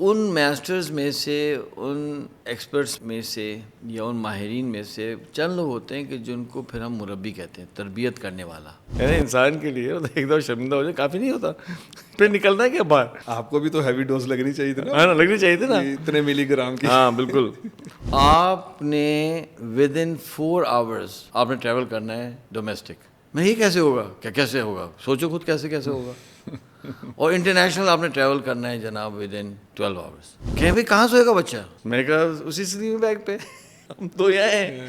ان میسٹرز میں سے، ان ایکسپرٹس میں سے یا ان ماہرین میں سے چند لوگ ہوتے ہیں کہ جن کو پھر ہم مربی کہتے ہیں، تربیت کرنے والا. یعنی انسان کے لیے ایک دم شرمندہ ہو جائے کافی نہیں ہوتا، پھر نکلنا ہے کیا باہر. آپ کو بھی تو ہیوی ڈوز لگنی چاہیے تھی نا. ہاں لگنی چاہیے تھی نا، اتنے ملی گرام کی. ہاں بالکل. آپ نے ود ان 4 hours آپ نے ٹریول کرنا ہے ڈومیسٹک میں. یہ کیسے ہوگا؟ کیا کیسے ہوگا؟ سوچو خود کیسے ہوگا. اور انٹرنیشنل آپ نے ٹریول کرنا ہے جناب ود ان 12 hours. کہ بھائی کہاں سوئے گا بچہ؟ میں نے کہا اسی سلیپنگ بیگ پہ. ہم تو یہاں ہیں،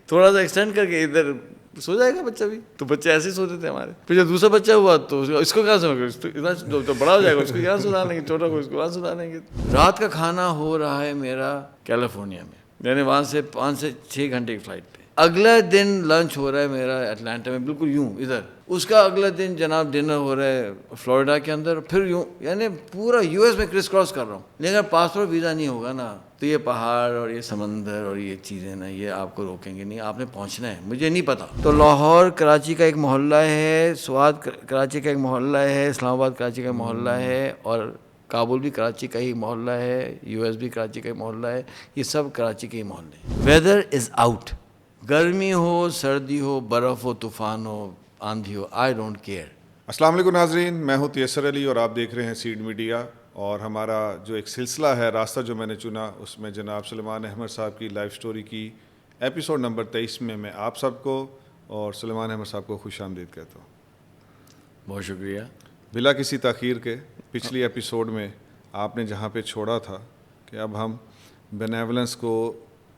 تھوڑا سا ایکسٹینڈ کر کے ادھر سو جائے گا بچہ بھی. تو بچے ایسے ہی سوتے تھے ہمارے. پھر جب دوسرا بچہ ہوا تو اس کو کہاں سونا، تو بڑا ہو جائے گا اس کو یہاں سنا لیں گے، چھوٹا کو اس کو وہاں سنا لیں گے. رات کا کھانا ہو رہا ہے میرا کیلیفورنیا میں، یعنی وہاں سے 5 سے 6 گھنٹے کی فلائٹ پہ. اگلا دن لنچ ہو رہا ہے میرا اٹلانٹا میں، بالکل یوں ادھر. اس کا اگلا دن جناب ڈنر ہو رہا ہے فلوریڈا کے اندر، پھر یوں. یعنی پورا یو ایس میں کرس کراس کر رہا ہوں. لیکن اگر پاسپورٹ ویزا نہیں ہوگا نا تو یہ پہاڑ اور یہ سمندر اور یہ چیزیں نا یہ آپ کو روکیں گے نہیں. آپ نے پہنچنا ہے، مجھے نہیں پتا. تو لاہور کراچی کا ایک محلہ ہے، سوات کراچی کا ایک محلہ ہے، اسلام آباد کراچی کا محلہ ہے، اور کابل بھی کراچی کا ہی محلہ ہے، یو ایس بھی کراچی کا ہی محلہ ہے. یہ سب کراچی کے ہی محلے ہیں. ویدر از آؤٹ، گرمی ہو، سردی ہو، برف ہو، طوفان ہو، آندھی ہو، آئی ڈونٹ کیئر. السلام علیکم ناظرین، میں ہوں تیسر علی اور آپ دیکھ رہے ہیں سیڈ میڈیا. اور ہمارا جو ایک سلسلہ ہے راستہ جو میں نے چنا، اس میں جناب سلیمان احمد صاحب کی لائف سٹوری کی ایپیسوڈ نمبر 23 میں آپ سب کو اور سلیمان احمد صاحب کو خوش آمدید کہتا ہوں. بہت شکریہ. بلا کسی تاخیر کے پچھلی ایپیسوڈ میں آپ نے جہاں پہ چھوڑا تھا کہ اب ہم بینیولنس کو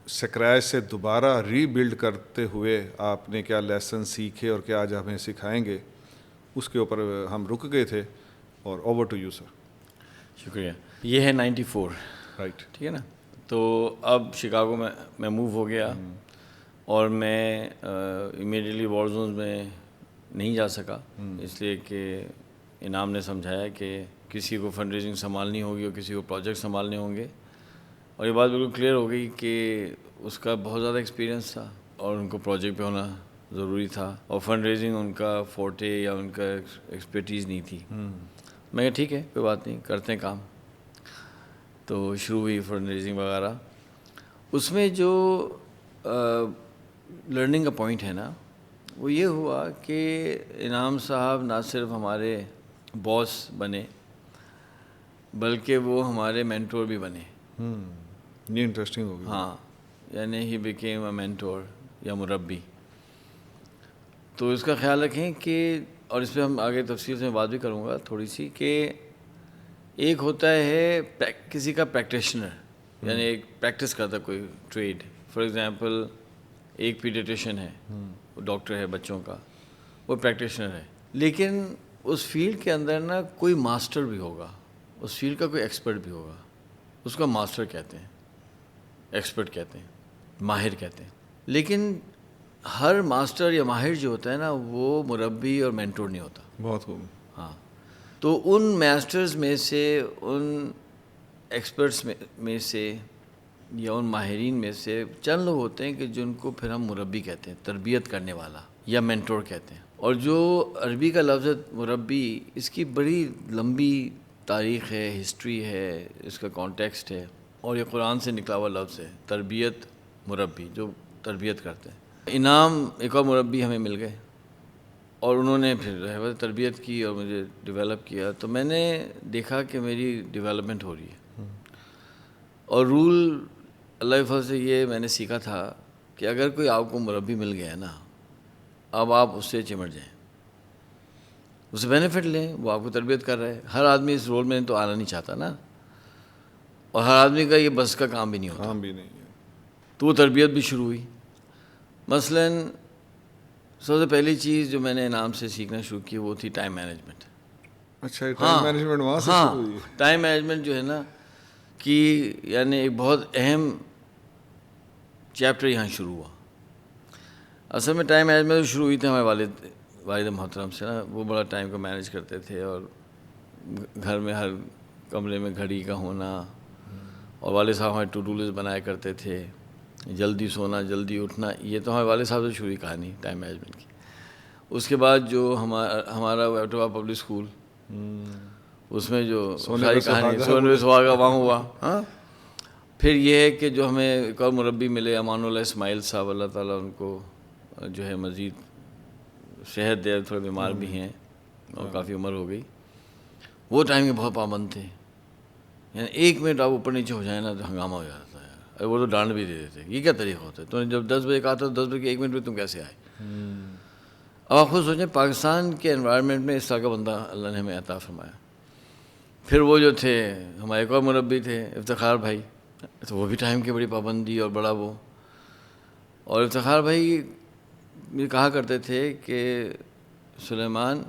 سکریچ سے دوبارہ ری بلڈ کرتے ہوئے آپ نے کیا لیسن سیکھے اور کیا آج ہمیں سکھائیں گے، اس کے اوپر ہم رک گئے تھے. اور اوور ٹو یو سر. شکریہ. یہ ہے 94، رائٹ. ٹھیک ہے نا. تو اب شکاگو میں موو ہو گیا اور میں امیڈیٹلی وار زونز میں نہیں جا سکا، اس لیے کہ انعام نے سمجھایا کہ کسی کو فنڈ ریزنگ سنبھالنی ہوگی اور کسی کو پروجیکٹ سنبھالنے ہوں گے. اور یہ بات بالکل کلیئر ہو گئی کہ اس کا بہت زیادہ ایکسپیرینس تھا اور ان کو پروجیکٹ پہ ہونا ضروری تھا، اور فنڈ ریزنگ ان کا فورٹے یا ان کا ایکسپرٹیز نہیں تھی. میں کہا ٹھیک ہے کوئی بات نہیں، کرتے ہیں کام. تو شروع ہوئی فنڈ ریزنگ وغیرہ. اس میں جو لرننگ کا پوائنٹ ہے نا وہ یہ ہوا کہ انعام صاحب نہ صرف ہمارے باس بنے بلکہ وہ ہمارے مینٹور بھی بنے. یہ انٹرسٹنگ ہوگی. ہاں، یعنی ہی بیکیم اے مینٹور یا مربی. تو اس کا خیال رکھیں کہ، اور اس پہ ہم آگے تفصیل سے بات بھی کروں گا تھوڑی سی، کہ ایک ہوتا ہے کسی کا پریکٹیشنر، یعنی ایک پریکٹس کرتا کوئی ٹریڈ. فار ایگزامپل ایک پیڈیٹیشین ہے، وہ ڈاکٹر ہے بچوں کا، وہ پریکٹیشنر ہے. لیکن اس فیلڈ کے اندر نا کوئی ماسٹر بھی ہوگا، اس فیلڈ کا کوئی ایکسپرٹ بھی ہوگا. اس کو ماسٹر کہتے ہیں، ایکسپرٹ کہتے ہیں، ماہر کہتے ہیں. لیکن ہر ماسٹر یا ماہر جو ہوتا ہے نا وہ مربی اور مینٹور نہیں ہوتا. بہت خوب. ہاں. تو ان میسٹرز میں سے، ان ایکسپرٹس میں سے یا ان ماہرین میں سے چند لوگ ہوتے ہیں کہ جن کو پھر ہم مربی کہتے ہیں، تربیت کرنے والا یا مینٹور کہتے ہیں. اور جو عربی کا لفظ مربی، اس کی بڑی لمبی تاریخ ہے، ہسٹری ہے، اس کا کانٹیکسٹ ہے، اور یہ قرآن سے نکلا ہوا لفظ ہے. تربیت، مربی، جو تربیت کرتے ہیں. انعام ایک اور مربی ہمیں مل گئے اور انہوں نے پھر تربیت کی اور مجھے ڈیولپ کیا. تو میں نے دیکھا کہ میری ڈیولپمنٹ ہو رہی ہے. اور رول اللہ کے فضل سے یہ میں نے سیکھا تھا کہ اگر کوئی آپ کو مربی مل گیا ہے نا، اب آپ اس سے چمٹ جائیں، اس سے بینیفٹ لیں. وہ آپ کو تربیت کر رہا ہے. ہر آدمی اس رول میں تو آنا نہیں چاہتا نا، اور ہر آدمی کا یہ بس کا کام بھی نہیں ہوتا. کام بھی نہیں ہے. تو وہ تربیت بھی شروع ہوئی. مثلاً سب سے پہلی چیز جو میں نے انعام سے سیکھنا شروع کی وہ تھی ٹائم مینجمنٹ. اچھا، ٹائم مینجمنٹ وہاں سے شروع ہوئی. ٹائم مینجمنٹ جو ہے نا کہ یعنی ایک بہت اہم چیپٹر یہاں شروع ہوا. اصل میں ٹائم مینجمنٹ شروع ہوئی تھی ہمارے والد محترم سے نا. وہ بڑا ٹائم کو مینیج کرتے تھے، اور گھر میں ہر کمرے میں گھڑی کا ہونا، اور والد صاحب ہمارے ٹو ڈو لسٹ بنایا کرتے تھے، جلدی سونا جلدی اٹھنا. یہ تو ہمارے والد صاحب سے شروع کہانی ٹائم مینجمنٹ کی. اس کے بعد جو ہمارا ویٹوا پبلک اسکول، اس میں جو ساری کہانی سونے سہاگا وہاں ہوا. ہاں پھر یہ ہے کہ جو ہمیں ایک اور مربی ملے امان اللہ اسماعیل صاحب, اللہ تعالیٰ ان کو جو ہے مزید صحت دے, تھوڑے بیمار بھی ہیں اور کافی عمر ہو گئی. وہ ٹائم کے بہت پابند تھے, یعنی 1 منٹ آپ اوپر نیچے ہو جائیں نا تو ہنگامہ ہو جاتا ہے. اور وہ تو ڈانٹ بھی دے دیتے, یہ کیا طریقہ ہوتا ہے, تو جب 10 بجے کہا تھا 10 بجے کے 1 منٹ میں تم کیسے آئے. اب آپ خود سوچیں پاکستان کے انوائرمنٹ میں اس طرح کا بندہ اللہ نے ہمیں عطا فرمایا. پھر وہ جو تھے ہمارے ایک اور مربی تھے افتخار بھائی, تو وہ بھی ٹائم کی بڑی پابندی اور بڑا وہ. اور افتخار بھائی یہ کہا کرتے تھے کہ سلیمان,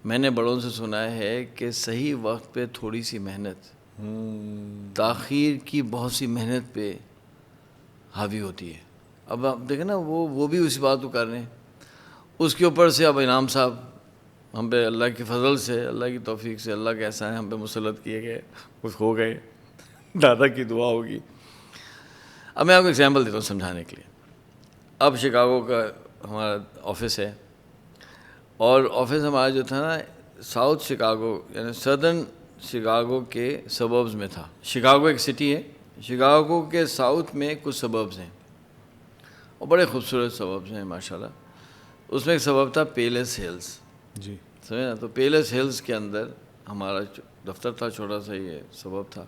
میں نے بڑوں سے سنا ہے کہ صحیح وقت پہ تھوڑی سی محنت تاخیر کی بہت سی محنت پہ حاوی ہوتی ہے. اب آپ دیکھیں نا وہ بھی اسی بات کو کر رہے ہیں. اس کے اوپر سے اب انعام صاحب ہم پہ اللہ کی فضل سے, اللہ کی توفیق سے, اللہ کے احسان ہم پہ مسلط کیے گئے, کچھ ہو گئے, دادا کی دعا ہوگی. اب میں آپ کو ایگزامپل دیتا ہوں سمجھانے کے لیے. اب شکاگو کا ہمارا آفس ہے, اور آفس ہمارا جو تھا نا ساؤتھ شکاگو یعنی سدرن شکاگو کے سبربز میں تھا. شکاگو ایک سٹی ہے, شکاگو کے ساؤتھ میں کچھ سبربز ہیں اور بڑے خوبصورت سبربز ہیں ماشاءاللہ. اس میں ایک سبب تھا پیلس ہلز. جی سمجھے نا, تو پیلس ہلز کے اندر ہمارا دفتر تھا, چھوٹا سا یہ سبب تھا,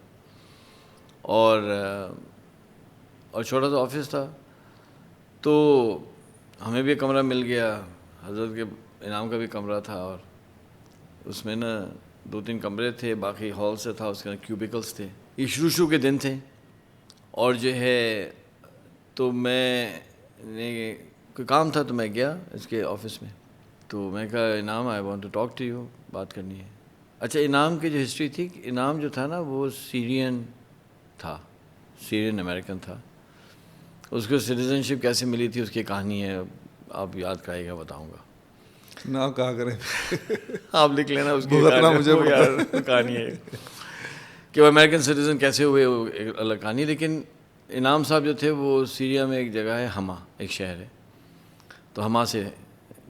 اور چھوٹا سا آفس تھا. تو ہمیں بھی کمرہ مل گیا, حضرت کے انعام کا بھی کمرہ تھا, اور اس میں نا 2-3 کمرے تھے, باقی ہال سے تھا, اس کے اندر کیوبیکلس تھے. یہ شروع کے دن تھے, اور جو ہے تو میں کوئی کام تھا تو میں گیا اس کے آفس میں. تو میں کہا Inam I want to talk to you, بات کرنی ہے. اچھا انعام کی جو ہسٹری تھی, انعام جو تھا نا وہ سیرین تھا, سیرین امریکن تھا. اس کو سٹیزن شپ کیسے ملی تھی اس کی کہانی ہے, آپ یاد کرائے گا, بتاؤں گا. نہ کہا کریں, آپ لکھ لینا اس کی کہانی ہے کہ وہ امریکن سٹیزن کیسے ہوئے, وہ ایک الگ کہانی. لیکن انعام صاحب جو تھے وہ سیریا میں ایک جگہ ہے ہما, ایک شہر ہے, تو ہما سے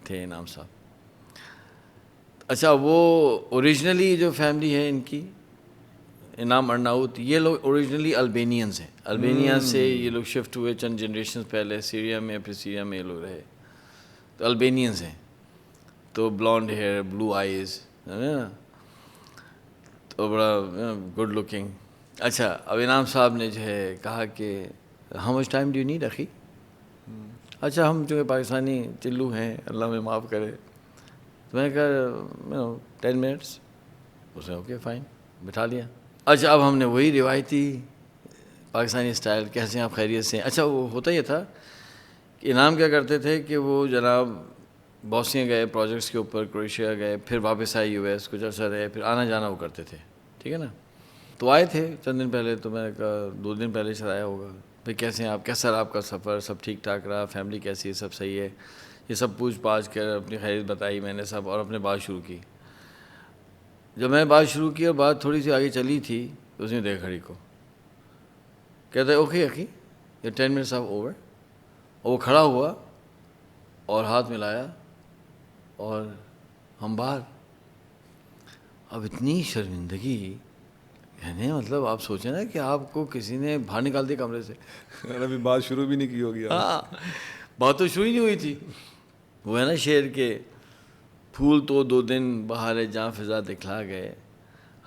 تھے انعام صاحب. اچھا وہ اوریجنلی جو فیملی ہے ان کی, انعام ارناؤت, یہ لوگ اوریجنلی البینینز ہیں. البینیا سے یہ لوگ شفٹ ہوئے چند جنریشنز پہلے سیریا میں, پھر سیریا میں یہ لوگ رہے, تو البینینز ہیں. تو بلانڈ ہیئر, بلو آئیز, تو بڑا گڈ لکنگ. اچھا اب انعام صاحب نے جو ہے کہا کہ how much time do you need اخی. اچھا ہم چونکہ پاکستانی چلو ہیں, اللہ میں معاف کرے, تو میں نے کہا 10 منٹس. اس نے اوکے فائن, بٹھا لیا. اچھا اب ہم نے وہی روایتی پاکستانی اسٹائل, کیسے ہیں آپ, خیریت سے ہیں. اچھا وہ ہوتا یہ تھا کہ انعام کیا کرتے تھے کہ وہ جناب بوسنیا گئے پروجیکٹس کے اوپر, کروشیا گئے, پھر واپس آئے یو ایس, کچھ عرصہ رہے, پھر آنا جانا وہ کرتے تھے, ٹھیک ہے نا. تو آئے تھے چند دن پہلے, تو میں نے کہا 2 دن پہلے شاید آیا ہوگا, پھر کیسے ہیں آپ, کیسا رہا آپ کا سفر, سب ٹھیک ٹھاک رہا, فیملی کیسی ہے, سب صحیح ہے, یہ سب پوچھ پاچھ کر اپنی خیریت بتائی میں نے سب, اور اپنے بات شروع کی. جب میں نے بات شروع کی اور بات تھوڑی سی آگے چلی تھی, تو اس نے دیکھا گھڑی کو, کہتا ہے اوکے اخی یہ 10 منٹس آف اوور. اور وہ کھڑا ہوا اور ہاتھ ملایا, اور ہم باہر. اب اتنی شرمندگی, یعنی مطلب آپ سوچیں نا کہ آپ کو کسی نے باہر نکال دیا کمرے سے. ابھی بات شروع بھی نہیں کی ہوگی. ہاں بات تو شروع ہی نہیں ہوئی تھی. وہ ہے نا شعر کے, پھول تو 2 دن بہار جاں فضا دکھلا گئے,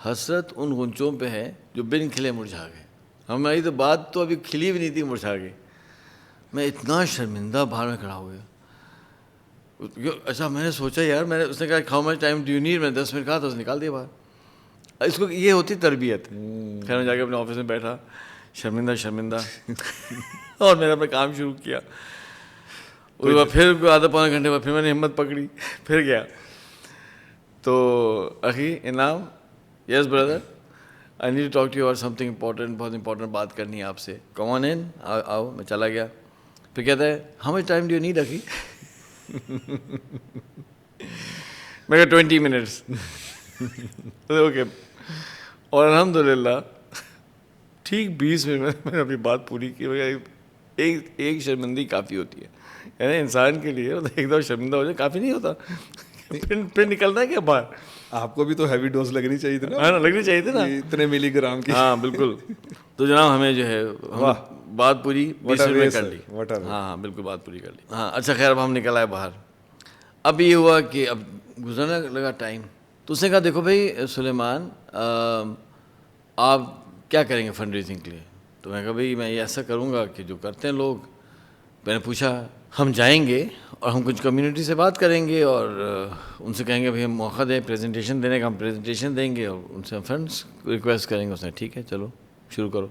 حسرت ان غنچوں پہ ہے جو بن کھلے مرجھا گئے. ہماری تو بات تو ابھی کھلی بھی نہیں تھی, مرجھا گئی. میں اتنا شرمندہ باہر میں کھڑا ہو گیا. اچھا میں نے سوچا یار, میں نے, اس نے کہا how much time do you need, میں 10 منٹ کہا تو اس نکال دیا باہر. اس کو یہ ہوتی تربیت. خیر میں جا کے اپنے آفس میں بیٹھا, شرمندہ اور میں نے اپنا کام شروع کیا. اس کے بعد پھر آدھا پونا گھنٹے بعد پھر میں نے ہمت پکڑی, پھر گیا. تو اخی Inam, yes brother, I need to talk to you اور سم تھنگ امپورٹنٹ, بہت امپورٹنٹ بات کرنی ہے آپ سے. کم آن ان, آؤ. میں چلا گیا. پھر کہتا ہے how much time do you need اخی. میں کہا 20 منٹس. اوکے. اور الحمدللہ ٹھیک 20 منٹ میں میں نے اپنی بات پوری کی. ایک شرمندگی کافی ہوتی ہے, یعنی انسان کے لیے ایک دم شرمندہ ہو جائے کافی نہیں ہوتا. پھر نکلنا ہے کیا باہر. آپ کو بھی تو ہیوی ڈوز لگنی چاہیے تھی نا, ہاں لگنی چاہیے تھی نا, اتنے ملی گرام کی. ہاں بالکل. تو جناب ہمیں جو ہے بات پوری 20 منٹ میں کر لی. ہاں بالکل بات پوری کر لی. ہاں اچھا خیر اب ہم نکل آئے باہر. اب یہ ہوا کہ اب گزرنے لگا ٹائم. تو اس نے کہا دیکھو بھائی سلیمان آپ کیا کریں گے فنڈ ریزنگ کے لیے. تو میں کہا بھائی میں یہ ایسا کروں گا کہ جو کرتے ہیں لوگ. میں نے پوچھا ہم جائیں گے اور ہم کچھ کمیونٹی سے بات کریں گے اور ان سے کہیں گے بھائی ہم موقع دیں پریزنٹیشن دینے کا, ہم پریزنٹیشن دیں گے اور ان سے ہم فنڈس ریکویسٹ کریں گے. اس نے ٹھیک ہے چلو شروع کرو.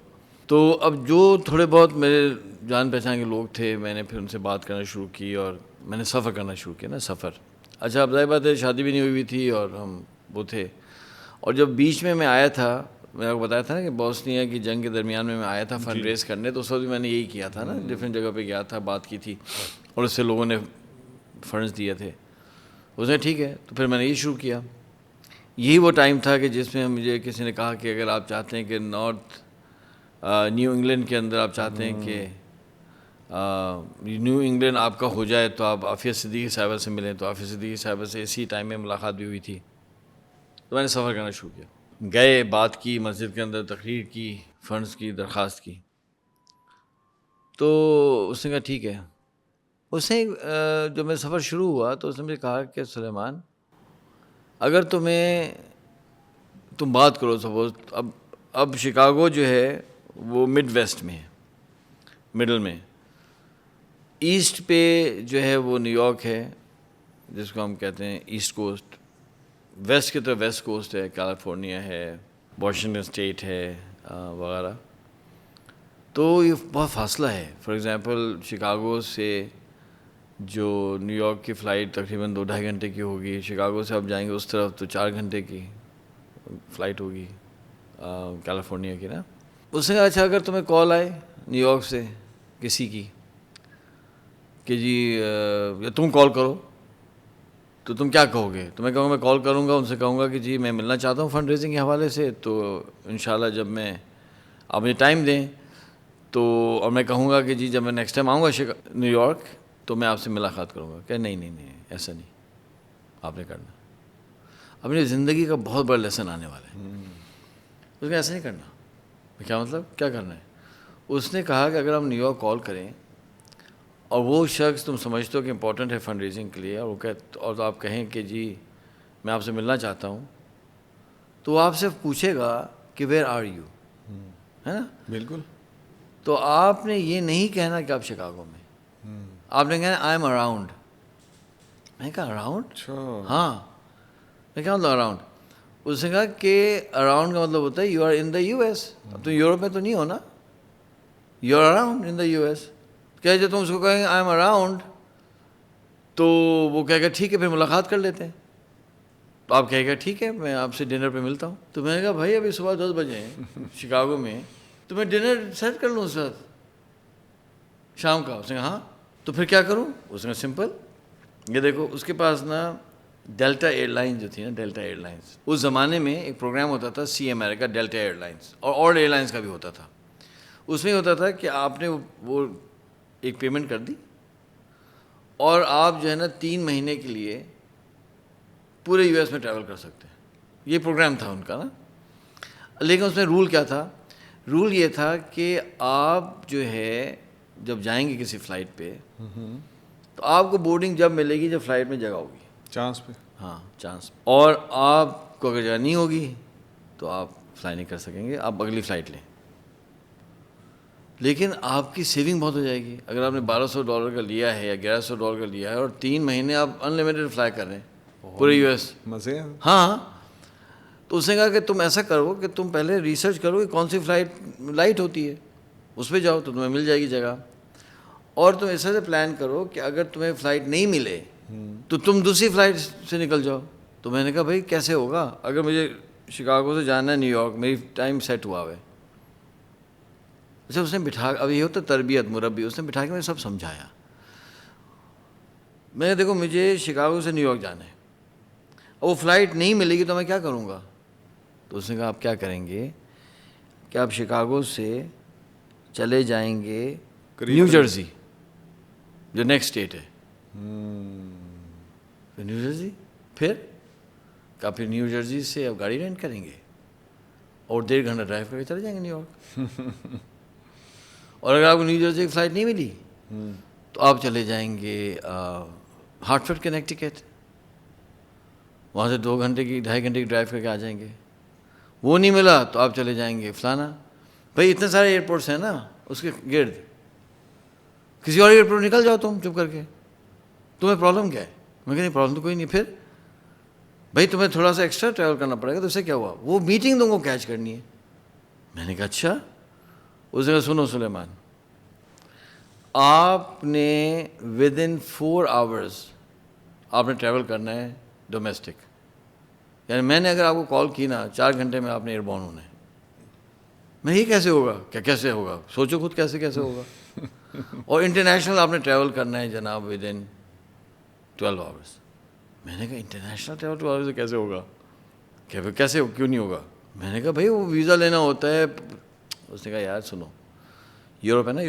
تو اب جو تھوڑے بہت میرے جان پہچان کے لوگ تھے میں نے پھر ان سے بات کرنا شروع کی اور میں نے سفر کرنا شروع کیا نا, سفر. اچھا اب ظاہر بات ہے شادی بھی نہیں ہوئی تھی اور ہم وہ تھے. اور جب بیچ میں آیا تھا, میں آپ کو بتایا تھا نا کہ بوسنیا کی جنگ کے درمیان میں آیا تھا فنڈ ریز کرنے, تو اس وقت بھی میں نے یہی کیا تھا نا, ڈفرینٹ جگہ پہ گیا تھا, بات کی تھی اور اس سے لوگوں نے فنڈز دیے تھے. اس نے ٹھیک ہے تو پھر میں نے یہ شروع کیا. یہی وہ ٹائم تھا کہ جس میں مجھے کسی نے کہا کہ اگر آپ چاہتے ہیں کہ نارتھ نیو انگلینڈ کے اندر آپ چاہتے ہیں کہ نیو انگلینڈ آپ کا ہو جائے تو آپ عافیہ صدیقی صاحبہ سے ملیں. تو عافیہ صدیقی صاحبہ سے اسی ٹائم میں ملاقات بھی ہوئی تھی. تو میں نے سفر کرنا شروع کیا, گئے, بات کی, مسجد کے اندر تقریر کی, فنڈز کی درخواست کی. تو اس نے کہا ٹھیک ہے. اس نے جب میں سفر شروع ہوا تو اس نے مجھے کہا کہ سلیمان اگر تم بات کرو سپوز اب شکاگو جو ہے وہ مڈ ویسٹ میں ہے, مڈل میں. ایسٹ پہ جو ہے وہ نیو یارک ہے جس کو ہم کہتے ہیں ایسٹ کوسٹ. ویسٹ کی طرف ویسٹ کوسٹ ہے, کیلیفورنیا ہے, واشنگٹن اسٹیٹ ہے وغیرہ. تو یہ بہت فاصلہ ہے. فار ایگزامپل شکاگو سے جو نیو یارک کی فلائٹ تقریباً 2-2.5 گھنٹے کی ہوگی, شکاگو سے آپ جائیں گے اس طرف تو 4 گھنٹے کی فلائٹ ہوگی کیلیفورنیا کی نا. اس نے کہا اچھا اگر تمہیں کال آئے نیو یارک سے کسی کی کہ جی یا تم کال کرو تو تم کیا کہو گے. تو میں کہوں گا میں کال کروں گا, ان سے کہوں گا کہ جی میں ملنا چاہتا ہوں فنڈ ریزنگ کے حوالے سے, تو انشاءاللہ جب میں آپ مجھے ٹائم دیں تو, اور میں کہوں گا کہ جی جب میں نیکسٹ ٹائم آؤں گا نیو یارک تو میں آپ سے ملاقات کروں گا. کہ نہیں ایسا نہیں آپ نے کرنا, اپنی زندگی کا بہت بڑا لیسن آنے والا ہے. اس نے ایسا نہیں کرنا. کیا مطلب کیا کرنا ہے. اس نے کہا کہ اگر ہم نیو یارک کال کریں اور وہ شخص تم سمجھتے ہو کہ امپورٹنٹ ہے فنڈ ریزنگ کے لیے اور آپ کہیں کہ جی میں آپ سے ملنا چاہتا ہوں, تو آپ سے پوچھے گا کہ ویئر آر یو, ہے نا. بالکل. تو آپ نے یہ نہیں کہنا کہ آپ شکاگو میں, آپ نے کہنا آئی ایم اراؤنڈ. میں نے کہا اراؤنڈ, ہاں. میں کیا مطلب اراؤنڈ. اس نے کہا کہ اراؤنڈ کا مطلب ہوتا ہے you are in the U S. اب تم یورپ میں تو نہیں ہو نا, you are around in the U S. کہ جب تم اس کو کہیں گے آئی ایم اراؤنڈ تو وہ کہے گا ٹھیک ہے پھر ملاقات کر لیتے ہیں. تو آپ کہے گا ٹھیک ہے میں آپ سے ڈنر پہ ملتا ہوں. تو میں نے کہا بھائی ابھی صبح 10 بجے ہیں شکاگو میں, تو میں ڈنر سیٹ کر لوں اس وقت شام کا. اس نے کہا ہاں. تو پھر کیا کروں. اس نے کہا سمپل, یہ دیکھو اس کے پاس نا ڈیلٹا ایئر لائنز جو تھی نا, ڈیلٹا ایئر لائنز, اس زمانے میں ایک پروگرام ہوتا تھا سی امریکہ ڈیلٹا ایئر لائنز, اور ایئر لائنز کا بھی ہوتا تھا. اس میں ہوتا تھا کہ آپ نے وہ ایک پیمنٹ کر دی اور آپ جو ہے نا 3 مہینے کے لیے پورے یو ایس میں ٹریول کر سکتے ہیں. یہ پروگرام تھا ان کا نا. لیکن اس میں رول کیا تھا. رول یہ تھا کہ آپ جو ہے جب جائیں گے کسی فلائٹ پہ تو آپ کو بورڈنگ جب ملے گی جب فلائٹ میں جگہ ہوگی, چانس پہ. ہاں چانس. اور آپ کو اگر جگہ نہیں ہوگی تو آپ فلائی نہیں کر سکیں گے, آپ اگلی فلائٹ لیں. لیکن آپ کی سیونگ بہت ہو جائے گی. اگر آپ نے $1200 کا لیا ہے یا $1100 کا لیا ہے اور 3 مہینے آپ انلمیٹڈ فلائی کر رہے ہیں پورے یو ایس. مزے ہیں. ہاں. تو اس نے کہا کہ تم ایسا کرو کہ تم پہلے ریسرچ کرو کہ کون سی فلائٹ لائٹ ہوتی ہے, اس پہ جاؤ تو تمہیں مل جائے گی جگہ. اور تم ایسا سے پلان کرو کہ اگر تمہیں فلائٹ نہیں ملے تو تم دوسری فلائٹ سے نکل جاؤ. تو میں نے کہا بھائی کیسے ہوگا, اگر مجھے شکاگو سے جانا ہے نیو یارک, میری ٹائم سیٹ ہوا ہے. اچھا اس نے بٹھا, اب یہ ہوتا تربیت مربی, اس نے بٹھا کے مجھے سب سمجھایا. میں نے دیکھو مجھے شکاگو سے نیو یارک جانا ہے, اور وہ فلائٹ نہیں ملے گی تو میں کیا کروں گا. تو اس نے کہا آپ کیا کریں گے کہ آپ شکاگو سے چلے جائیں گے نیو جرسی جو نیکسٹ اسٹیٹ ہے. نیو جرسی پھر آپ پھر نیو جرسی سے آپ گاڑی رینٹ کریں گے اور 1.5 گھنٹہ ڈرائیو کر کے چلے جائیں گے نیو یارک. اور اگر آپ کو نیو جرسی کی فلائٹ نہیں ملی تو آپ چلے جائیں گے ہارٹ فورڈ کنیکٹیکٹ, وہاں سے 2 گھنٹے کی 2.5 گھنٹے کی ڈرائیو کر کے آ جائیں گے. وہ نہیں ملا تو آپ چلے جائیں گے فلانا. بھائی اتنے سارے ایئرپورٹس ہیں نا اس کے گرد, کسی اور ایئرپورٹ نکل جاؤ تم چپ کر کے, تمہیں پرابلم کیا ہے؟ میں کہ نہیں پرابلم تو کوئی نہیں. پھر بھائی تمہیں تھوڑا سا ایکسٹرا ٹریول کرنا پڑے گا, تو اس سے کیا ہوا؟ وہ میٹنگ تم کو کیچ کرنی ہے. میں نے کہا اچھا. اس نے کہا سنو سلیمان, آپ نے ودن 4 hours آپ نے ٹریول کرنا ہے ڈومیسٹک. یعنی میں نے اگر آپ کو کال کی نا 4 گھنٹے میں آپ نے ایئر بورن ہونا ہے. میں یہ کیسے ہوگا؟ کیا کیسے ہوگا؟ سوچو خود کیسے ہوگا. اور انٹرنیشنل آپ نے ٹریول کرنا ہے جناب ودن 12 hours. میں نے کہا انٹرنیشنل ٹریول 12 hours سے کیسے ہوگا؟ کیسے کیوں نہیں ہوگا؟ میں نے کہا بھائی وہ ویزا لینا ہوتا ہے. اس نے کہا یار سنو, یورپ ہے نا,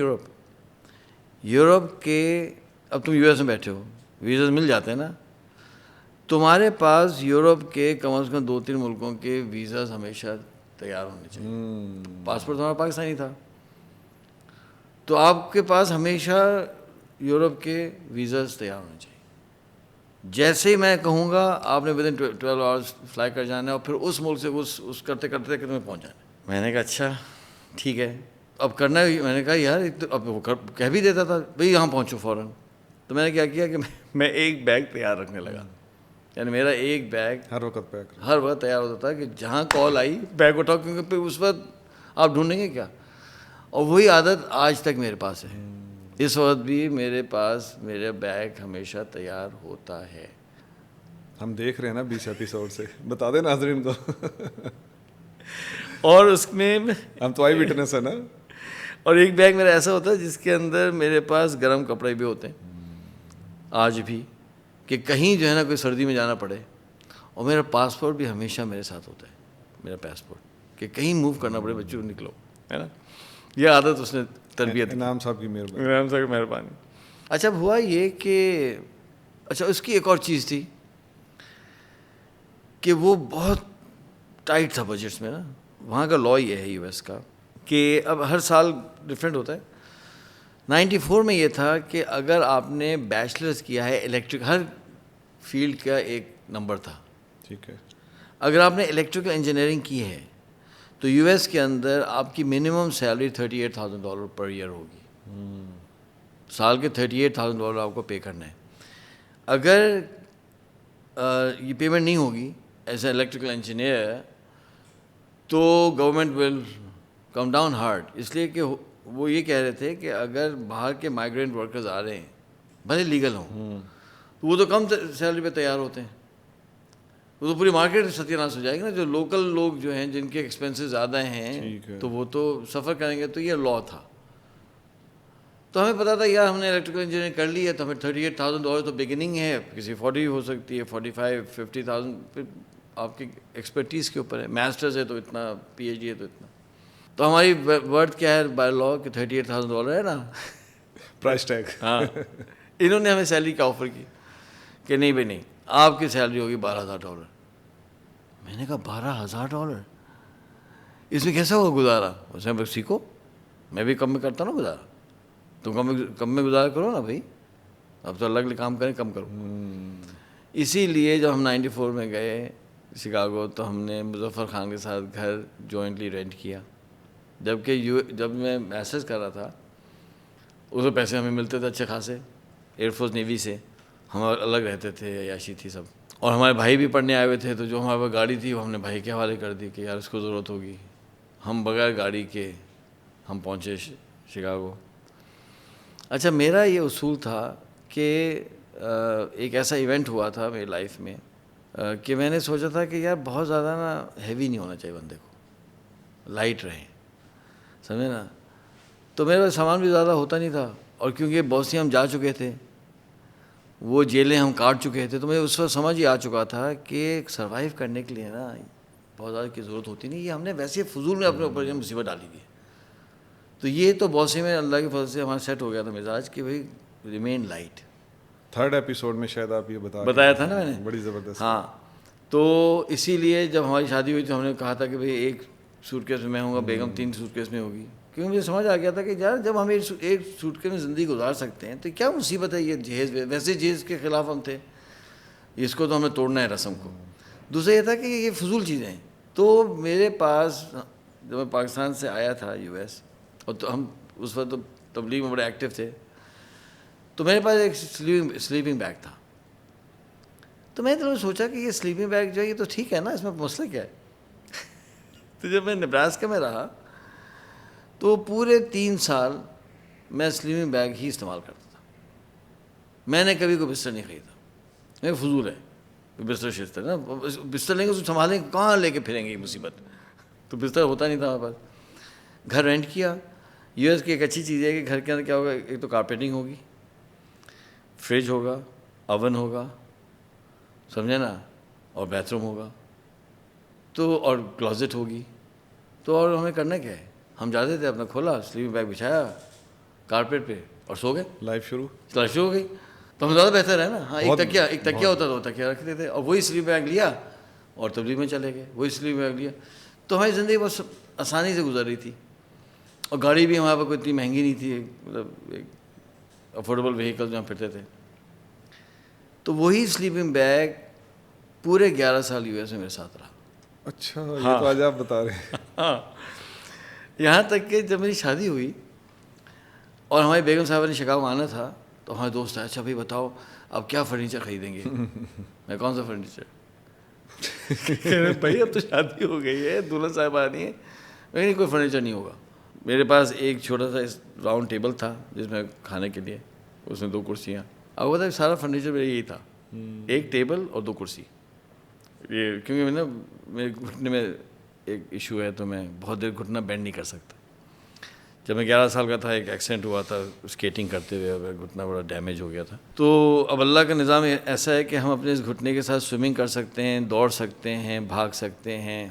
یورپ کے, اب تم یو ایس میں بیٹھے ہو, ویزا مل جاتے ہیں نا, تمہارے پاس یورپ کے کم از کم 2-3 ملکوں کے ویزاز ہمیشہ تیار ہونے چاہیے. پاسپورٹ تمہارا پاکستانی تھا تو آپ کے پاس ہمیشہ یورپ کے ویزاز تیار ہونے چاہیے. جیسے ہی میں کہوں گا آپ نے ودن 12 hours فلائی کر جانا ہے اور پھر اس ملک سے اس کرتے کرتے کہ تمہیں پہنچ جانا ہے. میں نے کہا اچھا ٹھیک ہے اب کرنا ہے. میں نے کہا یار اب وہ کہہ بھی دیتا تھا بھئی یہاں پہنچو فوراً. تو میں نے کیا کیا کہ میں ایک بیگ تیار رکھنے لگا. یعنی میرا ایک بیگ ہر وقت تیار ہوتا تھا کہ جہاں کال آئی بیگ اٹھاؤ, کیونکہ پھر اس وقت آپ ڈھونڈیں گے کیا. اور وہی عادت آج تک میرے پاس ہے. اس وقت بھی میرے پاس میرا بیگ ہمیشہ تیار ہوتا ہے. ہم دیکھ رہے ہیں نا 20 ایپیسوڈ سے, بتا دیں ناظرین کو. اور اس میں ہم تو آئی وٹنس ہے نا. اور ایک بیگ میرا ایسا ہوتا ہے جس کے اندر میرے پاس گرم کپڑے بھی ہوتے ہیں آج بھی, کہ کہیں جو ہے نا کوئی سردی میں جانا پڑے. اور میرا پاسپورٹ بھی ہمیشہ میرے ساتھ ہوتا ہے, میرا پاسپورٹ, کہ کہیں موو کرنا پڑے بچوں نکلو, ہے نا. یہ عادت اس نے تربیت. انعام صاحب کی مہربانی. انعام صاحب کی مہربانی. اچھا ہوا یہ کہ اچھا اس کی ایک اور چیز تھی کہ وہ بہت ٹائٹ تھا بجٹس میں نا. وہاں کا لا یہ ہے یو ایس کا کہ اب ہر سال ڈفرینٹ ہوتا ہے. 94 میں یہ تھا کہ اگر آپ نے بیچلرز کیا ہے الیکٹرک, ہر فیلڈ کا ایک نمبر تھا. ٹھیک ہے. اگر آپ نے الیکٹریکل انجینئرنگ کی ہے تو یو ایس کے اندر آپ کی منیمم سیلری $38,000 پر ایئر ہوگی. سال کے $38,000 آپ کو پے کرنا ہے. اگر یہ پیمنٹ نہیں ہوگی ایز اے الیکٹریکل انجینئر تو government will come down hard. اس لیے کہ وہ یہ کہہ رہے تھے کہ اگر باہر کے مائیگرینٹ ورکرز آ رہے ہیں بھلے لیگل ہوں تو وہ تو کم سیلری پہ تیار ہوتے ہیں. وہ تو پوری مارکیٹ ستیہ ناش ہو جائے گی نا. جو لوکل لوگ جو ہیں جن کے ایکسپینسز زیادہ ہیں تو وہ تو سفر کریں گے. تو یہ لا تھا. تو ہمیں پتا تھا یار ہم نے الیکٹریکل انجینئرنگ کر لی ہے تو ہمیں $38,000 تو بگننگ ہے, کسی 40 ہو سکتی ہے, 45, 50,000. پھر آپ کی ایکسپرٹیز کے اوپر ہے. ماسٹرز ہے تو اتنا, پی ایچ ڈی ہے تو اتنا. تو ہماری ورتھ کیا ہے بائی لا کہ $38,000 ہے نا پرائس ٹیگ. ہاں انہوں نے ہمیں سیلری کا آفر کی کہ نہیں بھائی نہیں, آپ کی سیلری ہوگی $12,000. میں نے کہا $12,000 اس میں کیسا ہوگا گزارا؟ اس میں بس سیکھو, میں بھی کم میں کرتا نا گزارا, تم کم میں گزارا کرو نا بھائی. اب تو الگ کام کریں کم کرو. اسی لیے جب ہم 94 میں گئے شکاگو تو ہم نے مظفر خان کے ساتھ گھر جوائنٹلی رینٹ کیا. جب میں میسج کر رہا تھا اس میں پیسے ہمیں ملتے تھے اچھے خاصے ایئر فورس نیوی سے. ہم الگ رہتے تھے, عیاشی تھی سب. اور ہمارے بھائی بھی پڑھنے آئے ہوئے تھے تو جو ہمارے پاس گاڑی تھی وہ ہم نے بھائی کے حوالے کر دی کہ یار اس کو ضرورت ہوگی. ہم بغیر گاڑی کے ہم پہنچے شکاگو. اچھا میرا یہ اصول تھا کہ ایک ایسا ایونٹ ہوا تھا میری لائف میں کہ میں نے سوچا تھا کہ یار بہت زیادہ نا ہیوی نہیں ہونا چاہیے بندے کو, لائٹ رہیں, سمجھے نا. تو میرے پاس سامان بھی زیادہ ہوتا نہیں تھا. اور کیونکہ بہت سی ہم جا چکے تھے, وہ جیلیں ہم کاٹ چکے تھے, تو مجھے اس وقت سمجھ ہی آ چکا تھا کہ سروائیو کرنے کے لیے نا بہت زیادہ کی ضرورت ہوتی نہیں. یہ ہم نے ویسے فضول میں اپنے اوپر مصیبت ڈالی دی. تو یہ تو بہت سی میں اللہ کی فضل سے ہمارا سیٹ ہو گیا تھا مزاج کہ بھائی ریمین لائٹ. 3rd ایپیسوڈ میں شاید آپ یہ بتایا تھا نا میں نے, بڑی زبردست. ہاں. تو اسی لیے جب ہماری شادی ہوئی تو ہم نے کہا تھا کہ بھئی ایک سوٹ کیس میں میں ہوں گا, بیگم 3 سوٹ کیس میں ہوگی, کیونکہ مجھے سمجھ آ گیا تھا کہ یار جب ہم ایک سوٹ کیس میں زندگی گزار سکتے ہیں تو کیا مصیبت ہے یہ جہیز. ویسے جہیز کے خلاف ہم تھے, اس کو تو ہمیں توڑنا ہے رسم کو. دوسرا یہ تھا کہ یہ فضول چیزیں ہیں. تو میرے پاس جب میں پاکستان سے آیا تھا یو ایس, اور تو ہم اس وقت تو تبلیغ میں بڑے ایکٹیو تھے, تو میرے پاس ایک سلیپنگ بیگ تھا. تو میں نے سوچا کہ یہ سلیپنگ بیگ جو ہے یہ تو ٹھیک ہے نا, اس میں مسئلہ کیا ہے. تو جب میں نیبراسکا میں رہا تو پورے 3 سال میں سلیپنگ بیگ ہی استعمال کرتا تھا. میں نے کبھی کوئی بستر نہیں خریدا, میں فضول ہے بستر شستر نا, بستر لیں گے تو سنبھالیں گے کہاں لے کے پھریں گے یہ مصیبت. تو بستر ہوتا نہیں تھا ہمارے پاس. گھر رینٹ کیا. یو ایس کی ایک اچھی چیز ہے کہ گھر کے اندر کیا ہوگا, ایک تو کارپیٹنگ ہوگی, فریج ہوگا, اوون ہوگا, سمجھے نا, اور بیتھ روم ہوگا, تو اور کلازٹ ہوگی. تو اور ہمیں کرنا کیا ہے, ہم جاتے تھے اپنا کھولا, سلیپنگ بیگ بچھایا کارپیٹ پہ اور سو گئے. لائف شروع ہو گئی. تو ہم زیادہ بہتر ہے نا. ہاں, ایک تکیہ ہوتا تھا, وہ تکیہ رکھتے تھے, اور وہی سلیپنگ بیگ لیا اور تبلیغ میں چلے گئے, وہی سلیپنگ بیگ لیا. تو ہماری زندگی بہت آسانی سے گزر رہی تھی, اور گاڑی بھی ہمارے پاس کوئی اتنی مہنگی نہیں تھی, مطلب ایک افورڈیبل وہیکل جہاں پھرتے تھے. تو وہی سلیپنگ بیگ پورے 11 سال یو ایس میں میرے ساتھ رہا. اچھا, یہ تو آج آپ بتا رہے ہیں. ہاں, یہاں تک کہ جب میری شادی ہوئی اور ہماری بیگم صاحبہ نے شکاگو آنا تھا, تو ہمارے دوست آئے, اچھا بھائی بتاؤ اب کیا فرنیچر خریدیں گے. میں کون سا فرنیچر. بھائی اب تو شادی ہو گئی ہے, دلہن صاحب آنی ہے, نہیں کوئی فرنیچر نہیں ہوگا. میرے پاس ایک چھوٹا سا راؤنڈ ٹیبل تھا جس میں کھانے کے لیے, اس میں 2 کرسیاں. اب وہ تھا سارا فرنیچر میرا یہی تھا, ایک ٹیبل اور 2 کرسی. یہ کیونکہ میں نا میرے گھٹنے میں ایک ایشو ہے, تو میں بہت دیر گھٹنا بینڈ نہیں کر سکتا. جب میں 11 سال کا تھا ایک ایکسیڈنٹ ہوا تھا اسکیٹنگ کرتے ہوئے, گھٹنا بڑا ڈیمیج ہو گیا تھا. تو اب اللہ کا نظام ایسا ہے کہ ہم اپنے اس گھٹنے کے ساتھ سوئمنگ کر سکتے ہیں, دوڑ سکتے ہیں, بھاگ سکتے ہیں,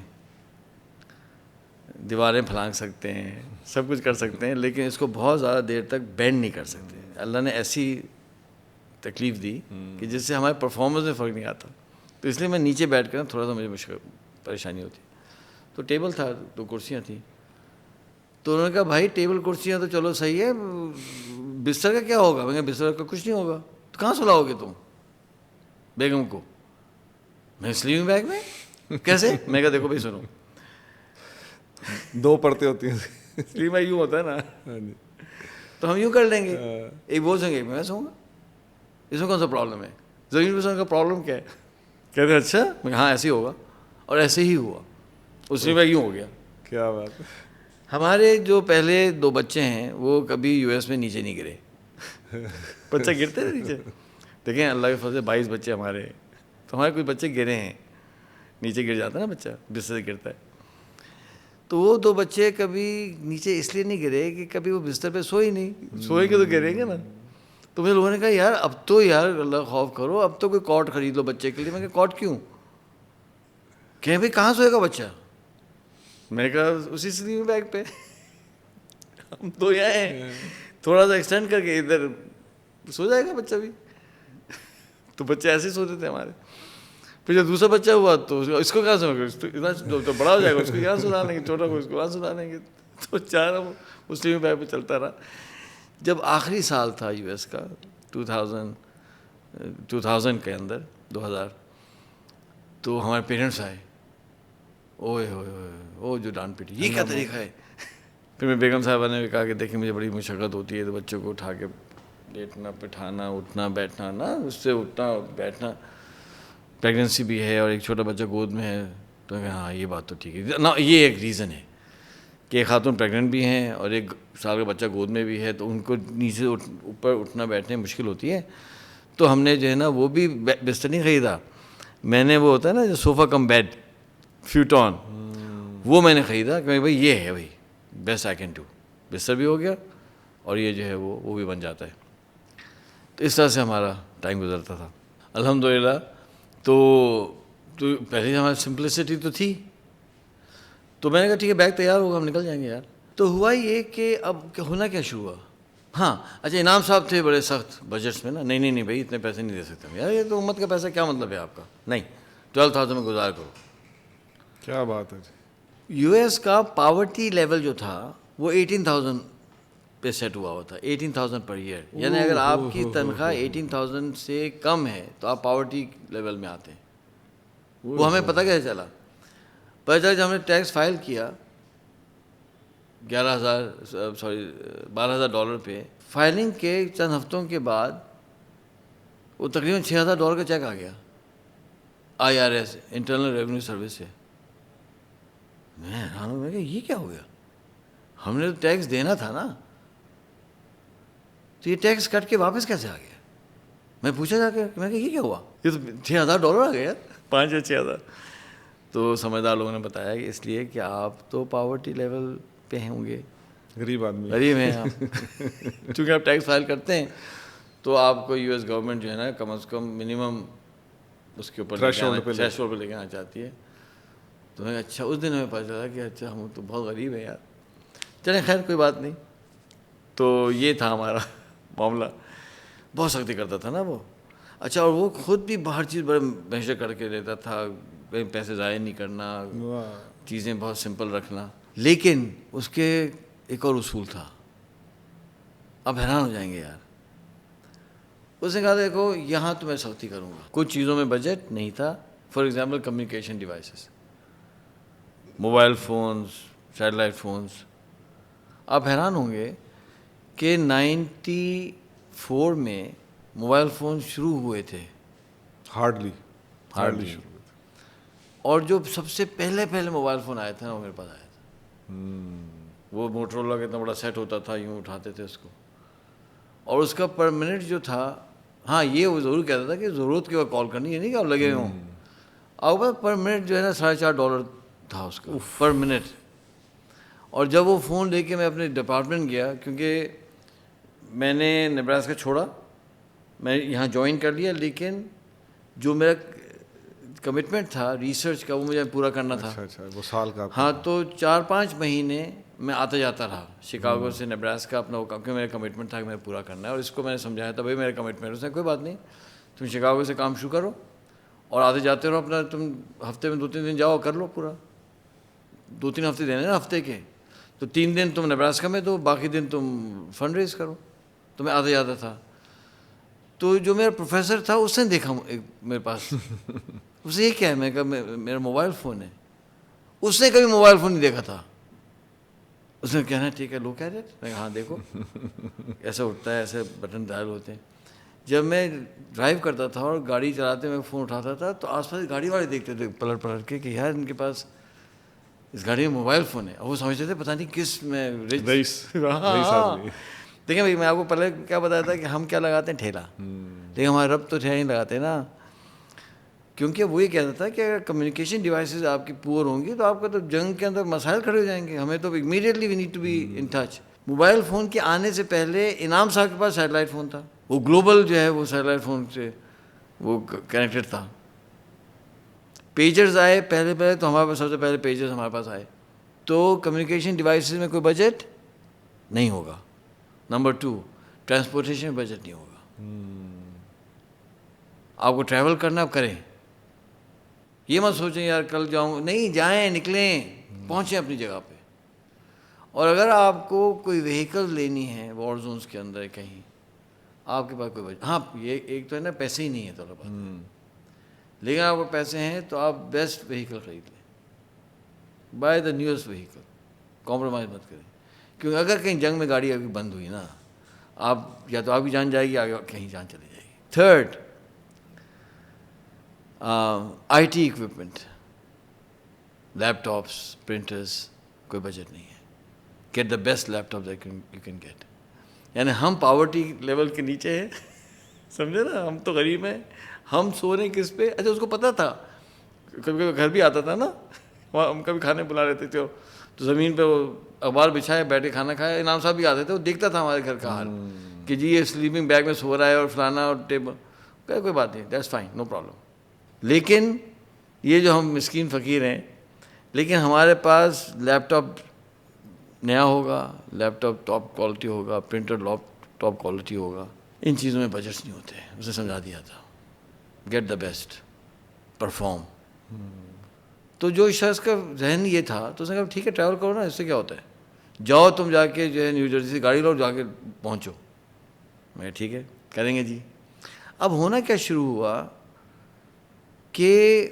دیواریں پھلانگ سکتے ہیں, سب کچھ کر سکتے ہیں, لیکن اس کو بہت زیادہ دیر تک بینڈ نہیں کر سکتے. اللہ نے ایسی تکلیف دی کہ جس سے ہمارے پرفارمنس میں فرق نہیں آتا. تو اس لیے میں نیچے بیٹھ کر تھوڑا سا مجھے مشکل پریشانی ہوتی. تو ٹیبل تھا, 2 کرسیاں تھیں. تو انہوں نے کہا بھائی ٹیبل کرسیاں تو چلو صحیح ہے, بستر کا کیا ہوگا. میں کہا بستر کا کچھ نہیں ہوگا. تو کہاں سلاؤ گے تم بیگم کو. میں سلیپنگ بیگ میں کیسے. میں کہا دیکھو بھائی سنو, 2 پرتیں ہوتی ہیں, سلیپنگ بیگ یوں ہوتا ہے نا, تو ہم یوں کر لیں گے, ایک بول سکیں گے میں سوؤں گا, اس میں کون سا پرابلم ہے. زمین پہ سونے کا پرابلم کیا ہے. کہتے ہیں اچھا. میں ہاں ایسے ہی ہوگا, اور ایسے ہی ہوا. اس سلیپنگ بیگ یوں ہو گیا. کیا بات ہے. ہمارے جو پہلے 2 بچے ہیں وہ کبھی یو ایس میں نیچے نہیں گرے. بچہ گرتے تھے نیچے. دیکھیں اللہ کے فضل سے 22 بچے ہمارے, تو ہمارے کچھ بچے گرے ہیں, نیچے گر جاتا ہے نا بچہ, بستر سے گرتا ہے. تو وہ 2 بچے کبھی نیچے اس لیے نہیں گرے کہ کبھی وہ بستر پہ سوئے ہی نہیں. سوئے گے تو گریں گے نا. تو مجھے لوگوں نے کہا یار اب تو یار اللہ خوف کرو, اب تو کوئی کاٹ خرید لو بچے کے لیے. میں کہا کاٹ کیوں. کہ بھائی کہاں سوئے گا بچہ. میں نے کہا اسی سلیپنگ بیگ پہ. ہم تو یہاں ہیں, تھوڑا سا ایکسٹینڈ کر کے ادھر سو جائے گا بچہ بھی. تو بچے ایسے ہی سوتے تھے ہمارے. پھر جب دوسرا بچہ ہوا تو اس کو کہاں سو گا, تو بڑا ہو جائے گا اس کو یہاں سنا لیں گے, چھوٹا کو اس کو وہاں سنا لیں گے. تو 4 وہ سلیپنگ بیگ پہ چلتا رہا. جب آخری سال تھا یو ایس کا 2000 کے اندر 2000, تو ہمارے پیرنٹس آئے. اوئے ہوئے او جو ڈانٹ پیٹی, یہ کیا طریقہ ہے. پھر میں بیگم صاحبہ نے کہا کہ دیکھیں مجھے بڑی مشقت ہوتی ہے, تو بچوں کو اٹھا کے لیٹنا بٹھانا اٹھنا بیٹھنا نا, اس سے اٹھنا بیٹھنا, پریگننسی بھی ہے اور ایک چھوٹا بچہ گود میں ہے. تو ہاں یہ بات تو ٹھیک ہے نا, یہ ایک ریزن ہے کہ ایک خاتون پریگننٹ بھی ہیں اور 1 سال کا بچہ گود میں بھی ہے, تو ان کو نیچے اوپر اٹھنا بیٹھنے میں مشکل ہوتی ہے. تو ہم نے جو ہے نا وہ بھی بستر نہیں خریدا, میں نے وہ ہوتا ہے نا جو صوفہ کم بیڈ فیوٹون, وہ میں نے خریدا کہ بھائی یہ ہے بھائی بیسٹ آئی کین ڈو. بستر بھی ہو گیا اور یہ جو ہے وہ بھی بن جاتا ہے. تو اس طرح سے ہمارا ٹائم گزرتا تھا الحمدللہ. تو پہلے ہماری سمپلسٹی تو تھی. تو میں نے کہا ٹھیک ہے بیگ تیار ہوگا, ہم نکل جائیں گے یار. تو ہوا یہ کہ اب ہونا کیا شروع ہوا, ہاں اچھا انعام صاحب تھے بڑے سخت بجٹس میں نا, نہیں بھائی اتنے پیسے نہیں دے سکتے ہم یار, یہ تو امت کا پیسہ, کیا مطلب ہے آپ کا, نہیں 12,000 میں گزار کرو. کیا بات ہے جی. یو ایس کا پاورٹی لیول جو تھا وہ 18,000 پہ سیٹ ہوا ہوا تھا, 18,000 پر ایئر, یعنی اگر آپ کی تنخواہ 18,000 سے کم ہے تو آپ پاورٹی لیول میں آتے ہیں. وہ ہمیں پتہ کیسے چلا, پتہ چلا جب ہم نے ٹیکس فائل کیا $12,000 پہ, فائلنگ کے چند ہفتوں کے بعد وہ تقریباً $6,000 کا چیک آ گیا IRS انٹرنل ریونیو سروس سے. میں حیران ہوں, میں کہ یہ کیا ہو گیا, ہم نے تو ٹیکس دینا تھا نا, تو یہ ٹیکس کٹ کے واپس کیسے آ گیا. میں پوچھا جا کے, میں کہ یہ کیا ہوا, یہ تو $6,000 آ گیا, 5 یا 6,000. تو سمجھدار لوگوں نے بتایا کہ اس لیے کہ آپ تو پاورٹی لیول پہ ہوں گے, غریب آدمی, غریب ہیں آپ, چونکہ آپ ٹیکس فائل کرتے ہیں تو آپ کو US گورنمنٹ جو ہے نا کم از کم منیمم اس کے اوپر تھریشولڈ پہ لے کے آنا چاہتی ہے. تو میں اچھا, اس دن ہمیں پتہ چلا کہ اچھا ہم تو بہت غریب ہیں یار. چلیں خیر کوئی بات نہیں. تو یہ تھا ہمارا معاملہ. بہت سختی کرتا تھا نا وہ. اچھا, اور وہ خود بھی باہر چیز بڑے میشر کر کے دیتا تھا, پیسے ضائع نہیں کرنا, چیزیں بہت سمپل رکھنا. لیکن اس کے ایک اور اصول تھا, اب حیران ہو جائیں گے یار. اس نے کہا دیکھو یہاں تو میں سختی کروں گا, کچھ چیزوں میں بجٹ نہیں تھا. For example communication devices, mobile phones, satellite phones. آپ حیران ہوں گے کہ 94 میں موبائل فون شروع ہوئے تھے, ہارڈلی شروع, اور جو سب سے پہلے موبائل فون آئے تھے نا وہ میرے پاس آیا تھا. وہ موٹرولا کا اتنا بڑا سیٹ ہوتا تھا, یوں اٹھاتے تھے اس کو, اور اس کا پر منٹ جو تھا, ہاں یہ وہ ضرور کہتا تھا کہ ضرورت کی وقت کال کرنی ہے, نہیں کہ آپ لگے ہوں. اور پر منٹ جو ہے نا $4.5 تھا اس کا پر منٹ. اور جب وہ فون لے کے میں اپنے ڈپارٹمنٹ گیا, کیونکہ میں نے نیبراسکا چھوڑا, میں یہاں جوائن کر لیا, لیکن جو میرا کمٹمنٹ تھا ریسرچ کا وہ مجھے پورا کرنا تھا. اچھا وہ سال کا. ہاں, تو 4-5 مہینے میں آتا جاتا رہا شکاگو سے نیبراسکا اپنا وہ, کیونکہ میرا کمٹمنٹ تھا کہ میں پورا کرنا ہے. اور اس کو میں نے سمجھایا تھا بھائی میرا کمٹمنٹ, اس نے کوئی بات نہیں, تم شکاگو سے کام شروع کرو اور آتے جاتے رہو اپنا, تم ہفتے میں 2-3 دن جاؤ کر لو پورا. 2-3 ہفتے دینے نا ہفتے کے, تو 3 دن تم نیبراسکا میں دو, باقی دن تم فنڈ ریز کرو. تو میں آتا جاتا تھا. تو جو میرا پروفیسر تھا اس نے دیکھا میرے پاس, اسے یہ کیا ہے, میں کہا میرا موبائل فون ہے. اس نے کبھی موبائل فون نہیں دیکھا تھا. اس نے کہنا ٹھیک ہے لو کہہ رہے, میں کہا ہاں دیکھو ایسا اٹھتا ہے, ایسے بٹن ڈائل ہوتے ہیں. جب میں ڈرائیو کرتا تھا اور گاڑی چلاتے میں فون اٹھاتا تھا تو آس پاس گاڑی والے دیکھتے تھے پلٹ کے کہ یار ان کے پاس اس گاڑی میں موبائل فون ہے, اور وہ سمجھتے تھے پتہ نہیں کس میں رئیس. دیکھیں بھائی میں آپ کو پہلے کیا بتایا تھا کہ ہم کیا لگاتے ہیں ٹھیلا, لیکن ہمارے رب تو ٹھیلا نہیں لگاتے نا, کیونکہ وہ یہ کہتا تھا کہ اگر کمیونیکیشن ڈیوائسز آپ کی پور ہوں گی تو آپ کا تو جنگ کے اندر مسائل کھڑے ہو جائیں گے. ہمیں تو immediately we need to be in touch. Mobile phone کے آنے سے پہلے انعام صاحب کے پاس سیٹلائٹ فون تھا, وہ گلوبل جو ہے وہ سیٹلائٹ فون سے وہ کنیکٹڈ تھا. پیجرز آئے پہلے تو ہمارے پاس سب سے پہلے پیجرز ہمارے پاس آئے. تو کمیونیکیشن ڈیوائسز میں کوئی بجٹ نہیں ہوگا. نمبر 2, ٹرانسپورٹیشن میں بجٹ نہیں ہوگا. آپ کو ٹریول کرنا آپ کریں, یہ مت سوچیں یار کل جاؤں, نہیں, جائیں, نکلیں, پہنچیں اپنی جگہ پہ. اور اگر آپ کو کوئی وہیکل لینی ہے وار زونس کے اندر کہیں, آپ کے پاس کوئی بجٹ, ہاں یہ ایک تو ہے نا پیسے ہی نہیں ہے تو بات, لیکن آپ کو پیسے ہیں تو آپ بیسٹ وہیکل خرید لیں, by the newest vehicle, compromise مت کریں. کیونکہ اگر کہیں جنگ میں گاڑی ابھی بند ہوئی نا, آپ یا تو آپ کی جان جائے گی, آگے کہیں جان چلی جائے گی. Third, IT equipment, laptops, printers, کوئی بجٹ نہیں ہے. Get the best laptop that you can get. یعنی ہم پاورٹی لیول کے نیچے ہیں, سمجھے نا, ہم تو غریب ہیں. ہم سو رہے ہیں کس پہ, اچھا اس کو پتہ تھا, کبھی کبھی گھر بھی آتا تھا نا, وہاں ہم کبھی کھانے بلا لیتے تھے تو زمین پہ وہ اخبار بچھائے بیٹھے کھانا کھایا. انعام صاحب بھی آتے تھے, وہ دیکھتا تھا ہمارے گھر کا حال کہ جی یہ سلیپنگ بیگ میں سو رہا ہے اور فلانا اور ٹیبل, کوئی بات نہیں, دیٹس فائن, نو پرابلم. لیکن یہ جو ہم مسکین فقیر ہیں, لیکن ہمارے پاس لیپ ٹاپ نیا ہوگا, لیپ ٹاپ ٹاپ کوالٹی ہوگا, پرنٹر ٹاپ کوالٹی ہوگا. ان چیزوں میں بجٹس نہیں ہوتے. اسے سمجھا دیا تھا گیٹ دا بیسٹ پرفارم. تو جو شخص کا ذہن یہ تھا تو اس نے کہا ٹھیک ہے ٹریول کرو نا, اس سے کیا ہوتا ہے, جاؤ تم جا کے جو ہے نیو جرسی سے گاڑی لو جا کے پہنچو. میں ٹھیک ہے کریں گے جی. اب ہونا کیا شروع ہوا کہ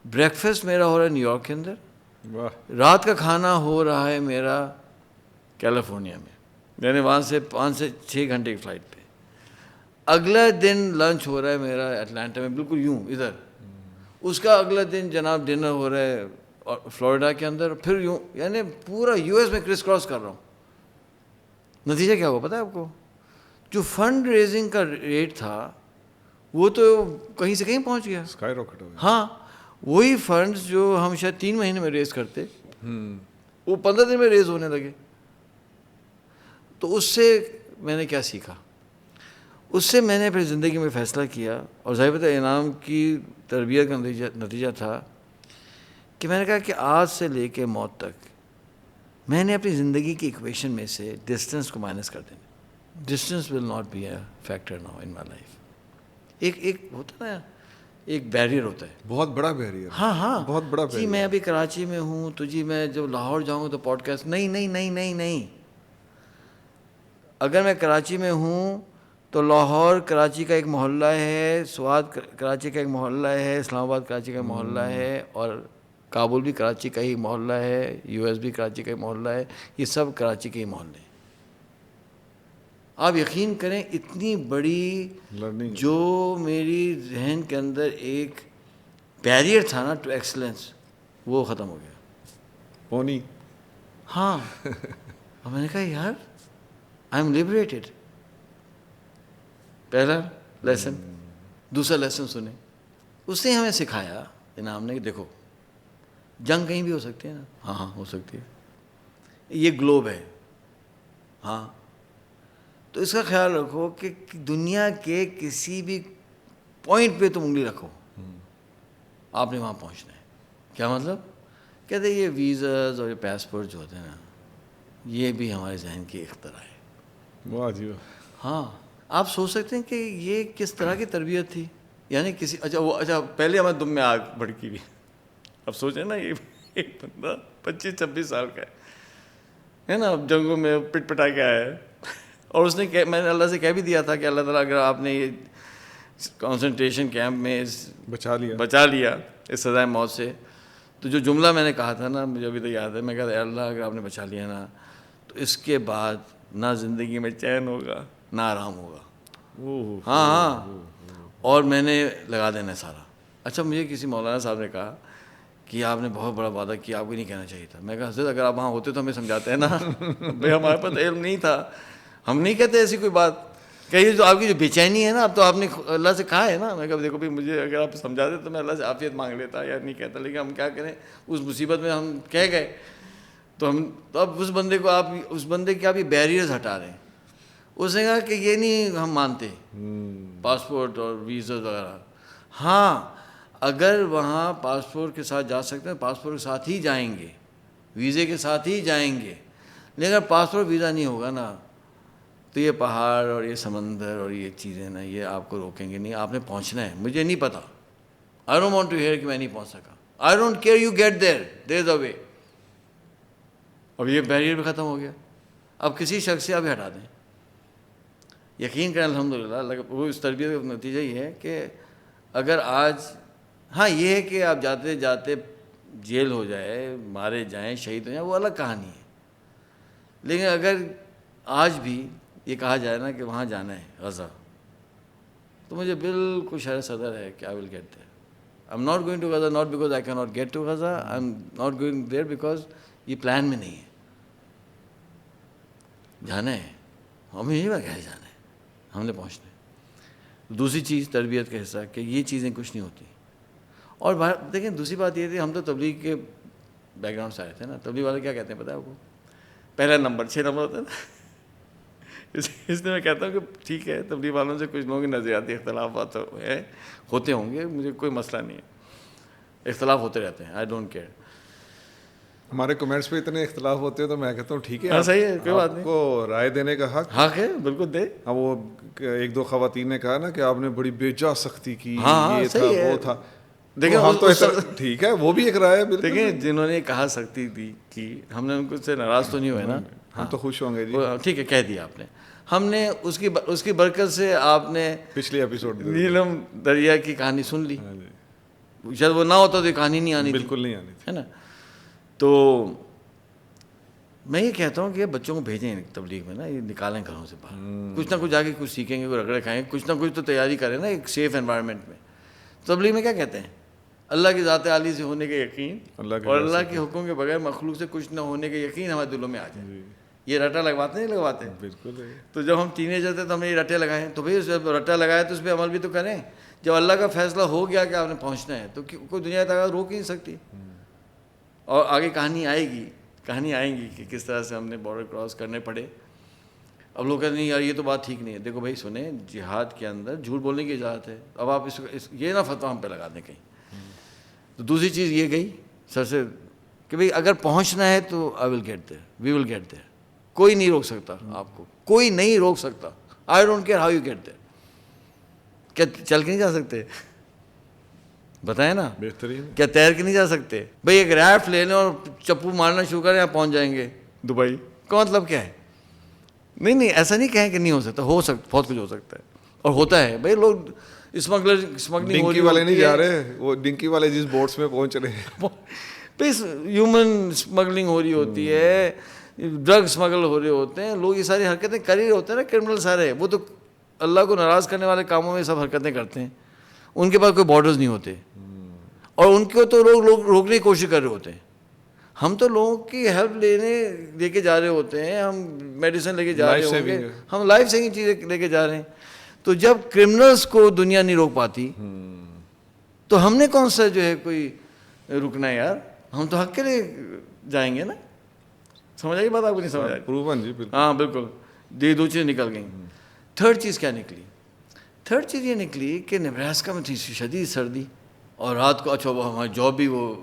بریک فاسٹ میرا ہو رہا ہے نیو یارک کے اندر, رات کا کھانا ہو رہا ہے میرا کیلیفورنیا میں, یعنی وہاں سے 5 سے 6 گھنٹے کی فلائٹ پہ. اگلا دن لنچ ہو رہا ہے میرا اٹلانٹا میں, بالکل یوں ادھر. اس کا اگلا دن جناب ڈنر ہو رہا ہے فلوریڈا کے اندر, پھر یوں, یعنی پورا یو ایس میں کرس کراس کر رہا ہوں. نتیجہ کیا ہوا پتہ ہے آپ کو؟ جو فنڈ ریزنگ کا ریٹ تھا وہ تو کہیں سے کہیں پہنچ گیا, اسکائی راکٹ ہو گیا. ہاں وہی فنڈز جو ہم شاید 3 مہینے میں ریز کرتے وہ 15 دن میں ریز ہونے لگے. تو اس سے میں نے کیا سیکھا؟ اس سے میں نے اپنی زندگی میں فیصلہ کیا, اور ظاہر بات ہے انعام کی تربیت کا نتیجہ تھا کہ میں نے کہا کہ آج سے لے کے موت تک میں نے اپنی زندگی کی ایکویشن میں سے ڈسٹینس کو مائنس کر دینا. Distance will not be a factor now in my life. ایک ہوتا ہے نا, ایک بیریئر ہوتا ہے, بہت بڑا بیریئر. ہاں ہاں بہت بڑا جی میں ابھی کراچی میں ہوں تو جی میں جب لاہور جاؤں گا تو پوڈ کاسٹ نہیں. اگر میں کراچی میں ہوں تو لاہور کراچی کا ایک محلہ ہے, سوات کراچی کا ایک محلہ ہے, اسلام آباد کراچی کا محلہ ہے, اور کابل بھی کراچی کا ہی محلہ ہے, یو ایس بھی کراچی کا ہی محلہ ہے. یہ سب کراچی کے ہی محلے ہیں. آپ یقین کریں اتنی بڑی لرننگ جو میری ذہن کے اندر ایک بیریئر تھا نا ٹو ایکسلنس, وہ ختم ہو گیا. پونی. ہاں اور میں نے کہا یار آئی ایم لبریٹڈ. پہلا لیسن. دوسرا لیسن سنیں, اس نے ہمیں سکھایا انعام نے کہ دیکھو جنگ کہیں بھی ہو سکتی ہے نا, ہاں ہو سکتی ہے, یہ گلوب ہے, ہاں تو اس کا خیال رکھو کہ دنیا کے کسی بھی پوائنٹ پہ تم انگلی رکھو آپ نے وہاں پہنچنا ہے. کیا مطلب؟ کہتے یہ ویزاز اور یہ پاسپورٹ جو ہوتے ہیں نا یہ بھی ہمارے ذہن کی اختراع ہے. واہ جی. ہاں آپ سوچ سکتے ہیں کہ یہ کس طرح کی تربیت تھی, یعنی کسی اچھا پہلے ہمارے دم میں آگ بھڑکی ہوئی. اب سوچیں نا یہ ایک بندہ 25-26 سال کا ہے نا, اب جنگوں میں پٹ پٹا کے آیا ہے, اور اس نے میں نے اللہ سے کہہ بھی دیا تھا کہ اللہ تعالیٰ اگر آپ نے یہ کنسنٹریشن کیمپ میں بچا لیا اس سزائے موت سے, تو جو جملہ میں نے کہا تھا نا مجھے ابھی تو یاد ہے, میں کہا تھا اللہ اگر آپ نے بچا لیا نا تو اس کے بعد نہ زندگی میں چین ہوگا نہ آرام ہوگا. ہاں اور میں نے لگا دینا سارا. اچھا مجھے کسی مولانا صاحب نے کہا کہ آپ نے بہت بڑا وعدہ کیا, آپ کو نہیں کہنا چاہیے تھا. میں کہا حضرت اگر آپ وہاں ہوتے تو ہمیں سمجھاتے ہیں نا. بھائی ہمارے پاس علم نہیں تھا, ہم نہیں کہتے ایسی کوئی بات. کہیے جو آپ کی جو بے چینی ہے نا اب تو آپ نے اللہ سے کہا ہے نا. میں کہا دیکھو بھائی مجھے اگر آپ سمجھاتے تو میں اللہ سے عافیت مانگ لیتا یا نہیں کہتا, لیکن ہم کیا کریں اس مصیبت میں ہم کہہ گئے تو ہم تو اب اس بندے کو آپ اس بندے کے آپ یہ بیریئرز ہٹا رہے ہیں. اس نے کہا کہ یہ نہیں ہم مانتے پاسپورٹ اور ویزاز وغیرہ. ہاں اگر وہاں پاسپورٹ کے ساتھ جا سکتے ہیں پاسپورٹ کے ساتھ ہی جائیں گے, ویزے کے ساتھ ہی جائیں گے, لیکن اگر پاسپورٹ ویزا نہیں ہوگا نا تو یہ پہاڑ اور یہ سمندر اور یہ چیزیں نا یہ آپ کو روکیں گے نہیں. آپ نے پہنچنا ہے. مجھے نہیں پتا, I don't want to hear کہ میں نہیں پہنچ سکا. I don't care, you get there is a way. اب یہ بیریئر بھی ختم ہو گیا. اب کسی شخص سے ابھی ہٹا دیں. یقین کریں الحمدللہ وہ اس تربیت کا نتیجہ یہ ہے کہ اگر آج ہاں یہ ہے کہ آپ جاتے جاتے جیل ہو جائے, مارے جائیں, شہید ہو جائیں, وہ الگ کہانی ہے. لیکن اگر آج بھی یہ کہا جائے نا کہ وہاں جانا ہے غزہ, تو مجھے بالکل شرح صدر ہے کہ I will get there. I am not going to Gaza not because I can not get to Gaza, I am not going there because یہ پلان میں نہیں ہے. جانا ہے, ہمیں یہی بات ہے جانا ہے, ہم نے پہنچنا ہے. دوسری چیز تربیت کا حصہ کہ یہ چیزیں کچھ نہیں ہوتی. اور دیکھیں دوسری بات یہ تھی, ہم تو تبلیغ کے بیک گراؤنڈ سے آئے تھے نا. تبلیغ والے کیا کہتے ہیں پتہ ہے آپ کو؟ پہلا نمبر 6 نمبر ہوتا ہے نا. اس لیے میں کہتا ہوں کہ ٹھیک ہے تبلیغ والوں سے کچھ لوگوں کے نظریاتی اختلافات ہوتے ہوں گے, مجھے کوئی مسئلہ نہیں ہے, اختلاف ہوتے رہتے ہیں, آئی ڈونٹ کیئر. ہمارے کمنٹس پہ اتنے اختلاف ہوتے ہیں تو میں کہتا ہوں ٹھیک ہے, ہاں صحیح ہے, کوئی بات آپ نہیں, کو رائے دینے کا حق ہے, بالکل دے. اب وہ ایک دو خواتین نے کہا نا کہ آپ نے بڑی بے جا سختی کی, ہاں یہ تھا صحیح ہے, وہ تھا, دیکھیں ہم تو ٹھیک ہے, وہ بھی ایک رائے ہے بالکل. دیکھیں جنہوں نے کہا سکتی تھی کہ ہم نے ان کو سے ناراض تو نہیں ہوئے نا, ہم تو خوش ہوں گے جی. ٹھیک ہے, کہہ دیا آپ نے, ہم نے اس کی برکت سے آپ نے پچھلی ایپیسوڈ نیلم دریا کی کہانی سن لی, شاید وہ نہ ہوتا تو یہ کہانی نہیں آنی تھی, بالکل نہیں آنی تھی, ہے نا. تو میں یہ کہتا ہوں کہ بچوں کو بھیجیں تبلیغ میں نا, یہ نکالیں گھروں سے باہر, کچھ نہ کچھ جا کے کچھ سیکھیں گے, کوئی رگڑے کھائیں گے, کچھ نہ کچھ تو تیاری کریں نا ایک سیف انوائرمنٹ میں. تبلیغ میں کیا کہتے ہیں, اللہ کی ذات عالی سے ہونے کا یقین اور اللہ کے حکم کے بغیر مخلوق سے کچھ نہ ہونے کا یقین ہمارے دلوں میں آ جائے. یہ رٹا لگواتے نہیں لگواتے, بالکل. تو جب ہم ٹینیجر تھے تو ہم نے یہ رٹے لگائے, تو بھائی جب رٹا لگایا تو اس پہ عمل بھی تو کریں. جب اللہ کا فیصلہ ہو گیا کہ آپ نے پہنچنا ہے تو کوئی دنیا طاقت روک ہی نہیں سکتی. اور آگے کہانی آئیں گی کہ کس طرح سے ہم نے بارڈر کراس کرنے پڑے. اب لوگ کہتے ہیں یار یہ تو بات ٹھیک نہیں ہے. دیکھو بھائی سنیں, جہاد کے اندر جھوٹ بولنے کی اجازت ہے. اب آپ یہ نہ فتویٰ ہم پہ لگا دیں کہیں. تو دوسری چیز یہ گئی سر سے کہ بھئی اگر پہنچنا ہے تو آئی will get there, we will get دیر. کوئی نہیں روک سکتا آپ کو, کوئی نہیں روک سکتا. I don't care how you get there. کیا چل کے نہیں جا سکتے؟ بتائیں نا, بہترین. کیا تیر کے نہیں جا سکتے؟ بھئی ایک ریفٹ لے لیں اور چپو مارنا شروع کریں, آپ پہنچ جائیں گے دبئی. کا مطلب کیا ہے؟ نہیں ایسا نہیں کہیں کہ نہیں ہو سکتا, بہت کچھ ہو سکتا ہے اور ہوتا ہے. بھئی لوگ اسمگلنگ ڈنکی والے نہیں جا رہے, وہ ڈنکی والے جس بوٹس میں پہنچ رہے ہیں, ہیومن اسمگلنگ ہو رہی ہوتی ہے, ڈرگ اسمگل ہو رہے ہوتے ہیں لوگ, یہ ساری حرکتیں کر ہی رہے ہوتے ہیں نا کرمنل سارے. وہ تو اللہ کو ناراض کرنے والے کاموں میں سب حرکتیں کرتے ہیں. ان کے پاس کوئی بارڈرز نہیں ہوتے اور ان کو تو لوگ روکنے کی کوشش کر رہے ہوتے ہیں. ہم تو لوگوں کی ہیلپ لے کے جا رہے ہوتے ہیں, ہم میڈیسن لے کے جا رہے ہوں گے, ہم لائف سیونگ چیزیں لے کے جا رہے ہیں. تو جب کرمنلز کو دنیا نہیں روک پاتی تو ہم نے کون سا جو ہے کوئی رکنا ہے یار, ہم تو حق کے لیے جائیں گے نا. سمجھ آئی بات آپ کو؟ نہیں سمجھ آئی؟ پروون جی, بالکل. ہاں بالکل. یہ دو چیزیں نکل گئیں. تھرڈ چیز کیا نکلی؟ تھرڈ چیز یہ نکلی کہ نیبراسکا میں تھی شدید سردی اور رات کو, اچھا وہ ہماری جاب بھی وہ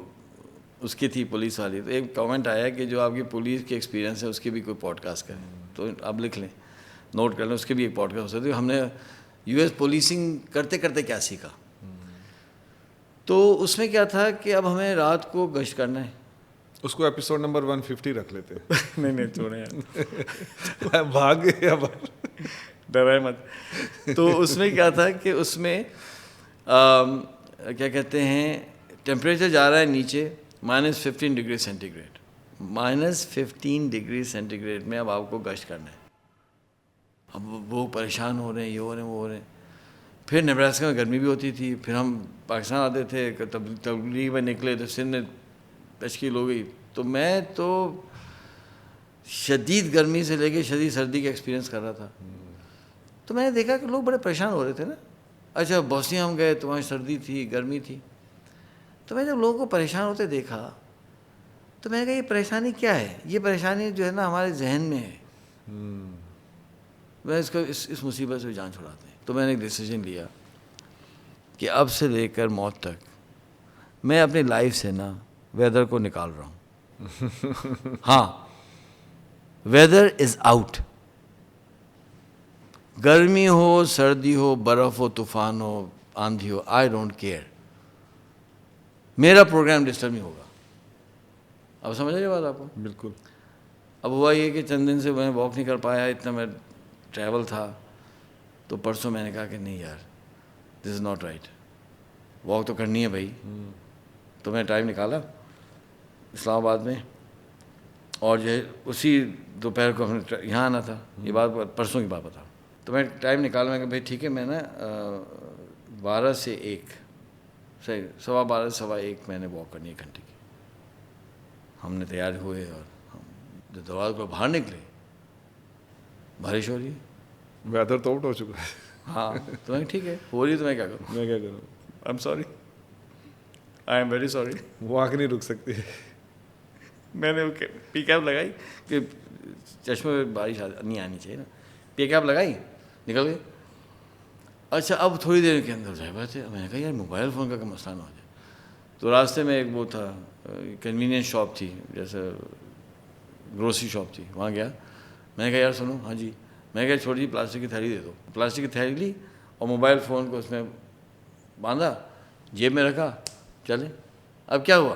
اس کی تھی پولیس والی. تو ایک کامنٹ آیا کہ جو آپ کی پولیس کی ایکسپیرینس ہے اس کی بھی کوئی پوڈ کاسٹ کریں, تو آپ لکھ لیں, نوٹ کر لیں, اس کے بھی ایک پوڈ کاسٹ ہو سکتی ہے. ہم نے یو ایس پولیسنگ کرتے کرتے کیا سیکھا. تو اس میں کیا تھا کہ اب ہمیں رات کو گشت کرنا ہے. اس کو ایپیسوڈ نمبر 150 رکھ لیتے. نہیں چھوڑیں یار, بھاگ گئے اب, ڈرائے مت. تو اس میں کیا تھا کہ اس میں کیا کہتے ہیں, ٹیمپریچر جا رہا ہے نیچے -15 degree centigrade, -15 degree centigrade میں اب آپ کو گشت کرنا ہے. اب وہ پریشان ہو رہے ہیں, یہ ہو رہے ہیں, وہ ہو رہے ہیں. پھر نیبراسکا میں گرمی بھی ہوتی تھی, پھر ہم پاکستان آتے تھے, تبلیغ میں نکلے تو سندھ میں تشکیل ہو گئی. تو میں تو شدید گرمی سے لے کے شدید سردی کا ایکسپیرینس کر رہا تھا. تو میں نے دیکھا کہ لوگ بڑے پریشان ہو رہے تھے نا. اچھا بوسنیا ہم گئے تو وہاں سردی تھی, گرمی تھی. تو میں جب لوگوں کو پریشان ہوتے دیکھا تو میں نے کہا یہ پریشانی کیا ہے؟ یہ پریشانی جو ہے نا ہمارے ذہن میں ہے. میں اس مصیبت سے جان چھڑاتے ہیں. تو میں نے ایک ڈیسیجن لیا کہ اب سے لے کر موت تک میں اپنی لائف سے نا ویدر کو نکال رہا ہوں. ہاں, ویدر از آؤٹ. گرمی ہو, سردی ہو, برف ہو, طوفان ہو, آندھی ہو, آئی ڈونٹ کیئر. میرا پروگرام ڈسٹرب نہیں ہوگا. اب سمجھ رہے بات آپ کو؟ بالکل. اب ہوا یہ کہ چند دن سے میں واک نہیں کر پایا, اتنا میں ٹریول تھا. تو پرسوں میں نے کہا کہ نہیں یار, دس از ناٹ رائٹ, واک تو کرنی ہے بھائی. تو میں نے ٹائم نکالا اسلام آباد میں, اور جو ہے اسی دوپہر کو ہم نے یہاں آنا تھا. یہ بات پرسوں کی بات بتا. تو میں ٹائم نکالا, میں کہ بھائی ٹھیک ہے, میں نا 12 سے 1 صحیح 12:15 سے 1:15 میں نے واک کرنی 1 گھنٹے کی. ہم نے تیار ہوئے اور ہم جب دروازے پر باہر نکلے بارش ہو رہی ہے. ویدر تو آؤٹ ہو چکا ہے. ہاں, تو میں ٹھیک ہے ہو رہی ہے تو میں کیا کروں, میں کیا کروں, I am sorry, I am very sorry. وہ آنکھ نہیں رک سکتی. میں نے پی کیپ لگائی کہ چشمے میں بارش نہیں آنی چاہیے نا, پی کیپ لگائی, نکل گئی. اچھا اب تھوڑی دیر کے اندر ڈرائیور تھے, میں نے کہا یار موبائل فون کا مسئلہ نہ ہو جائے. تو راستے میں ایک وہ تھا کنوینئنس شاپ تھی, جیسے گروسری شاپ تھی, وہاں گیا. میں نے کہا یار سنو, ہاں جی. میں نے کہا چھوٹی پلاسٹک کی تھیلی دے دو. پلاسٹک کی تھیلی لی اور موبائل فون کو اس میں باندھا, جیب میں رکھا, چلے. اب کیا ہوا,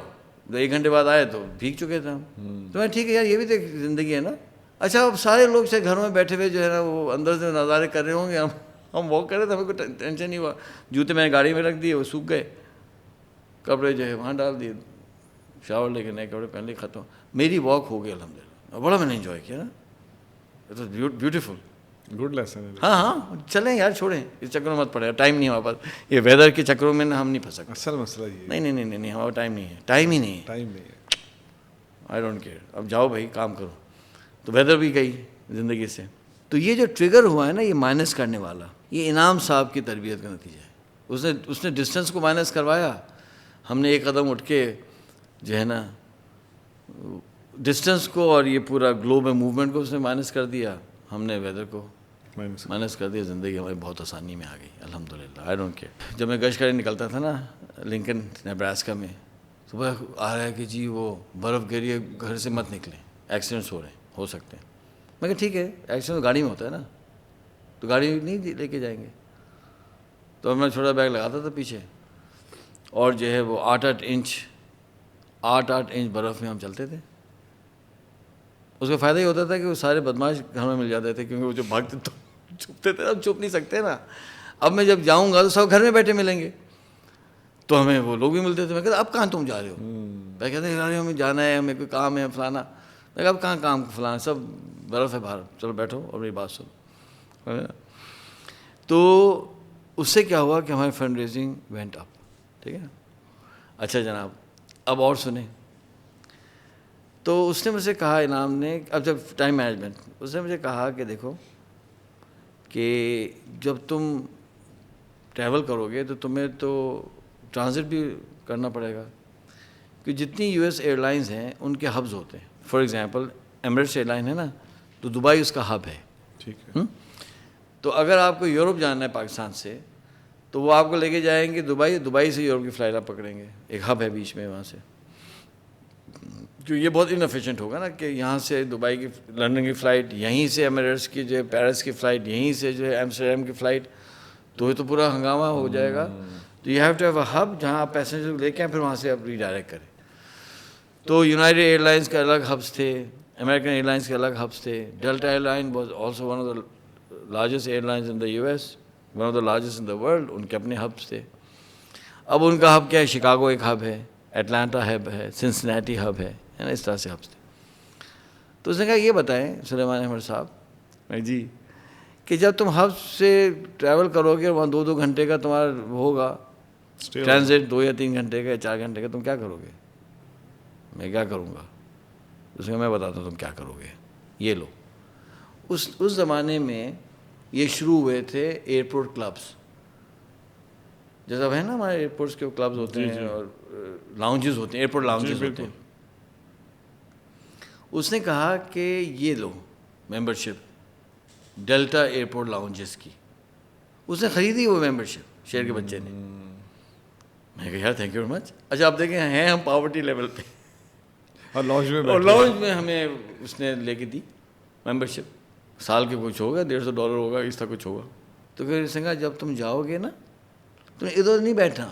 1 گھنٹے بعد آئے تو بھیگ چکے تھے ہم. تو میں ٹھیک ہے یار, یہ بھی تو ایک زندگی ہے نا. اچھا اب سارے لوگ سے گھروں میں بیٹھے ہوئے جو ہے نا وہ اندر سے نظارے کر رہے ہوں گے, ہم واک کر رہے تھے, ہمیں کوئی ٹینشن نہیں ہوا. جوتے میں نے گاڑی میں رکھ دیے, وہ سوکھ گئے. کپڑے جو ہے وہاں ڈال دیے, شاور لے کے نئے کپڑے پہن لے, ختم. میری واک ہو گئی الحمدللہ, بڑا میں نے انجوائے کیا نا. It was beautiful. Good lesson. ہاں ہاں, چلیں یار, چھوڑیں اس چکروں میں مت پڑے, ٹائم نہیں ہمارے پاس. یہ ویدر کے چکروں میں ہم نہیں پھنس سکتے. اصل مسئلہ یہ نہیں نہیں نہیں نہیں, ہمارا ٹائم نہیں ہے, ٹائم ہی نہیں ہے. ٹائم نہیں ہے. آئی ڈونٹ کیئر. اب جاؤ بھائی کام کرو. تو ویدر بھی گئی زندگی سے. تو یہ جو ٹریگر ہوا ہے نا, یہ مائنس کرنے والا, یہ انعام صاحب کی تربیت کا نتیجہ ہے. اس نے ڈسٹینس کو مائنس کروایا. ہم نے ایک قدم اٹھ کے جو ہے نا ڈسٹینس کو اور یہ پورا گلوبل موومنٹ کو اس نے مائنس کر دیا. ہم نے ویدر کو مائنس کر دیا. زندگی ہماری بہت آسانی میں آ گئی الحمدللہ. آئی ڈونٹ کیئر. جب میں گشت کرنے نکلتا تھا نا لنکن نیبراسکا میں, صبح آ رہا ہے کہ جی وہ برف گری ہے, گھر سے مت نکلیں, ایکسیڈنٹس ہو رہے ہیں, ہو سکتے ہیں. میں کہا ٹھیک ہے, ایکسیڈنٹ گاڑی میں ہوتا ہے نا, تو گاڑی نہیں لے کے جائیں گے. تو میں چھوٹا بیگ لگاتا تھا پیچھے, اور جو ہے وہ 8-8 انچ برف میں ہم چلتے تھے. اس کا فائدہ یہ ہوتا تھا کہ وہ سارے بدماش گھر میں مل جاتے تھے, کیونکہ وہ جو بھاگتے تو چھپتے تھے. اب چھپ نہیں سکتے نا. اب میں جب جاؤں گا تو سب گھر میں بیٹھے ملیں گے, تو ہمیں وہ لوگ بھی ملتے تھے. میں کہتا اب کہاں تم جا رہے ہو؟ میں کہتے ہیں ہمیں جانا ہے, ہمیں کوئی کام ہے فلانا. میں کہا اب کہاں کام فلانا, سب برف ہے باہر, چلو بیٹھو اور میری بات سنو. تو اس سے کیا ہوا کہ ہماری فنڈ ریزنگ وینٹ اپ. ٹھیک ہے. اچھا جناب, اب اور سنیں. تو اس نے مجھ سے کہا, انعام نے, اب جب ٹائم مینجمنٹ, اس نے مجھے کہا کہ دیکھو کہ جب تم ٹریول کرو گے تو تمہیں تو ٹرانزٹ بھی کرنا پڑے گا, کہ جتنی یو ایس ایئر لائنز ہیں ان کے ہبز ہوتے ہیں. For example Emirates airline ہے نا, تو دبئی اس کا ہب ہے. ٹھیک ہے. تو اگر آپ کو یورپ جانا ہے پاکستان سے, تو وہ آپ کو لے کے جائیں گے دبئی سے یورپ کی فلائٹ آپ پکڑیں گے, ایک ہب ہے بیچ میں وہاں سے. جو یہ بہت انفیشینٹ ہوگا نا کہ یہاں سے دبئی کی, لنڈن کی فلائٹ, یہیں سے ایمریٹس کی جو ہے پیرس کی فلائٹ, یہیں سے جو ہے ایمسٹرڈیم کی فلائٹ, تو یہ تو پورا ہنگامہ ہو جائے گا. تو you have to have a hub جہاں آپ پیسنجر لے کے آئیں, پھر وہاں سے آپ ریڈائریکٹ کریں. تو یونائٹڈ ایئر لائنس کے الگ ہبس تھے, امریکن ایئر لائنس کے الگ ہبس تھے. Delta air line was also one of the largest air lines in the U S, one of the largest in the world. ان کے اپنے ہبس تھے. اب ان کا ہب کیا ہے, شکاگو ایک ہب ہے, اٹلانٹا ہب ہے, سنسنیٹی ہب ہے نا, اس طرح سے ہبس تھے. تو اس نے کہا یہ بتائیں سلیمان احمد صاحب, میں جی, کہ جب تم ہب سے ٹریول کرو گے, وہاں 2-2 گھنٹے کا تمہارا ہوگا ٹرانزٹ, 2 یا 3 گھنٹے کا یا 4 گھنٹے کا, تم کیا کرو گے؟ میں کیا کروں گا؟ اس میں میں بتاتا ہوں تم کیا کرو گے. یہ لو, اس زمانے میں یہ شروع ہوئے تھے ایئرپورٹ کلبس, جیسا اب ہے نا ہمارے ایئرپورٹس کے کلبز ہوتے ہیں اور لاؤنجز ہوتے ہیں, ایئرپورٹ لاؤنجز ہوتے ہیں. اس نے کہا کہ یہ لو ممبرشپ ڈیلٹا ایئرپورٹ لاؤنجز کی. اس نے خریدی وہ ممبرشپ شہر کے بچے نے. میں کہا یار تھینک یو ویری مچ. اچھا آپ دیکھیں ہیں ہم پاورٹی لیول پہ, اور لاؤنج میں ہمیں اس نے لے کے دی ممبرشپ. سال کے کچھ ہوگا, $150 ہوگا, اس طرح کچھ ہوگا. تو پھر اس نے کہا جب تم جاؤ گے نا, تم ادھر نہیں بیٹھنا,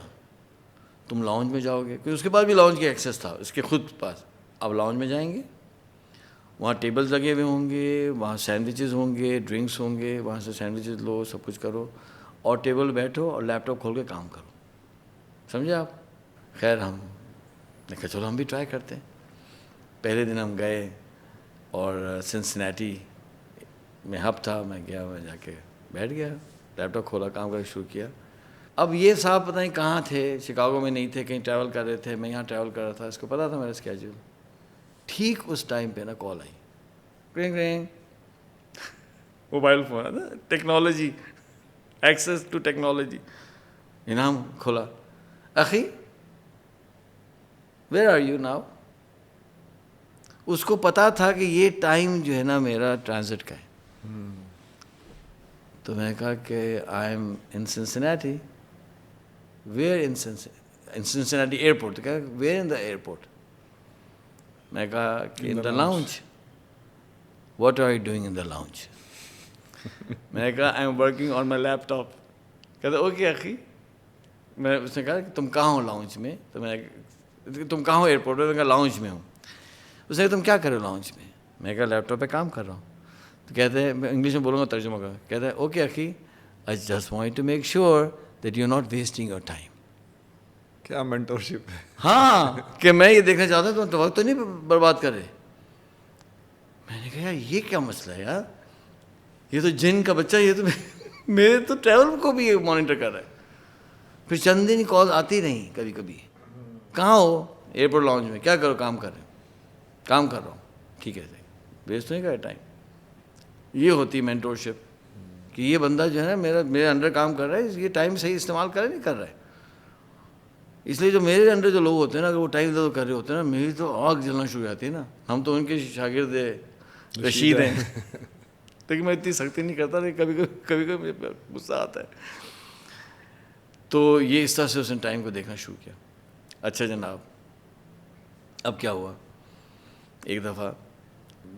تم لاؤنج میں جاؤ گے, کیونکہ اس کے پاس بھی لاؤنج کی ایکسیس تھا, اس کے خود پاس. اب لاؤنج میں جائیں گے, وہاں ٹیبلز لگے ہوئے ہوں گے, وہاں سینڈوچز ہوں گے, ڈرنکس ہوں گے, وہاں سے سینڈوچز لو, سب کچھ کرو, اور ٹیبل بیٹھو اور لیپ ٹاپ کھول کے کام کرو. سمجھے آپ؟ خیر ہم نے کہا چلو ہم بھی ٹرائی کرتے ہیں. پہلے دن ہم گئے اور سنسنیٹی میں ہب تھا, میں گیا, میں جا کے بیٹھ گیا, لیپ ٹاپ کھولا, کام کرنا شروع کیا. اب یہ صاحب پتہ نہیں کہاں تھے, شکاگو میں نہیں تھے, کہیں ٹریول کر رہے تھے, میں یہاں ٹریول کر رہا تھا, اس کو پتہ تھا میرا اسکیجول. ٹھیک اس ٹائم پہ نا کال آئی, کرنگ کرنگ, موبائل فون ہے نا, technology, access to technology. Inam کھولا, اخی ویئر آر یو ناؤ. اس کو پتا تھا کہ یہ ٹائم جو ہے نا میرا ٹرانزٹ کا ہے. تو میں نے کہا کہ I am in Cincinnati. Where in Cincinnati airport. تو کہا where in the airport؟ میں نے کہا کہ in the lounge. What are you doing in the lounge؟ میں نے کہا I am working on my laptop. کہتا اوکے اخی. میں اس نے کہا کہ تم کہاں ہو لاؤنج میں؟ تو میں نے تم کہاں ہو ایئرپورٹ میں؟ میں نے کہا لاؤنج میں ہوں. اس نے کہا تم کیا کر رہے ہو لاؤنج میں؟ میں نے کہا لیپ ٹاپ پہ کام کر رہا ہوں. تو کہتے ہیں میں انگلش میں بولوں گا ترجمہ کر. کہتا ہے okay اخی I just want to make sure that you're not wasting your time. کیا مینٹورشپ ہے. ہاں کہ میں یہ دیکھنا چاہتا ہوں تو وقت تو نہیں برباد کر رہے. میں نے کہا یار یہ کیا مسئلہ ہے یار, یہ تو جن کا بچہ, یہ تو میرے تو ٹریول کو بھی مانیٹر کر رہا ہے. پھر چند دن کال آتی رہیں کبھی کبھی, کہاں ہو؟ ایئرپورٹ لاؤنج میں. کیا کرو؟ کام کر رہے ہو. کام کر رہا ہوں. ٹھیک ہے ویسٹ نہیں کر ٹائم. یہ ہوتی مینٹورشپ کہ یہ بندہ جو ہے نا میرے انڈر کام کر رہا ہے, یہ ٹائم صحیح استعمال کر نہیں کر رہا ہے. اس لیے جو میرے انڈر جو لوگ ہوتے ہیں نا, اگر وہ ٹائم زیادہ کر رہے ہوتے ہیں نا, میری تو آگ جلنا شروع ہو جاتی ہے نا. ہم تو ان کے شاگرد رشید ہیں, لیکن میں اتنی سختی نہیں کرتا, لیکن کبھی کبھی غصہ آتا ہے. تو یہ اس طرح سے اس نے ٹائم کو دیکھنا شروع کیا. اچھا جناب, اب کیا ہوا, ایک دفعہ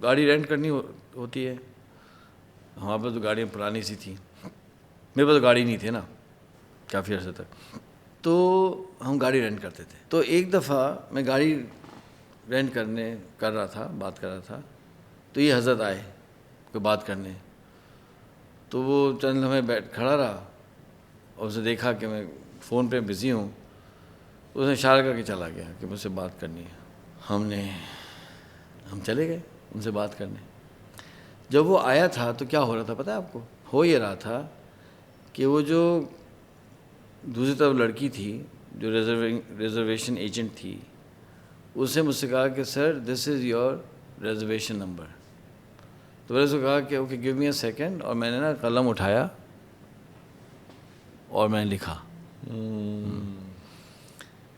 گاڑی رینٹ کرنی ہوتی ہے. ہمارے پاس تو گاڑیاں پرانی سی تھیں, میرے پاس تو گاڑی نہیں تھی نا کافی عرصے تک, تو ہم گاڑی رینٹ کرتے تھے. تو ایک دفعہ میں گاڑی رینٹ کر رہا تھا, بات کر رہا تھا, تو یہ حضرت آئے کوئی بات کرنے. تو وہ چند لمحے کھڑا رہا اور اسے دیکھا کہ میں فون پہ بزی ہوں. اس نے اشارہ کر کے چلا گیا کہ مجھ سے بات کرنی ہے. ہم چلے گئے ان سے بات کرنے. جب وہ آیا تھا تو کیا ہو رہا تھا پتہ ہے آپ کو؟ ہو یہ رہا تھا کہ وہ جو دوسری طرف لڑکی تھی جو ریزرویشن ایجنٹ تھی, اس نے مجھ سے کہا کہ سر دس از یور ریزرویشن نمبر. تو میں نے اس کو کہا کہ okay give me a second, اور میں نے نا قلم اٹھایا اور میں نے لکھا.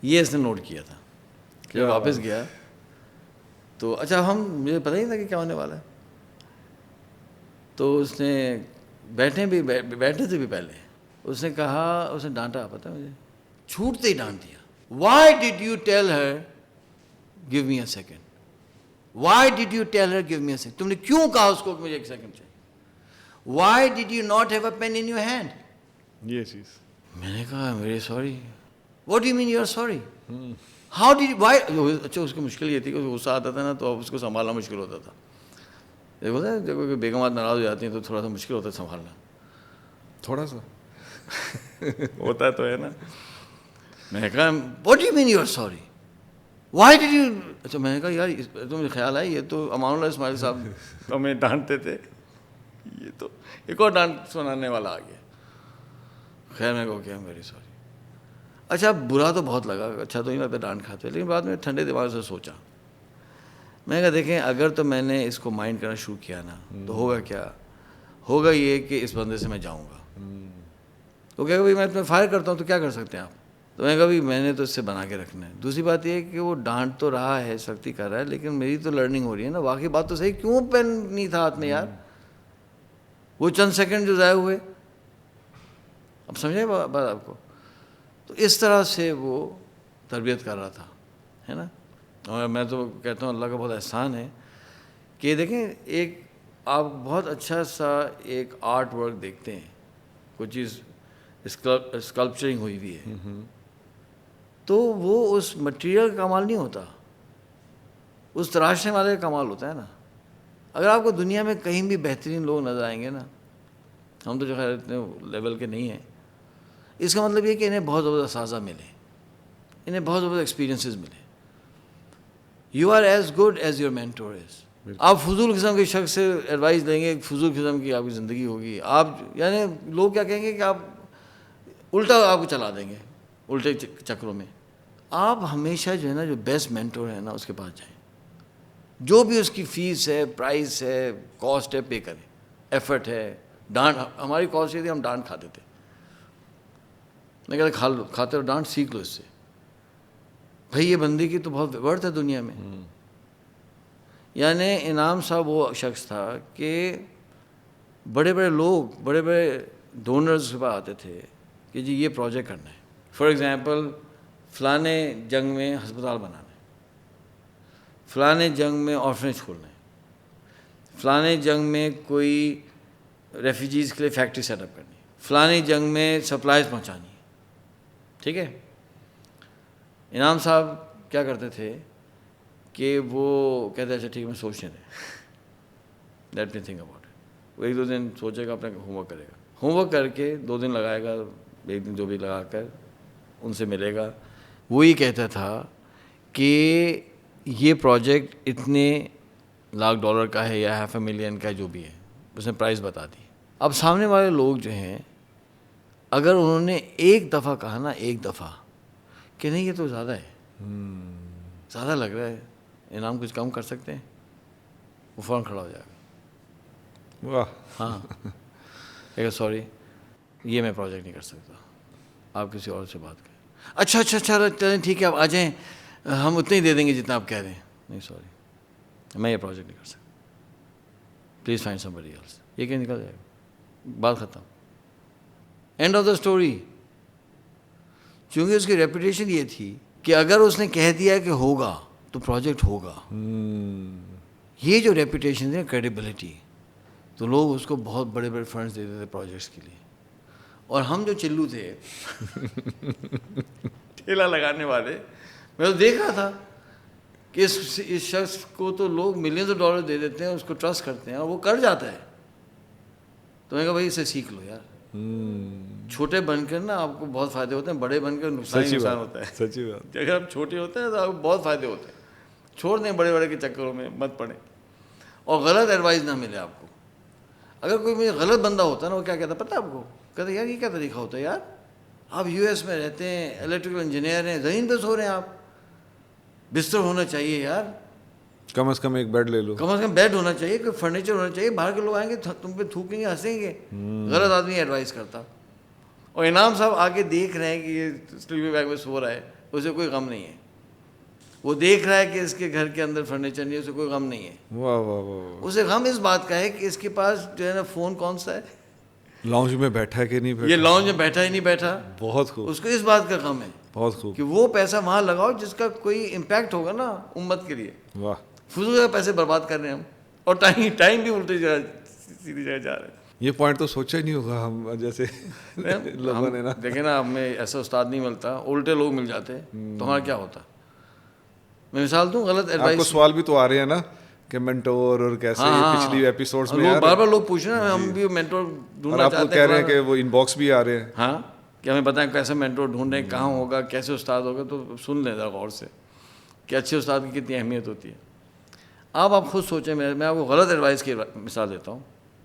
یہ اس نے نوٹ کیا تھا. جب واپس گیا تو اچھا مجھے پتہ ہی تھا کہ کیا ہونے والا ہے. تو اس نے بیٹھنے سے بھی پہلے اس نے کہا, اس نے ڈانٹا, پتہ ہے مجھے, چھوٹتے ہی ڈانٹ دیا. Y did you tell her give me a second? Y did you tell her give me a second? تم نے کیوں کہا اس کو کہ مجھے ایک سیکنڈ چاہیے؟ Why did you not have a pen in your hand? یہ چیز میں نے کہا very sorry. What do you mean you are sorry? How did why? اچھا اس کی مشکل یہ تھی کہ غصہ آتا تھا نا تو اس کو سنبھالنا مشکل ہوتا تھا. دیکھو کہ بیگمات ناراض ہو جاتی ہیں تو تھوڑا سا مشکل ہوتا ہے سنبھالنا. تھوڑا سا ہوتا تو ہے نا. میں نے کہا what do you mean you are sorry? Why did you? اچھا میں نے کہا یار تو مجھے خیال ہے یہ تو امان اللہ اسماعیل صاحب ہمیں ڈانٹتے تھے, یہ تو ایک اور ڈانٹ سنانے والا آ گیا. خیر میں کہا کہ ایم ویری سوری. اچھا برا تو بہت لگا, اچھا تو نہیں لگتا ڈانٹ کھاتے, لیکن بعد میں ٹھنڈے دماغ سے سوچا. میں نے کہا دیکھیں اگر تو میں نے اس کو مائنڈ کرنا شروع کیا نا تو ہوگا کیا, ہوگا یہ کہ اس بندے سے میں جاؤں گا. وہ کہے گا بھائی میں تمہیں فائر کرتا ہوں تو کیا کر سکتے ہیں آپ؟ تو میں نے کہا بھائی میں نے تو اس سے بنا کے رکھنا ہے. دوسری بات یہ ہے کہ وہ ڈانٹ تو رہا ہے, سختی کر رہا ہے, لیکن میری تو لرننگ ہو رہی ہے نا. واقعی بات تو صحیح, کیوں پین نہیں تھا ہاتھ میں یار؟ وہ چند سیکنڈ جو ضائع ہوئے, اب سمجھے بات آپ کو؟ تو اس طرح سے وہ تربیت کر رہا تھا, ہے نا. اور میں تو کہتا ہوں اللہ کا بہت احسان ہے کہ دیکھیں ایک آپ بہت اچھا سا ایک آرٹ ورک دیکھتے ہیں, کوئی چیز اسکلپچرنگ ہوئی ہوئی ہے, تو وہ اس مٹیریل کا کمال نہیں ہوتا, اس تراشنے والے کا کمال ہوتا ہے نا. اگر آپ کو دنیا میں کہیں بھی بہترین لوگ نظر آئیں گے نا, ہم تو جو خیر اتنے لیول کے نہیں ہیں, اس کا مطلب یہ کہ انہیں بہت زبردست اساتذہ ملے, انہیں بہت زبردست ایکسپیرینسز ملے. You are as good as your mentor is. آپ فضول قسم کے شخص سے ایڈوائس دیں گے, فضول قسم کی آپ کی زندگی ہوگی. آپ یعنی لوگ کیا کہیں گے کہ آپ الٹا آپ کو چلا دیں گے الٹے چکروں میں. آپ ہمیشہ جو ہے نا جو بیسٹ مینٹور ہے نا اس کے پاس جائیں, جو بھی اس کی فیس ہے, پرائز ہے, کاسٹ ہے, پے کریں. ایفرٹ ہے, ڈانٹ, ہماری کاسٹ یہ تھی ہم ڈانٹ کھاتے تھے. میں کہتا کھاتے ہو ڈانٹ, سیکھ لو اس سے. بھائی یہ بندے کی تو بہت ورتھ ہے دنیا میں. یعنی انعام صاحب وہ شخص تھا کہ بڑے بڑے لوگ, بڑے بڑے ڈونرز کے پاس آتے تھے کہ جی یہ پروجیکٹ کرنا ہے. فار ایگزامپل فلانے جنگ میں ہسپتال بنانا ہے، فلانے جنگ میں آرفنیج کھولنا ہے، فلانے جنگ میں کوئی ریفیوجیز کے لیے فیکٹری سیٹ اپ کرنی ہے، فلانے جنگ میں سپلائز پہنچانی ہے. ٹھیک ہے. انعام صاحب کیا کرتے تھے کہ وہ کہتے اچھا ٹھیک میں سوچنے دیں، let me think about it. وہ 1-2 دن سوچے گا، اپنا ہوم ورک کرے گا، ہوم ورک کر کے 2 دن لگائے گا، 1 دن جو بھی لگا کر ان سے ملے گا. وہ یہ کہتا تھا کہ یہ پروجیکٹ اتنے $1,00,000 کا ہے یا $500,000 کا جو بھی ہے، اس نے پرائز بتا دی. اب سامنے والے لوگ جو ہیں اگر انہوں نے ایک دفعہ کہا نا، ایک دفعہ کہ نہیں یہ تو زیادہ ہے، زیادہ لگ رہا ہے، انعام کچھ کم کر سکتے ہیں، وہ فوراً کھڑا ہو جائے گا. واہ. ہاں سوری یہ میں پروجیکٹ نہیں کر سکتا، آپ کسی اور سے بات کریں. اچھا چلیں ٹھیک ہے آپ آ جائیں، ہم اتنے ہی دے دیں گے جتنا آپ کہہ رہے ہیں. نہیں سوری میں یہ پروجیکٹ نہیں کر سکتا، please find somebody else. یہ کہ نکل جائے گا، بات ختم، اینڈ آف دا اسٹوری. چونکہ اس کی ریپوٹیشن یہ تھی کہ اگر اس نے کہہ دیا کہ ہوگا تو پروجیکٹ ہوگا. یہ جو ریپوٹیشن ہے کریڈیبلٹی، تو لوگ اس کو بہت بڑے بڑے فنڈس دیتے تھے پروجیکٹس کے لیے. اور ہم جو چلو تھے ٹھیلا لگانے والے، میں تو دیکھ رہا تھا کہ اس شخص کو تو لوگ $ملینز دے دیتے ہیں، اس کو ٹرسٹ کرتے ہیں اور وہ کر جاتا ہے. تو میں کہا بھائی اسے سیکھ لو یار. چھوٹے بن کر نا آپ کو بہت فائدے ہوتے ہیں، بڑے بن کر نقصان ہوتا ہے. سچی بات. اگر آپ چھوٹے ہوتے ہیں تو آپ کو بہت فائدے ہوتے ہیں. چھوڑ دیں بڑے بڑے کے چکروں میں، مت پڑیں اور غلط ایڈوائز نہ ملے آپ کو. اگر کوئی مجھے غلط بندہ ہوتا ہے نا، وہ کیا کہتا ہے پتہ ہے آپ کو؟ کہتے یار یہ کیا طریقہ ہوتا ہے یار، آپ US میں رہتے ہیں، الیکٹریکل انجینئر ہیں، زمین پہ سو رہے ہیں آپ، بستر ہونا چاہیے یار، کم از کم ایک بیڈ لے لو، کم از کم بیڈ ہونا چاہیے، کوئی فرنیچر ہونا چاہیے. باہر کے لوگ آئیں گے تم پہ تھوکیں گے، ہنسیں گے. غلط آدمی ایڈوائز کرتا. اور انعام صاحب آگے دیکھ رہے ہیں کہ یہ سلیپنگ بیگ میں سو رہا ہے، اسے کوئی غم نہیں ہے. وہ دیکھ رہا ہے کہ اس کے گھر کے اندر فرنیچر نہیں ہے، اسے کوئی غم نہیں ہے. واہ واہ واہ. اسے غم اس بات کا ہے کہ اس کے پاس جو ہے نا فون کون سا ہے، لاؤنج میں بیٹھا ہے کہ نہیں بیٹھا، یہ لاؤنج میں بیٹھا ہی نہیں بیٹھا. بہت خوب، اس کو اس بات کا غم ہے بہت خوب. کہ وہ پیسہ وہاں لگاؤ جس کا کوئی امپیکٹ ہوگا نا امت کے لیے. واہ. فضول کا پیسے برباد کر رہے ہیں ہم، اور ٹائم بھی الٹی جگہ سیدھی جگہ جا رہے ہیں. یہ پوائنٹ تو سوچا ہی نہیں ہوگا ہم جیسے لوگوں نے نا. دیکھیں نا ہمیں ایسا استاد نہیں ملتا، الٹے لوگ مل جاتے تو ہمارا کیا ہوتا. میں مثال دوں، غلط آپ ایڈوائس. کو سوال بھی تو آ رہے ہیں نا کہ مینٹور اور کیسے، پچھلی ایپیسوڈز میں بار بار لوگ پوچھ رہے ہیں، ہم بھی مینٹور ڈھونڈنا آپ کو چاہتے کہہ رہے ہیں ہیں کہ وہ ان باکس بھی آ رہے ہیں. ہاں کہ ہمیں بتائیں کیسے مینٹور ڈھونڈیں، کہاں ہوگا، کیسے استاد ہوگا. تو سن لیں ذرا غور سے کہ اچھے استاد کی کتنی اہمیت ہوتی ہے. آپ خود سوچیں. میں آپ کو غلط ایڈوائس کی مثال دیتا ہوں.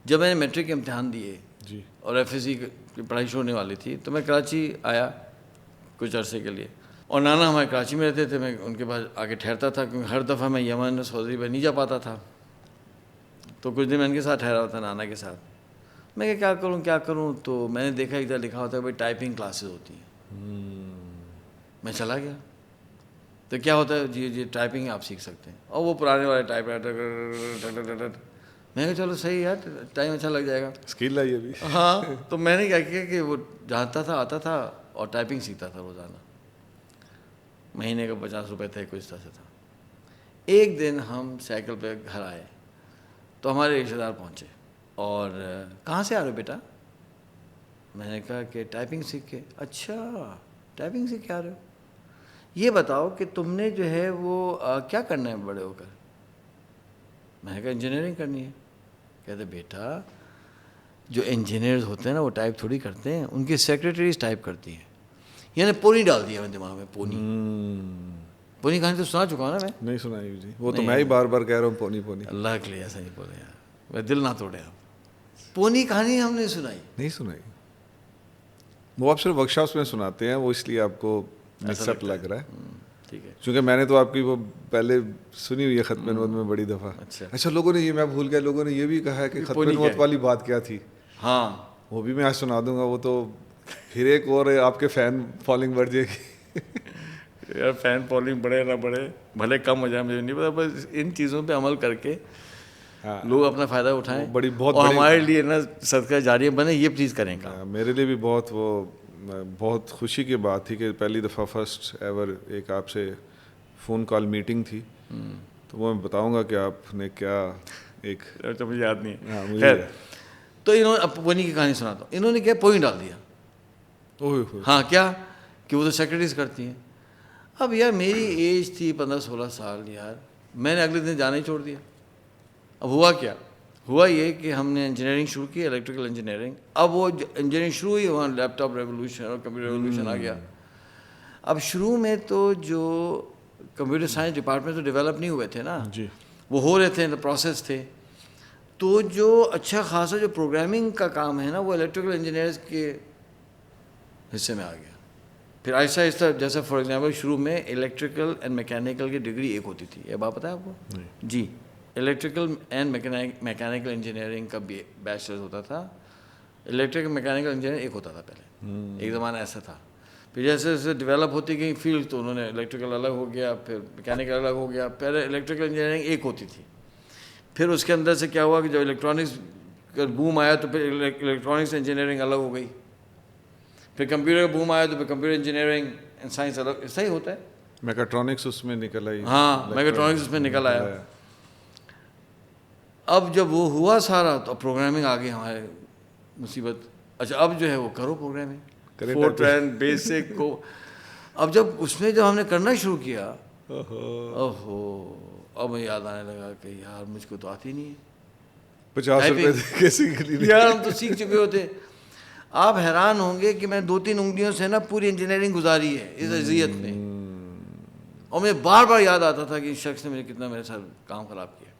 جب میں نے میٹرک کے امتحان دیے جی اور FSC کی پڑھائی شروع ہونے والی تھی، تو میں کراچی آیا کچھ عرصے کے لیے. اور نانا ہمارے کراچی میں رہتے تھے، میں ان کے پاس آ کے ٹھہرتا تھا کیونکہ ہر دفعہ میں یمن سعودی میں نہیں جا پاتا تھا. تو کچھ دن میں ان کے ساتھ ٹھہرا ہوا تھا، نانا کے ساتھ. میں کہ کیا کروں. تو میں نے دیکھا ادھر لکھا ہوتا ہے بھائی ٹائپنگ کلاسز ہوتی ہیں. میں چلا گیا. تو کیا ہوتا ہے، جی ٹائپنگ آپ سیکھ سکتے ہیں. اور وہ پرانے والے ٹائپ رائٹر. میں کہا چلو صحیح یار، ٹائم اچھا لگ جائے گا، اسکل ہے یہ بھی. ہاں. تو میں نے کیا کیا کہ وہ جانتا تھا، آتا تھا اور ٹائپنگ سیکھتا تھا روزانہ. مہینے کا $50 تھا، کچھ طرح سے تھا. ایک دن ہم سائیکل پہ گھر آئے تو ہمارے رشتے دار پہنچے اور کہاں سے آ رہے ہو بیٹا؟ میں نے کہا کہ ٹائپنگ سیکھ کے. اچھا ٹائپنگ سیکھ کے آ رہے ہو، یہ بتاؤ کہ تم نے جو ہے وہ کیا کرنا ہے بڑے ہو کر؟ میں نے کہا انجینئرنگ کرنی ہے. کہتے بیٹا جو انجینئرز ہوتے ہیں نا وہ ٹائپ تھوڑی کرتے ہیں، ان کی سیکریٹریز ٹائپ کرتی ہیں. یعنی پونی ڈال دیا میں دماغ میں. پونی کہانی تو سنا چکا ہوں نا میں. نہیں سنائی جی، وہ تو میں ہی بار بار کہہ رہا ہوں پونی. اللہ کے لیے ایسا نہیں بولے یار، میں دل نہ توڑے آپ. پونی کہانی ہم نے سنائی نہیں سنائی. وہ آپ صرف ورک شاپس میں سناتے ہیں، وہ اس لیے آپ کو مکس اپ لگ رہا ہے. ٹھیک ہے. چونکہ میں نے تو آپ کی وہ پہلے سنی ہوئی ہے ختم نبوت میں بڑی دفعہ. اچھا لوگوں نے یہ، میں بھول گیا، لوگوں نے یہ بھی کہا ہے کہ ختم نبوت والی بات کیا تھی. ہاں وہ بھی میں آج سنا دوں گا. وہ تو پھر ایک اور آپ کے فین فالوئنگ بڑھ جائے گی. یار فین فالوئنگ بڑھے نہ بڑھے، بھلے کم ہو جائے، مجھے نہیں پتا، بس ان چیزوں پہ عمل کر کے لوگ اپنا فائدہ اٹھائیں بڑی بہت اور ہمارے لیے نا صدقہ جاریہ بنے. یہ پلیز کریں گا. میرے لیے بھی بہت وہ بہت خوشی کی بات تھی کہ پہلی دفعہ فرسٹ ایور ایک آپ سے فون کال میٹنگ تھی, تو وہ میں بتاؤں گا کہ آپ نے کیا ایک مجھے یاد نہیں ہاں ہے. مجھے خیر, تو انہوں نے پونی کی کہانی سناتا ہوں. انہوں نے کیا پوائنٹ ڈال دیا. ہاں کیا کہ وہ تو سیکرٹریز کرتی ہیں. اب یار میری ایج تھی 15-16 سال یار, میں نے اگلے دن جانا ہی چھوڑ دیا. اب ہوا کیا, ہوا یہ کہ ہم نے انجینئرنگ شروع کی, الیکٹریکل انجینئرنگ. اب وہ انجینئرنگ شروع ہوئی, وہاں لیپ ٹاپ ریولوشن اور کمپیوٹر ریولوشن آ گیا. اب شروع میں تو جو کمپیوٹر سائنس ڈپارٹمنٹ تو ڈیولپ نہیں ہوئے تھے نا, جی وہ ہو رہے تھے, پروسیس تھے. تو جو اچھا خاصا جو پروگرامنگ کا کام ہے نا, وہ الیکٹریکل انجینئرز کے حصے میں آ گیا. پھر آہستہ آہستہ, جیسے فار ایگزامپل شروع میں الیکٹریکل اینڈ میکینیکل کی ڈگری ایک ہوتی تھی, یہ بات پتہ ہے آپ کو؟ جی, الیکٹریکل اینڈ میکینیکل انجینئرنگ کا بیچلرز ہوتا تھا. الیکٹریکل میکینیکل انجینئرنگ ایک ہوتا تھا پہلے, ایک زمانہ ایسا تھا. پھر جیسے جیسے ڈیولپ ہوتی گئی فیلڈ, تو انہوں نے الیکٹریکل الگ ہو گیا, پھر میکینیکل الگ ہو گیا. پہلے الیکٹریکل انجینئرنگ ایک ہوتی تھی. پھر اس کے اندر سے کیا ہوا کہ جب الیکٹرانکس کا بوم آیا تو پھر الیکٹرانکس انجینئرنگ الگ ہو گئی. پھر کمپیوٹر کا بوم آیا تو پھر کمپیوٹر انجینئرنگ اینڈ سائنس الگ. ایسا ہی ہوتا ہے. میکاٹرونکس اس میں نکل آئی. ہاں, میکاٹرونکس اس میں نکل آیا. اب جب وہ ہوا سارا, تو پروگرامنگ آ گئی ہمارے مصیبت. اچھا اب جو ہے وہ کرو پروگرامنگ, فورٹرین بیسک کو. اب جب اس میں جب ہم نے کرنا شروع کیا, اوہو, اب مجھے یاد آنے لگا کہ یار مجھ کو تو آتی نہیں ہے. 50 روپے کیسے یار ہم تو سیکھ چکے ہوتے. آپ حیران ہوں گے کہ میں 2-3 انگلیوں سے نا پوری انجینئرنگ گزاری ہے اس اذیت میں. اور مجھے بار بار یاد آتا تھا کہ اس شخص نے مجھے کتنا میرے ساتھ کام خراب کیا.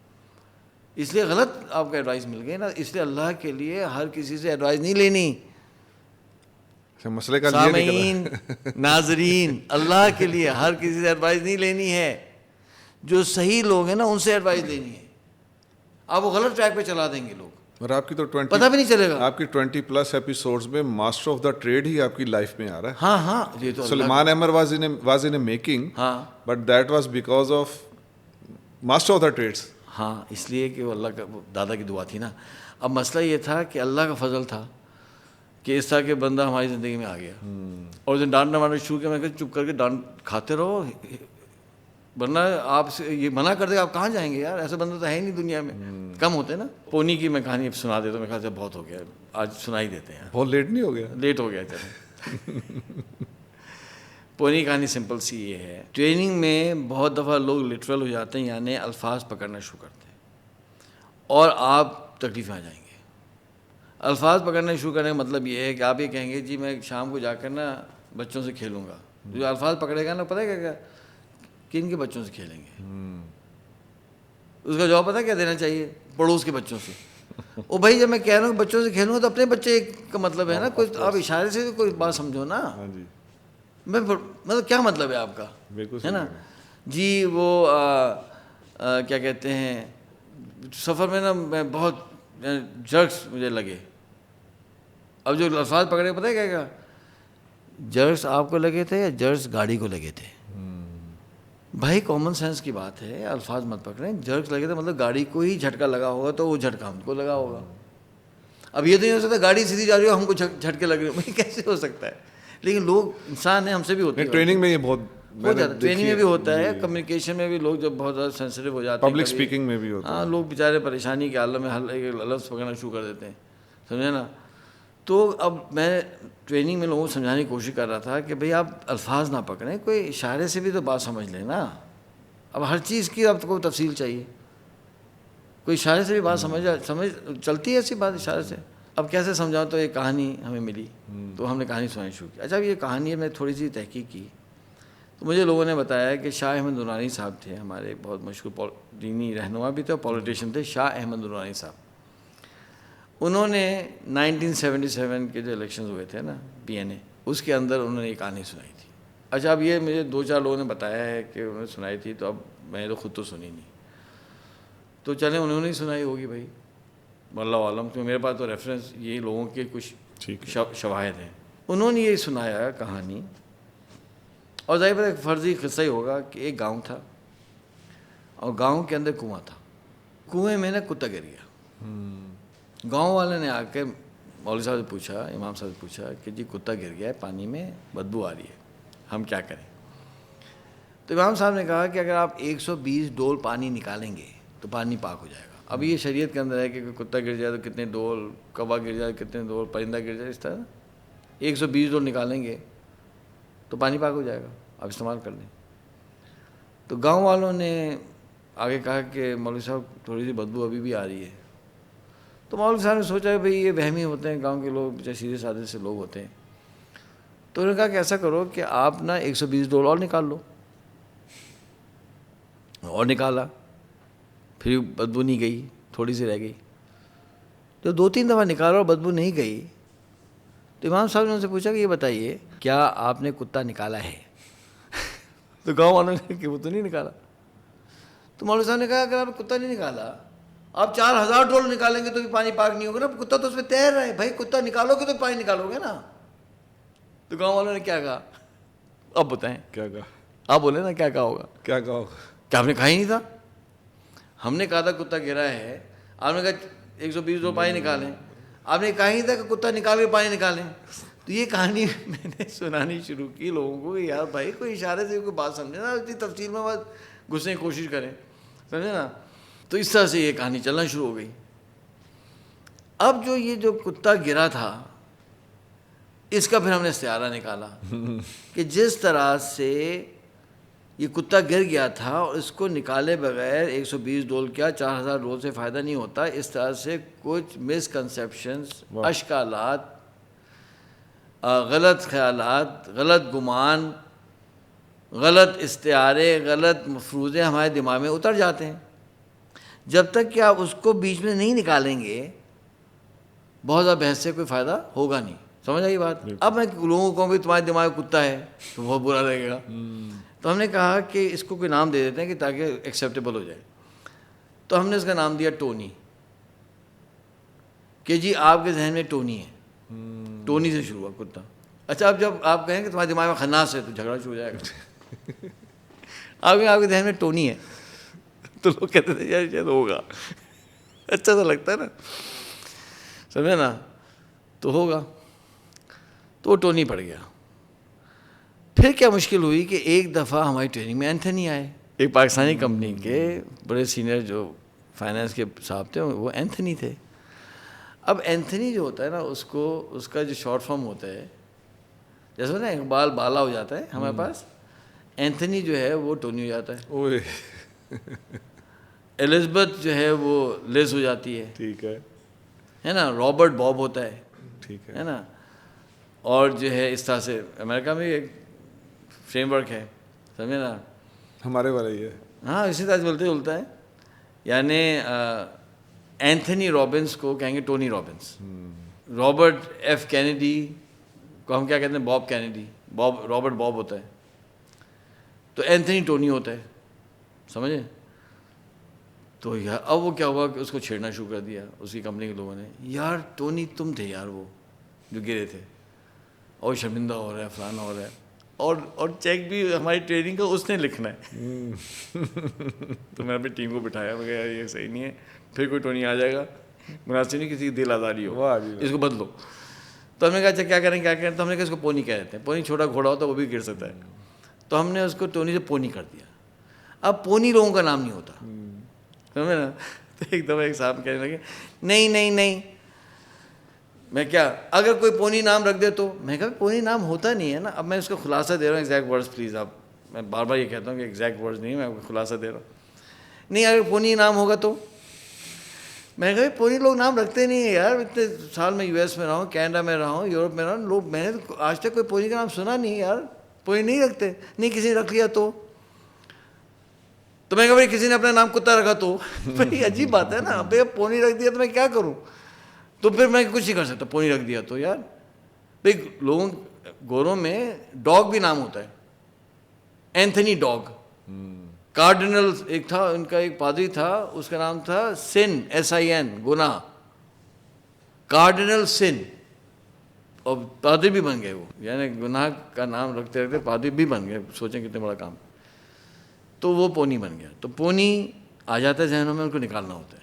اس لیے غلط آپ کو ایڈوائس مل گئی نا, اس لیے اللہ کے لیے ہر کسی سے ایڈوائس نہیں لینی. مسئلے کا سامعین, ناظرین, اللہ کے لیے ہر کسی سے ایڈوائس نہیں لینی ہے. جو صحیح لوگ ہیں نا ان سے ایڈوائس لینی ہے. آپ وہ غلط ٹریک پہ چلا دیں گے لوگ, اور آپ کی تو 20 پتہ بھی نہیں چلے گا. آپ کی 20+ ایپیسوڈز میں ماسٹر آف دا ٹریڈ ہی آپ کی لائف میں آ رہا ہے. ہاں ہاں, یہ تو سلیمان احمد واز ان میکنگ, ہاں but that was because of master of the traits. ہاں, اس لیے کہ وہ اللہ کا دادا کی دعا تھی نا. اب مسئلہ یہ تھا کہ اللہ کا فضل تھا کہ اس طرح کے بندہ ہماری زندگی میں آ گیا. اور جب ڈانٹنا مارنا شروع کیا, میں کہ چپ کر کے ڈانٹ کھاتے رہو, ورنہ آپ سے یہ منع کر دے آپ کہاں جائیں گے یار. ایسا بندہ تو ہے ہی نہیں دنیا میں, کم ہوتے نا. پونی کی میں کہانی سنا دیتا ہوں, میرے خیال سے بہت ہو گیا, آج سنا ہی دیتے ہیں. بہت لیٹ نہیں ہو گیا؟ لیٹ ہو گیا چلو. پونی کہانی سمپل سی یہ ہے. ٹریننگ میں بہت دفعہ لوگ لٹرل ہو جاتے ہیں, یعنی الفاظ پکڑنا شروع کرتے ہیں اور آپ تکلیف میں آ جائیں گے. الفاظ پکڑنا شروع کرنے کا مطلب یہ ہے کہ آپ یہ کہیں گے جی میں شام کو جا کر نا بچوں سے کھیلوں گا. جو الفاظ پکڑے گا نا, پتہ ہے کیا کن کے بچوں سے کھیلیں گے. اس کا جواب پتہ کیا دینا چاہیے, پڑوس کے بچوں سے. او بھائی جب میں کہہ رہا ہوں بچوں سے کھیلوں گا تو اپنے بچے کا مطلب ہے نا, کوئی آپ اشارے سے کوئی بات سمجھو نا. میں مطلب کیا مطلب ہے آپ کا, ہے نا. جی وہ کیا کہتے ہیں, سفر میں نا میں بہت جرکس مجھے لگے. اب جو الفاظ پکڑے پتہ ہے کیا جرکس آپ کو لگے تھے یا جرکس گاڑی کو لگے تھے. بھائی کامن سینس کی بات ہے, الفاظ مت پکڑیں. جرکس لگے تھے مطلب گاڑی کو ہی جھٹکا لگا ہوگا, تو وہ جھٹکا ہم کو لگا ہوگا. اب یہ تو نہیں ہو سکتا گاڑی سیدھی جا رہی ہو ہم کو جھٹکے لگ رہے ہو, کیسے ہو سکتا ہے. لیکن لوگ انسان ہیں, ہم سے بھی ہوتے ہیں. ٹریننگ میں یہ بہت زیادہ ٹریننگ میں بھی ہوتا ہے, کمیونیکیشن میں بھی لوگ جب بہت زیادہ سینسیٹیو ہو جاتے ہیں, پبلک اسپیکنگ میں بھی ہوتا ہے. ہاں, لوگ بیچارے پریشانی کے عالم میں لفظ پکڑنا شروع کر دیتے ہیں, سمجھے نا. تو اب میں ٹریننگ میں لوگوں کو سمجھانے کی کوشش کر رہا تھا کہ بھئی آپ الفاظ نہ پکڑیں, کوئی اشارے سے بھی تو بات سمجھ لیں نا. اب ہر چیز کی اب کو تفصیل چاہیے, کوئی اشارے سے بھی بات سمجھ چلتی ہے ایسی بات اشارے سے. اب کیسے سمجھاؤں, تو ایک کہانی ہمیں ملی تو ہم نے کہانی سنانی شروع کی. اچھا اب یہ کہانی ہے, میں تھوڑی سی تحقیق کی تو مجھے لوگوں نے بتایا کہ شاہ احمد نورانی صاحب تھے, ہمارے بہت مشہور دینی رہنما بھی تھے اور پولیٹیشین تھے, شاہ احمد نورانی صاحب. انہوں نے 1977 کے جو الیکشنز ہوئے تھے نا PNA, اس کے اندر انہوں نے ایک کہانی سنائی تھی. اچھا اب یہ مجھے 2-4 لوگوں نے بتایا ہے کہ انہوں نے سنائی تھی, تو اب میں نے تو خود تو سنی نہیں, تو چلیں انہوں نے ہی سنائی ہوگی بھائی, واللہ عالم. تو میرے پاس تو ریفرنس یہ لوگوں کے کچھ شواہد ہیں. انہوں نے یہ سنایا کہانی, اور ظاہر ایک فرضی قصہ ہی ہوگا کہ ایک گاؤں تھا اور گاؤں کے اندر کنواں تھا. کنویں میں نا کتا گر گیا. گاؤں والے نے آ کے مولوی صاحب سے پوچھا, امام صاحب سے پوچھا کہ جی کتا گر گیا ہے پانی میں, بدبو آ رہی ہے, ہم کیا کریں؟ تو امام صاحب نے کہا کہ اگر آپ 120 ڈول پانی نکالیں گے تو پانی پاک ہو جائے گا. اب یہ شریعت کے اندر ہے کہ کتا گر جائے تو کتنے ڈول, کوا گر جائے تو کتنے ڈول, پرندہ گر جائے, اس طرح 120 ڈول نکالیں گے تو پانی پاک ہو جائے گا, آپ استعمال کر لیں. تو گاؤں والوں نے آگے کہا کہ مولوی صاحب تھوڑی سی بدبو ابھی بھی آ رہی ہے. تو مولوی صاحب نے سوچا کہ بھئی یہ وہمی ہوتے ہیں, گاؤں کے لوگ جو سیدھے سادھے سے لوگ ہوتے ہیں. تو انہوں نے کہا کہ ایسا کرو کہ آپ نا 120 ڈول اور نکال لو. اور نکالا, پھر بدبو نہیں گئی, تھوڑی سی رہ گئی. جب 2-3 دفعہ نکالا اور بدبو نہیں گئی تو امام صاحب نے ان سے پوچھا کہ یہ بتائیے کیا آپ نے کتا نکالا ہے؟ تو گاؤں والوں نے کہ وہ تو نہیں نکالا. تو مولوی صاحب نے کہا اگر آپ نے کتا نہیں نکالا, آپ 4000 ڈول نکالیں گے تو بھی پانی پاک نہیں ہوگا نا, کتا تو اس میں تیر رہا ہے. بھائی کتا نکالو گے تو پانی نکالو گے نا. تو گاؤں والوں نے کیا کہا, اب بتائیں کیا کہا؟ آپ بولے نا کیا کہا ہوگا. کیا کہا ہوگا؟ کیا آپ نے کہا ہی نہیں تھا. ہم نے کہا تھا کتا گرا ہے, آپ نے کہا 120 ڈول پانی نکالیں. آپ نے کہا ہی تھا کہ کتا نکال کے پانی نکالیں. تو یہ کہانی میں نے سنانی شروع کی لوگوں کو کہ یار بھائی کوئی اشارے سے کوئی بات سمجھے نا, اتنی تفصیل میں بات گھسنے کی کوشش کریں, سمجھے نا. تو اس طرح سے یہ کہانی چلنا شروع ہو گئی. اب جو کتا گرا تھا اس کا پھر ہم نے استعارہ نکالا کہ جس طرح سے یہ کتا گر گیا تھا اور اس کو نکالے بغیر 120 ڈول کیا 4000 ڈول سے فائدہ نہیں ہوتا, اس طرح سے کچھ مس کنسیپشنز, اشکالات, غلط خیالات, غلط گمان, غلط استعارے, غلط مفروضے ہمارے دماغ میں اتر جاتے ہیں. جب تک کہ آپ اس کو بیچ میں نہیں نکالیں گے بہت زیادہ بحث سے کوئی فائدہ ہوگا نہیں. سمجھ آئی بات؟ اب میں لوگوں کو بھی تمہارے دماغ میں کتا ہے تو بہت برا لگے گا. تو ہم نے کہا کہ اس کو کوئی نام دے دیتے ہیں کہ تاکہ ایکسیپٹیبل ہو جائے. تو ہم نے اس کا نام دیا ٹونی, کہ جی آپ کے ذہن میں ٹونی ہے. ٹونی سے شروع ہوا کتا. اچھا اب جب آپ کہیں کہ تمہارے دماغ میں خناس ہے تو جھگڑا شروع ہو جائے گا. آپ کے ذہن میں ٹونی ہے تو لوگ کہتے تھے یار شاید ہوگا, اچھا سا لگتا ہے نا, سمجھے نا, تو ہوگا. تو وہ ٹونی پڑ گیا. پھر کیا مشکل ہوئی کہ ایک دفعہ ہماری ٹریننگ میں اینتھنی آئے, ایک پاکستانی کمپنی کے بڑے سینئر جو فائنانس کے صاحب تھے وہ اینتھنی تھے. اب اینتھنی جو ہوتا ہے نا اس کا جو شارٹ فارم ہوتا ہے, جیسے نا اقبال بالا ہو جاتا ہے ہمارے پاس, اینتھنی جو ہے وہ ٹونی ہو جاتا ہے. الزبتھ جو ہے وہ لیز ہو جاتی ہے, ٹھیک ہے نا. رابرٹ باب ہوتا ہے, ٹھیک ہے نا. اور جو ہے اس طرح سے امریکہ میں ایک فریم ورک ہے, سمجھے نا, ہمارے والا ہی ہے. ہاں اسی طرح سے بولتے جلتا ہے. یعنی اینتھنی رابنس کو کہیں گے Tony Robbins, Robert F Kennedy کو ہم کیا کہتے ہیں, باب کینیڈی. رابرٹ باب ہوتا ہے تو اینتھنی ٹونی ہوتا ہے, سمجھے. تو یار اب وہ کیا ہوا کہ اس کو چھیڑنا شروع کر دیا اس کی کمپنی کے لوگوں نے, یار ٹونی تم تھے یار وہ جو گرے تھے, اور شرمندہ ہو رہا ہے, فلانا ہو رہا ہے, اور چیک بھی ہماری ٹریننگ کا اس نے لکھنا ہے. تو میں اپنی ٹیم کو بٹھایا, میں کہا یہ صحیح نہیں ہے, پھر کوئی ٹونی آ جائے گا مناسب نہیں, کسی کی دل آزاری ہو, اس کو بدلو. تو ہم نے کہا اچھا کیا کریں. تو ہم نے کہا اس کو پونی کہہ دیتے ہیں, پونی چھوٹا گھوڑا ہوتا ہے وہ بھی گر سکتا ہے. تو ہم نے اس کو ٹونی سے پونی کر دیا. اب پونی لوگوں کا نام نہیں ہوتا, سمجھے نا. تو ایک دفعہ ایک صاحب کہنے لگے نہیں, میں کیا اگر کوئی پونی نام رکھ دے تو, میں کہا پونی نام ہوتا نہیں ہے نا. اب میں اس کا خلاصہ دے رہا ہوں, ایگزیکٹ ورڈز پلیز, آپ میں بار بار یہ کہتا ہوں کہ ایگزیکٹ ورڈز نہیں, میں خلاصہ دے رہا ہوں. نہیں اگر پونی نام ہوگا تو, میں کہا پونی لوگ نام رکھتے نہیں ہیں یار. اتنے سال میں یو ایس میں رہا ہوں, کینیڈا میں رہا ہوں, یورپ میں رہا ہوں, لوگ میں نے آج تک کوئی پونی کا نام سنا نہیں یار. پونی نہیں رکھتے. نہیں کسی نے رکھ لیا تو میں کہا بھائی کسی نے اپنا نام کتا رکھا تو بھائی عجیب بات ہے نا. بھائی پونی رکھ دیا تو میں کیا کروں, تو پھر میں کچھ نہیں کر سکتا. پونی رکھ دیا تو یار بھائی لوگوں گوروں میں ڈاگ بھی نام ہوتا ہے, اینتھنی ڈاگ. کارڈنل ایک تھا ان کا, ایک پادری تھا, اس کا نام تھا سن, SIN, گناہ, کارڈنل سن, اور پادری بھی بن گئے وہ. یعنی گناہ کا نام رکھتے رکھتے پادری بھی بن گئے, سوچیں کتنے بڑا کام. تو وہ پونی بن گیا. تو پونی آ جاتا ہے ذہنوں میں, ان کو نکالنا ہوتا ہے.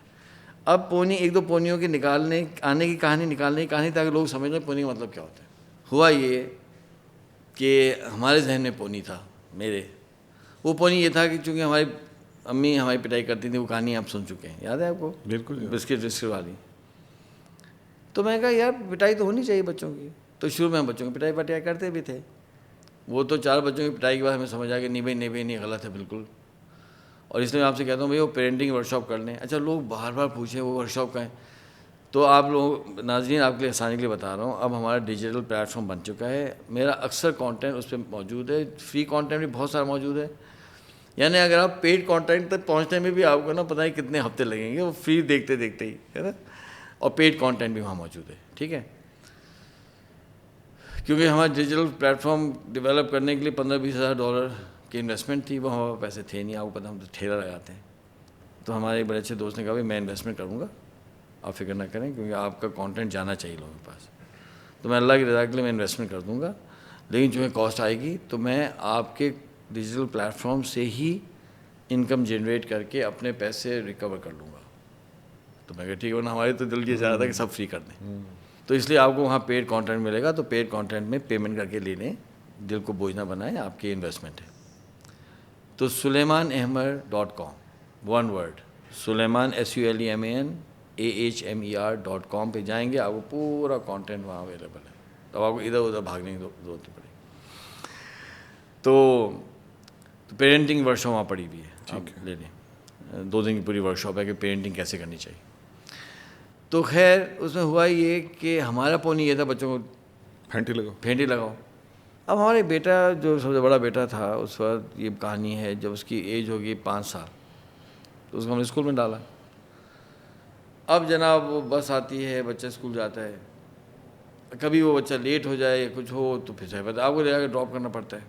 اب پونی ایک دو پونیوں کے نکالنے آنے کی کہانی تاکہ لوگ سمجھ لیں پونی کا مطلب کیا ہوتا ہے. ہوا یہ کہ ہمارے ذہن میں پونی تھا میرے. وہ پونی یہ تھا کہ چونکہ ہماری امی ہماری پٹائی کرتی تھی, وہ کہانی آپ سن چکے ہیں, یاد ہے آپ کو؟ بالکل. بسکٹ وسکٹ والی. تو میں کہا یار پٹائی تو ہونی چاہیے بچوں کی. تو شروع میں ہم بچوں کی پٹائی کرتے بھی تھے. وہ تو 4 بچوں کی پٹائی کے بعد ہمیں سمجھ آ گیا نہیں غلط ہے بالکل. اور اس لیے میں آپ سے کہتا ہوں بھائی وہ پیرنٹنگ ورک شاپ کر لیں. اچھا لوگ بار پوچھیں وہ ورک شاپ کا ہے, تو آپ لوگ ناظرین آپ کے لیے آسانی کے لیے بتا رہا ہوں, اب ہمارا ڈیجیٹل پلیٹ فارم بن چکا ہے. میرا اکثر کانٹینٹ اس پہ موجود ہے, فری کانٹینٹ بھی بہت سارا موجود ہے. یعنی اگر آپ پیڈ کانٹینٹ تک پہنچنے میں بھی آپ کو نا پتہ نہیں کتنے ہفتے لگیں گے, وہ فری دیکھتے ہی ہے نا. اور پیڈ کانٹینٹ بھی وہاں موجود ہے, ٹھیک ہے. کیونکہ ہمارا ڈیجیٹل پلیٹ فارم ڈیولپ کرنے کے لیے $15,000-20,000 کی انویسٹمنٹ تھی, وہ ہمارے پیسے تھے نہیں. آپ کو پتہ ہم تو ٹھیلا لگاتے ہیں. تو ہمارے ایک بڑے اچھے دوست نے کہا بھائی میں انویسٹمنٹ کروں گا, آپ فکر نہ کریں, کیونکہ آپ کا کانٹینٹ جانا چاہیے لوگوں کے پاس. تو میں اللہ کی رضا کے لیے میں انویسٹمنٹ کر دوں گا, لیکن چونکہ کاسٹ آئے گی تو میں آپ کے ڈیجیٹل پلیٹ فارم سے ہی انکم جنریٹ کر کے اپنے پیسے ریکور کر لوں گا. تو میں کہا ٹھیک ہے, ورنہ ہمارے تو دل یہ چاہ رہا تھا کہ سب فری کر دیں. تو اس لیے آپ کو وہاں پیڈ کانٹینٹ ملے گا, تو پیڈ کانٹینٹ میں پیمنٹ کر کے لے لیں, دل کو بوجھ نہ بنائیں, آپ کی انویسٹمنٹ ہے. تو SulaimanAhmer.com 1 word, Sulaiman SULEMAN AHMER.com پہ جائیں گے, آپ کو پورا کانٹینٹ وہاں اویلیبل ہے. تو آپ کو ادھر ادھر بھاگنے کی ضرورت نہیں پڑے. تو پیرنٹنگ ورک شاپ وہاں پڑی ہوئی ہے, آپ لے لیں. 2 دن کی پوری ورک شاپ ہے کہ پیرنٹنگ کیسے کرنی چاہیے. تو خیر اس میں ہوا یہ کہ ہمارا پونی یہ تھا بچوں کو پھینٹی لگاؤ. اب ہمارے بیٹا جو سب سے بڑا بیٹا تھا اس وقت, یہ کہانی ہے, جب اس کی ایج ہوگی 5 سال تو اس کو ہم نے اسکول میں ڈالا. اب جناب وہ بس آتی ہے, بچہ اسکول جاتا ہے, کبھی وہ بچہ لیٹ ہو جائے یا کچھ ہو تو پھر صحیح بات ہے آپ کو لے جا کے ڈراپ کرنا پڑتا ہے.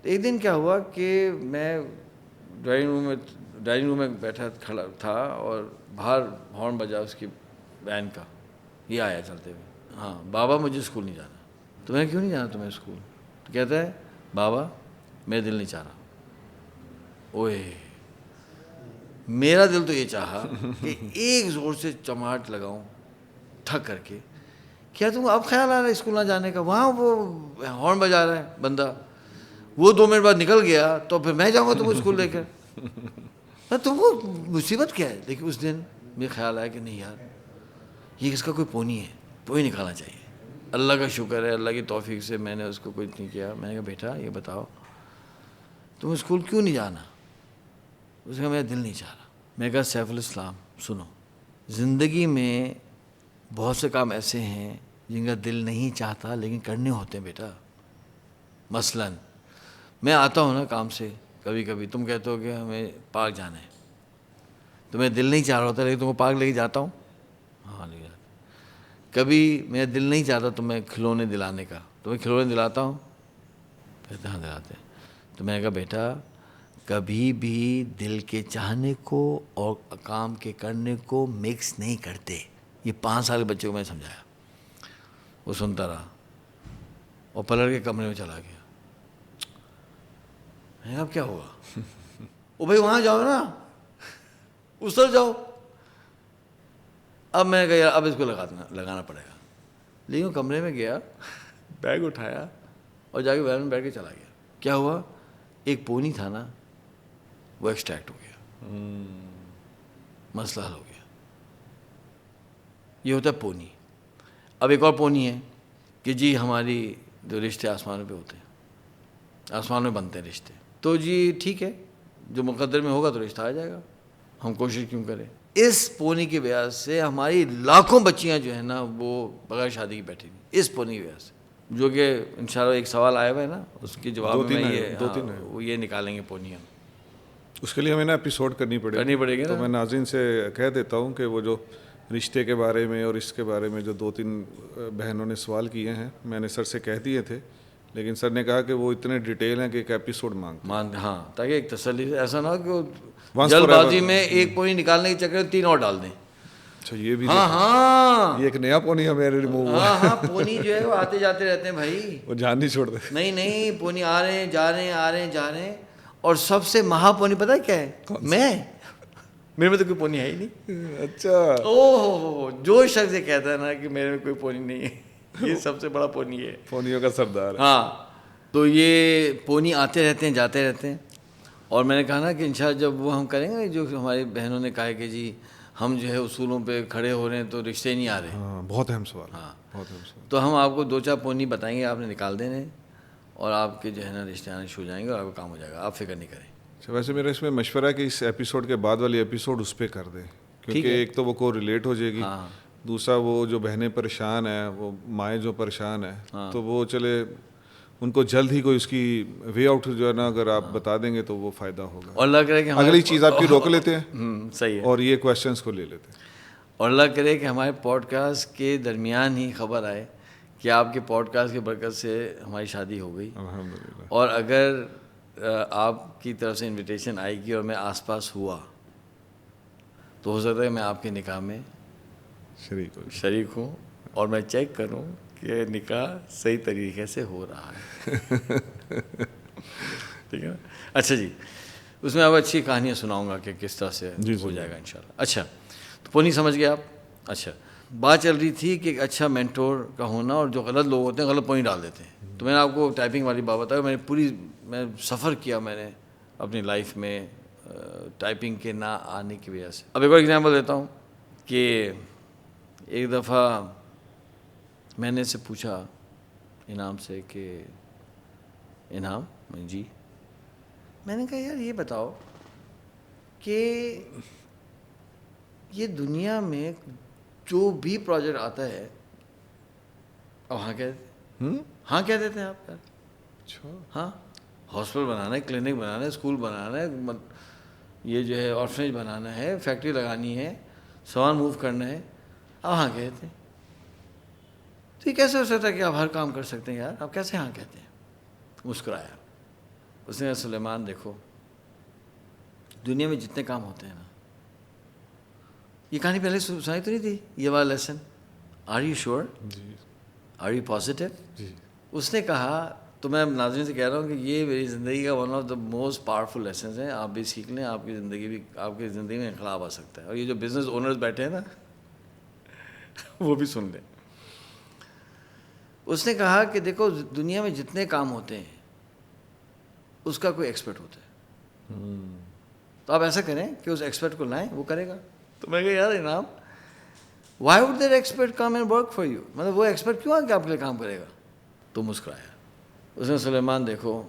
ایک دن کیا ہوا کہ میں ڈرائنگ روم میں بیٹھا کھڑا تھا اور باہر ہارن بجا اس کی وین کا, یہ آیا چلتے ہوئے, ہاں بابا مجھے اسکول نہیں جانا. تو میں کیوں نہیں جانا تمہیں اسکول؟ تو کہتا ہے بابا میرا دل نہیں چاہ رہا. اوئے میرا دل تو یہ چاہا کہ ایک زور سے چماٹ لگاؤں ٹھک کر کے, کیا تم اب خیال آ رہا ہے اسکول نہ جانے کا؟ وہاں وہ ہارن بجا رہا ہے بندہ, وہ 2 منٹ بعد نکل گیا تو پھر میں جاؤں گا تم اسکول لے کر. تم کو مصیبت کیا ہے؟ لیکن اس دن مجھے خیال آیا کہ نہیں یار یہ اس کا کوئی پونی ہے, پونی نکالنا چاہیے. اللہ کا شکر ہے, اللہ کی توفیق سے میں نے اس کو کچھ نہیں کیا. میں نے کہا بیٹا یہ بتاؤ تم اسکول کیوں نہیں جانا؟ اس نے کہا میرا دل نہیں چاہ رہا. میں نے کہا سیف الاسلام سنو, زندگی میں بہت سے کام ایسے ہیں جن کا دل نہیں چاہتا لیکن کرنے ہوتے ہیں بیٹا. مثلاً میں آتا ہوں نا کام سے, کبھی کبھی تم کہتے ہو کہ ہمیں پارک جانا ہے, تو میرا دل نہیں چاہ رہا ہوتا لیکن تم کو پارک لے کے جاتا ہوں, ہاں لے جاتا. کبھی میرا دل نہیں چاہتا تو میں کھلونے دلانے کا, تو میں کھلونے دلاتا ہوں, کہتے ہاں دلاتے ہیں. تو میں نے کہا بیٹا کبھی بھی دل کے چاہنے کو اور کام کے کرنے کو مکس نہیں کرتے. یہ 5 سال کے بچے کو میں نے سمجھایا, وہ سنتا رہا اور پلٹ کے کمرے میں چلا گیا. میں نے کہا اب کیا ہوگا؟ او بھائی وہاں جاؤ نا, اس طرف جاؤ. اب میں نے کہا یار اب اس کو لگانا پڑے گا. لیکن کمرے میں گیا, بیگ اٹھایا اور جا کے ویل میں بیٹھ کے چلا گیا. کیا ہوا؟ ایک پونی تھا نا وہ ایکسٹریکٹ ہو گیا, مسئلہ حل ہو گیا. یہ ہوتا ہے پونی. اب ایک اور پونی ہے کہ جی ہماری جو رشتے آسمانوں پہ ہوتے ہیں, آسمان میں بنتے ہیں رشتے, تو جی ٹھیک ہے جو مقدر میں ہوگا تو رشتہ آ جائے گا, ہم کوشش کیوں کریں. اس پونی کی وجہ سے ہماری لاکھوں بچیاں جو ہیں نا وہ بغیر شادی کی بیٹھی ہوئی, اس پونی کی وجہ سے. جو کہ انشاءاللہ ایک سوال آیا ہوا ہے نا, اس کے جواب میں وہ یہ نکالیں گے پونیاں. اس کے لیے ہمیں نا ایپیسوڈ کرنی پڑے گی. تو میں ناظرین سے کہہ دیتا ہوں کہ وہ جو رشتے کے بارے میں اور اس کے بارے میں جو 2-3 بہنوں نے سوال کیے ہیں میں نے سر سے کہہ دیے تھے, لیکن سر نے کہا کہ وہ اتنے ڈیٹیل ہیں کہ ایک ایپیسوڈ مانگتے. ہاں تاکہ ایک تسلی, ایسا نہ ہو کہ جلد بازی میں ایک پونی نکالنے کے چکر 3 اور ڈال دیں. اچھا یہ بھی, ہاں یہ ایک نیا پونی ہمیں ریموو ہوا. ہاں پونی جو ہے وہ آتے جاتے رہتے ہیں بھائی, وہ جان نہیں چھوڑتے. نہیں پونی آ رہے ہیں جا رہے ہیں, آ رہے ہیں جا رہے ہیں. اور سب سے مہا پونی پتہ ہے کیا ہے؟ میں میرے میں تو کوئی پونی ہے ہی نہیں. اچھا اوہ جو شخص یہ کہتا ہے نا کہ میرے میں کوئی پونی نہیں ہے یہ سب سے بڑا پونی ہے. پونیوں کا سردار ہے. ہاں تو یہ پونی آتے رہتے ہیں جاتے رہتے ہیں. اور میں نے کہا نا کہ انشاءاللہ جب وہ ہم کریں گے جو ہماری بہنوں نے کہا کہ جی ہم جو ہے اصولوں پہ کھڑے ہو رہے ہیں تو رشتے نہیں آ رہے. ہاں بہت اہم سوال. ہاں بہت اہم سوال. تو ہم آپ کو 2-4 پونی بتائیں گے, آپ نے نکال دینے اور آپ کے جو ہے نا رشتے آنے شروع ہو جائیں گے اور آپ کا کام ہو جائے گا, آپ فکر نہیں کریں. اچھا ویسے میرا اس میں مشورہ ہے کہ اس ایپیسوڈ کے بعد والی ایپیسوڈ اس پہ کر دیں, کیونکہ ایک تو وہ کو ریلیٹ ہو جائے گی, دوسرا وہ جو بہنیں پریشان ہیں, وہ مائیں جو پریشان ہیں, تو وہ چلے ان کو جلد ہی کوئی اس کی وے آؤٹ جو ہے نا اگر آپ بتا دیں گے تو وہ فائدہ ہوگا. اور اللہ کرے کہ اگلی چیز آپ کی روک لیتے ہیں صحیح ہے, اور یہ کویشچنس کو لے لیتے ہیں. اور اللہ کرے کہ ہمارے پوڈ کاسٹ کے درمیان ہی خبر آئے کہ آپ کے پوڈ کاسٹ کی برکت سے ہماری شادی ہو گئی. الحمدللہ. اور اگر آپ کی طرف سے انویٹیشن آئے گی اور میں آس پاس ہوا تو ہو سکتا ہے کہ میں آپ کے نکاح میں شریک ہوں اور میں چیک کروں کہ نکاح صحیح طریقے سے ہو رہا ہے. ٹھیک ہے نا. اچھا جی, اس میں اب اچھی کہانیاں سناؤں گا کہ کس طرح سے ہو جائے گا انشاءاللہ. اچھا تو پونی سمجھ گئے آپ. اچھا بات چل رہی تھی کہ ایک اچھا مینٹور کا ہونا, اور جو غلط لوگ ہوتے ہیں غلط پونی ڈال دیتے ہیں. تو میں نے آپ کو ٹائپنگ والی بات بتایا, میں سفر کیا میں نے اپنی لائف میں ٹائپنگ کے نہ آنے کی وجہ سے. اب ایک اور ایگزامپل دیتا ہوں کہ ایک دفعہ میں نے سے پوچھا انعام سے کہ انعام جی, میں نے کہا یار یہ بتاؤ کہ یہ دنیا میں جو بھی پروجیکٹ آتا ہے اب ہاں کہتے ہیں, ہاں کہہ دیتے ہیں آپ. اچھا ہاں ہاسپٹل بنانا ہے, کلینک بنانا ہے, اسکول بنانا ہے, یہ جو ہے آرفنیج بنانا ہے, فیکٹری لگانی ہے, سامان موو کرنا ہے, اب ہاں کہتے ہیں. تو یہ کیسے ہو سکتا ہے کہ آپ ہر کام کر سکتے ہیں یار, آپ کیسے ہاں کہتے ہیں؟ مسکرایا. اس نے سلیمان دیکھو دنیا میں جتنے کام ہوتے ہیں نا, یہ کہانی پہلے سنائی تو نہیں تھی یہ والا lesson, are you sure, are you positive. اس نے کہا, تو میں ناظرین سے کہہ رہا ہوں کہ یہ میری زندگی کا one of the most powerful lessons ہیں, آپ بھی سیکھ لیں, آپ کی زندگی میں انقلاب آ سکتا ہے. اور یہ جو بزنس اونرز بیٹھے ہیں نا وہ بھی سن لیں. اس نے کہا کہ دیکھو دنیا میں جتنے کام ہوتے ہیں اس کا کوئی ایکسپرٹ ہوتا ہے, تو آپ ایسا کریں کہ اس ایکسپرٹ کو لائیں, وہ کرے گا. تو میں کہا یار انعام, Y would that expert come and work for you, مطلب وہ ایکسپرٹ کیوں آ کے آپ کے لیے کام کرے گا؟ تو مسکرایا. اس نے سلیمان دیکھو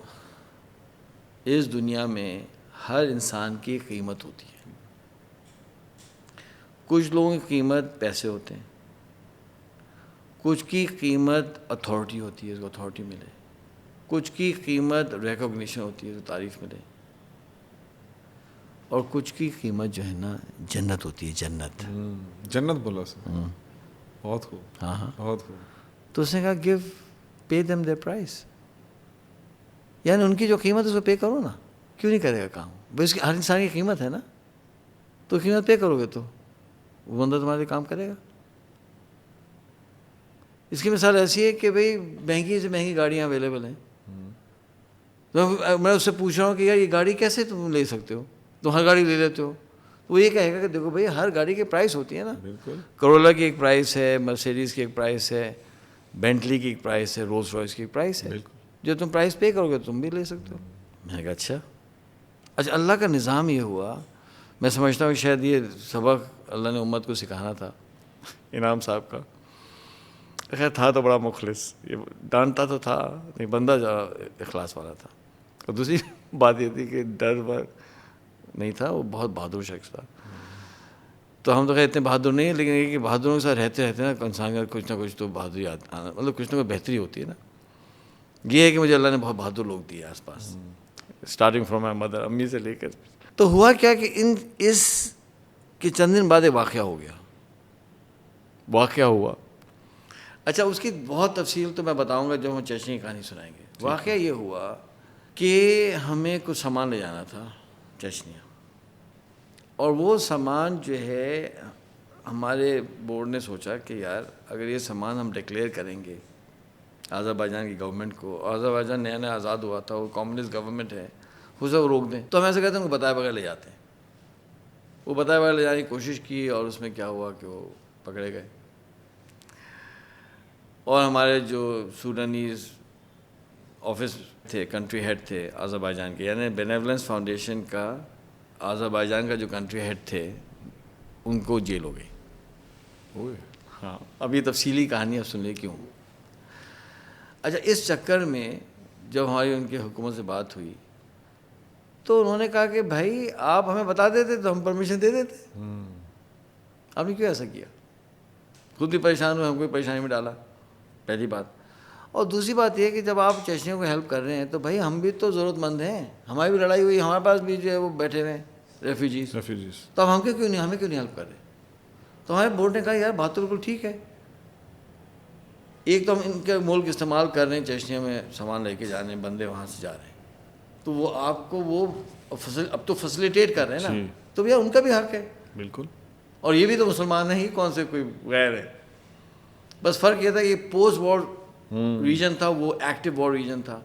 اس دنیا میں ہر انسان کی قیمت ہوتی ہے. کچھ لوگوں کی قیمت پیسے ہوتے ہیں, کچھ کی قیمت اتھارٹی ہوتی ہے, اس کو اتھارٹی ملے, کچھ کی قیمت ریکوگنیشن ہوتی ہے, تو تعریف ملے, اور کچھ کی قیمت جو ہے نا جنت ہوتی ہے, جنت. جنت بولا سر, بہت خوب. ہاں ہاں. بہت خوب. تو اس نے کہا give pay them their prize, یعنی ان کی جو قیمت ہے اس کو پے کرو نا. کیوں نہیں کرے گا کام؟ بھائی اس کی ہر انسان کی قیمت ہے نا, تو قیمت پے کرو گے تو وہ بندہ تمہارے کام کرے گا. اس کی مثال ایسی ہے کہ بھئی مہنگی سے مہنگی گاڑیاں اویلیبل ہیں, تو میں اس سے پوچھ رہا ہوں کہ یار یہ گاڑی کیسے تم لے سکتے ہو, تم ہر گاڑی لے لیتے ہو. وہ یہ کہے گا کہ دیکھو بھئی ہر گاڑی کی پرائس ہوتی ہے نا, کرولا کی ایک پرائس ہے, مرسیڈیز کی ایک پرائس ہے, بینٹلی کی ایک پرائس ہے, رولز رائس کی ایک پرائس ہے, جو تم پرائس پے کرو گے تم بھی لے سکتے ہو. میں نے کہا اچھا. اچھا اللہ کا نظام یہ ہوا, میں سمجھتا ہوں شاید یہ سبق اللہ نے امت کو سکھانا تھا انعام صاحب کا. خیر تھا تو بڑا مخلص, یہ ڈانٹتا تو تھا نہیں, بندہ جو اخلاص والا تھا. اور دوسری بات یہ تھی کہ ڈر ور نہیں تھا, وہ بہت بہادر شخص تھا. تو ہم تو اتنے بہادر نہیں ہیں, لیکن یہ کہ بہادروں کے ساتھ رہتے نا انسان کا کچھ نہ کچھ تو بہادری آنا, مطلب کچھ نہ کچھ بہتری ہوتی ہے نا. یہ ہے کہ مجھے اللہ نے بہت بہادر لوگ دیے آس پاس, اسٹارٹنگ فرام مائی مدر, امی سے لے کر. تو ہوا کیا کہ اس کے چند دن بعد ایک واقعہ ہو گیا, واقعہ ہوا. اچھا اس کی بہت تفصیل تو میں بتاؤں گا جب ہم چشمے کی کہانی سنائیں گے. واقعہ یہ ہوا کہ ہمیں کچھ سامان لے جانا تھا چشنیا, اور وہ سامان جو ہے ہمارے بورڈ نے سوچا کہ یار اگر یہ سامان ہم ڈکلیئر کریں گے آذربائیجان کی گورنمنٹ کو, آذربائیجان نیا نیا آزاد ہوا تھا, وہ کمیونسٹ گورنمنٹ ہے, وہ سب روک دیں, تو ہم ایسا کہتے ہیں ان کو بتائے بغیر لے جاتے ہیں. وہ بتایا والے لے جانے کی کوشش کی اور اس میں کیا ہوا کہ وہ پکڑے گئے. اور ہمارے جو سوڈانیز آفس تھے, کنٹری ہیڈ تھے آذربائیجان کے, یعنی بینیولنس فاؤنڈیشن کا آذربائیجان کا جو کنٹری ہیڈ تھے, ان کو جیل ہو گئی. ہاں, اب یہ تفصیلی کہانی اب سن لیں کیوں. اچھا, اس چکر میں جب ہماری ان کی حکومت سے بات ہوئی تو انہوں نے کہا کہ بھائی آپ ہمیں بتا دیتے تو ہم پرمیشن دے دیتے, آپ نے کیوں ایسا کیا؟ خود بھی پریشان ہوئے, ہم کو پریشانی میں ڈالا, پہلی بات. اور دوسری بات یہ کہ جب آپ چیچنیوں کو ہیلپ کر رہے ہیں تو بھائی ہم بھی تو ضرورت مند ہیں, ہماری بھی لڑائی ہوئی, ہمارے پاس بھی جو ہے وہ بیٹھے ہوئے ہیں ریفیوجیز, تو اب ہمیں کیوں نہیں ہیلپ کر رہے؟ تو ہمارے بورڈ نے کہا یار بات تو بالکل ٹھیک ہے, ایک تو ہم ان کے ملک استعمال کر رہے ہیں, چیچنیا میں سامان لے کے جا رہے ہیں, بندے وہاں سے جا رہے ہیں, تو وہ آپ کو وہ اب تو فیسیلیٹیٹ کر رہے ہیں نا, تو بھیا ان کا بھی حق ہے بالکل. اور یہ بھی تو مسلمان نہیں, کون سے کوئی غیر ہے. بس فرق یہ تھا کہ پوسٹ وار ریجن تھا, وہ ایکٹیو وار ریجن تھا,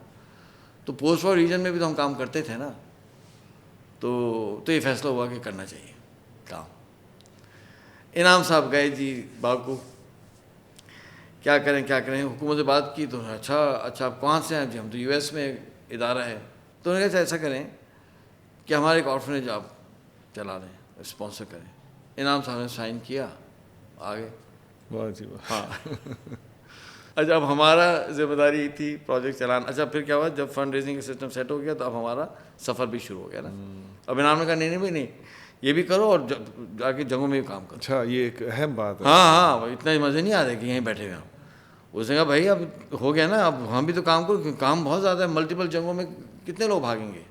تو پوسٹ وار ریجن میں بھی تو ہم کام کرتے تھے نا, تو یہ فیصلہ ہوا کہ کرنا چاہیے کام. انعام صاحب گئے جی باکو, کیا کریں, حکومت سے بات کی تو اچھا آپ کہاں سے ہیں؟ جی ہم تو یو ایس میں ادارہ ہے. تو انہوں نے کہا ایسا کریں کہ ہمارے ایک آرفنیج آپ چلا دیں, اسپانسر کریں. انعام صاحب نے سائن کیا, آگے. ہاں. اچھا, اب ہمارا ذمہ داری تھی پروجیکٹ چلانا. اچھا, پھر کیا ہوا, جب فنڈ ریزنگ کا سسٹم سیٹ ہو گیا تو اب ہمارا سفر بھی شروع ہو گیا نا. اب انعام نے کہا نہیں, یہ بھی کرو اور جا کے جگہوں میں بھی کام کرو. اچھا, یہ ایک اہم بات ہے. ہاں, اتنا مزے نہیں آ رہے کہ یہیں بیٹھے ہوئے ہم. اس نے کہا بھائی اب ہو گیا نا, اب ہم بھی تو کام کرو, کام بہت زیادہ ہے, ملٹیپل جنگوں میں کتنے لوگ بھاگیں گے,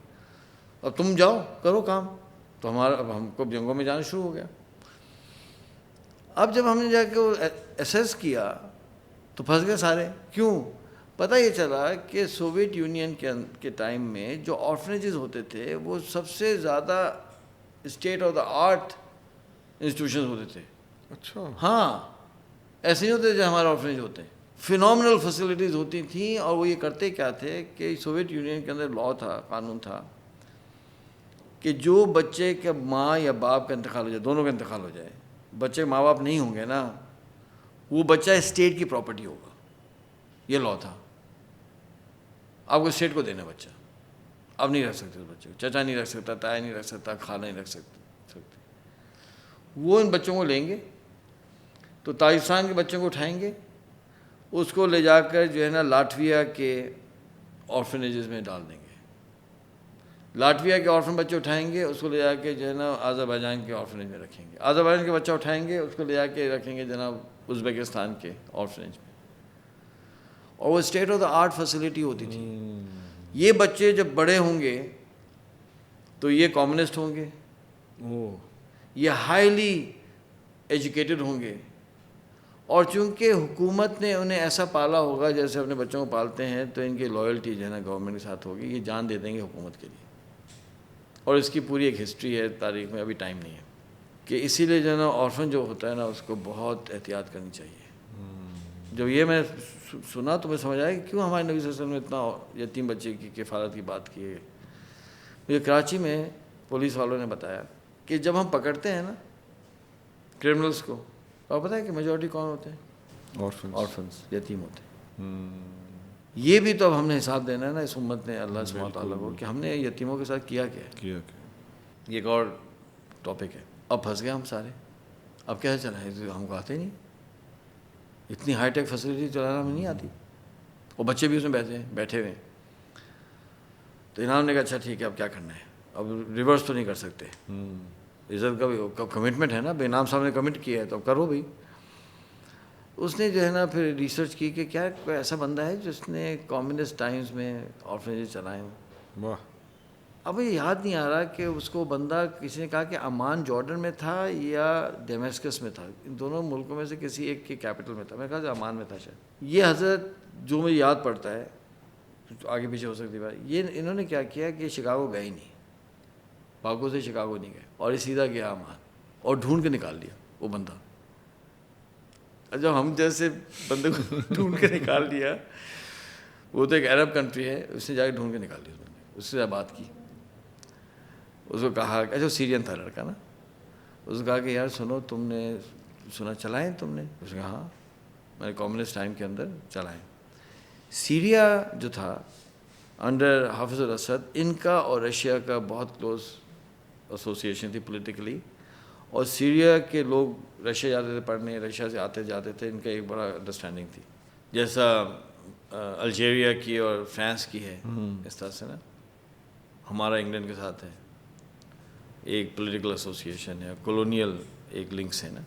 اب تم جاؤ کرو کام. تو اب ہم کو جنگوں میں جانا شروع ہو گیا. اب جب ہم نے جا کے ایسیس کیا تو پھنس گئے سارے. کیوں؟ پتہ یہ چلا کہ سوویت یونین کے ٹائم میں جو آرفنیجز ہوتے تھے وہ سب سے زیادہ state of the art institutions ہوتے تھے. اچھا. ہاں, ایسے نہیں ہوتے جو ہمارے آرفنیج ہوتے ہیں, فینومنل فیسلٹیز ہوتی تھیں. اور وہ یہ کرتے کیا تھے کہ سوویت یونین کے اندر لا تھا, قانون تھا کہ جو بچے کے ماں یا باپ کا انتقال ہو جائے, دونوں کا انتقال ہو جائے, بچے ماں باپ نہیں ہوں گے نا, وہ بچہ اسٹیٹ کی پراپرٹی ہوگا. یہ لا تھا, آپ کو اسٹیٹ کو دینا بچہ. اب نہیں رکھ سکتے اس بچے کو, چچا نہیں رکھ سکتا, تایا نہیں رکھ سکتا, خالہ نہیں رکھ سکتے. وہ ان بچوں کو لیں گے تو تاجکستان کے بچوں کو اٹھائیں گے, اس کو لے جا کر جو ہے نا لاٹویا کے آرفنیجز میں ڈال دیں گے. لاٹویا کے آرفن بچے اٹھائیں گے, اس کو لے جا کے جو ہے نا آذربائیجان کے آرفنیج میں رکھیں گے. آذربائیجان کے بچہ اٹھائیں گے, اس کو لے جا کے رکھیں گے جناب ازبکستان کے آرفنیج میں. اور وہ state of the art facility ہوتی تھی. یہ بچے جب بڑے ہوں گے تو یہ کمیونسٹ ہوں گے, یہ ہائیلی ایجوکیٹڈ ہوں گے, اور چونکہ حکومت نے انہیں ایسا پالا ہوگا جیسے اپنے بچوں کو پالتے ہیں, تو ان کی لائلٹی جو ہے نا گورنمنٹ کے ساتھ ہوگی, یہ جان دے دیں گے حکومت کے لیے. اور اس کی پوری ایک ہسٹری ہے تاریخ میں, ابھی ٹائم نہیں ہے کہ اسی لیے جو ہے نا آرفن جو ہوتا ہے نا اس کو بہت احتیاط کرنی چاہیے. جب یہ میں سنا تو میں سمجھ آیا کہ کیوں ہمارے نبی صلی اللہ علیہ وسلم نے اتنا یتیم بچے کی کفالت کی بات کی ہے. مجھے کراچی میں پولیس والوں نے بتایا کہ جب ہم پکڑتے ہیں نا کرمنلس کو, تو آپ پتہ ہے کہ میجورٹی کون ہوتے ہیں؟ آرفنس, یتیم ہوتے ہیں. یہ بھی تو اب ہم نے حساب دینا ہے نا اس امت نے اللہ سبحانہ وتعالیٰ کو کہ ہم نے یتیموں کے ساتھ کیا کیا ہے. یہ ایک اور ٹاپک ہے. اب پھنس گئے ہم سارے. اب کیسے چلائیں, ہم کو آتے نہیں, اتنی ہائی ٹیک فیسلٹی چلانا ہمیں نہیں آتی, اور بچے بھی اس میں بیٹھے ہوئے ہیں. تو انعام نے کہا اچھا ٹھیک ہے, اب کیا کرنا ہے, اب ریورس تو نہیں کر سکتے, عزت کا بھی کمٹمنٹ ہے نا, بھائی انعام صاحب نے کمٹ کیا ہے تو اب کرو بھائی. اس نے جو ہے نا پھر ریسرچ کی کہ کیا کوئی ایسا بندہ ہے جس نے کمیونسٹ ٹائمز میں آرفنیج چلائے ہوں. اب مجھے یاد نہیں آ رہا کہ اس کو بندہ کسی نے کہا کہ عمان جارڈن میں تھا یا ڈیمیسکس میں تھا, ان دونوں ملکوں میں سے کسی ایک کے کیپٹل میں تھا. میں نے کہا عمان میں تھا شاید. یہ حضرت جو مجھے یاد پڑتا ہے, آگے پیچھے ہو سکتی بات, یہ انہوں نے کیا کیا کہ شکاگو گئے ہی نہیں, باکو سے شکاگو نہیں گئے, اور یہ سیدھا گیا عمان, اور ڈھونڈ کے نکال لیا وہ بندہ. جب ہم جیسے بندے کو ڈھونڈ کے نکال لیا, وہ تو ایک عرب کنٹری ہے, اس نے جا کے ڈھونڈ کے نکال لیا اس بندے, اس سے بات کی, اس کو کہا, اچھا سیرین تھا لڑکا نا, اس نے کہا کہ یار سنو, تم نے سنا چلائیں تم نے؟ اس نے کہا ہاں میں نے کمیونسٹ ٹائم کے اندر چلائیں. سیریا جو تھا انڈر حافظ الاسد, ان کا اور رشیا کا بہت کلوز ایسوسیشن تھی پولیٹیکلی, اور سیریا کے لوگ رشیا جاتے تھے پڑھنے, رشیا سے آتے جاتے تھے, ان کا ایک بڑا انڈرسٹینڈنگ تھی, جیسا الجیریا کی اور فرانس کی ہے اس طرح سے نا ہمارا انگلینڈ کے ساتھ ہے, ایک پولیٹیکل ایسوسیشن ہے, کولونیل ایک لنکس ہے نا.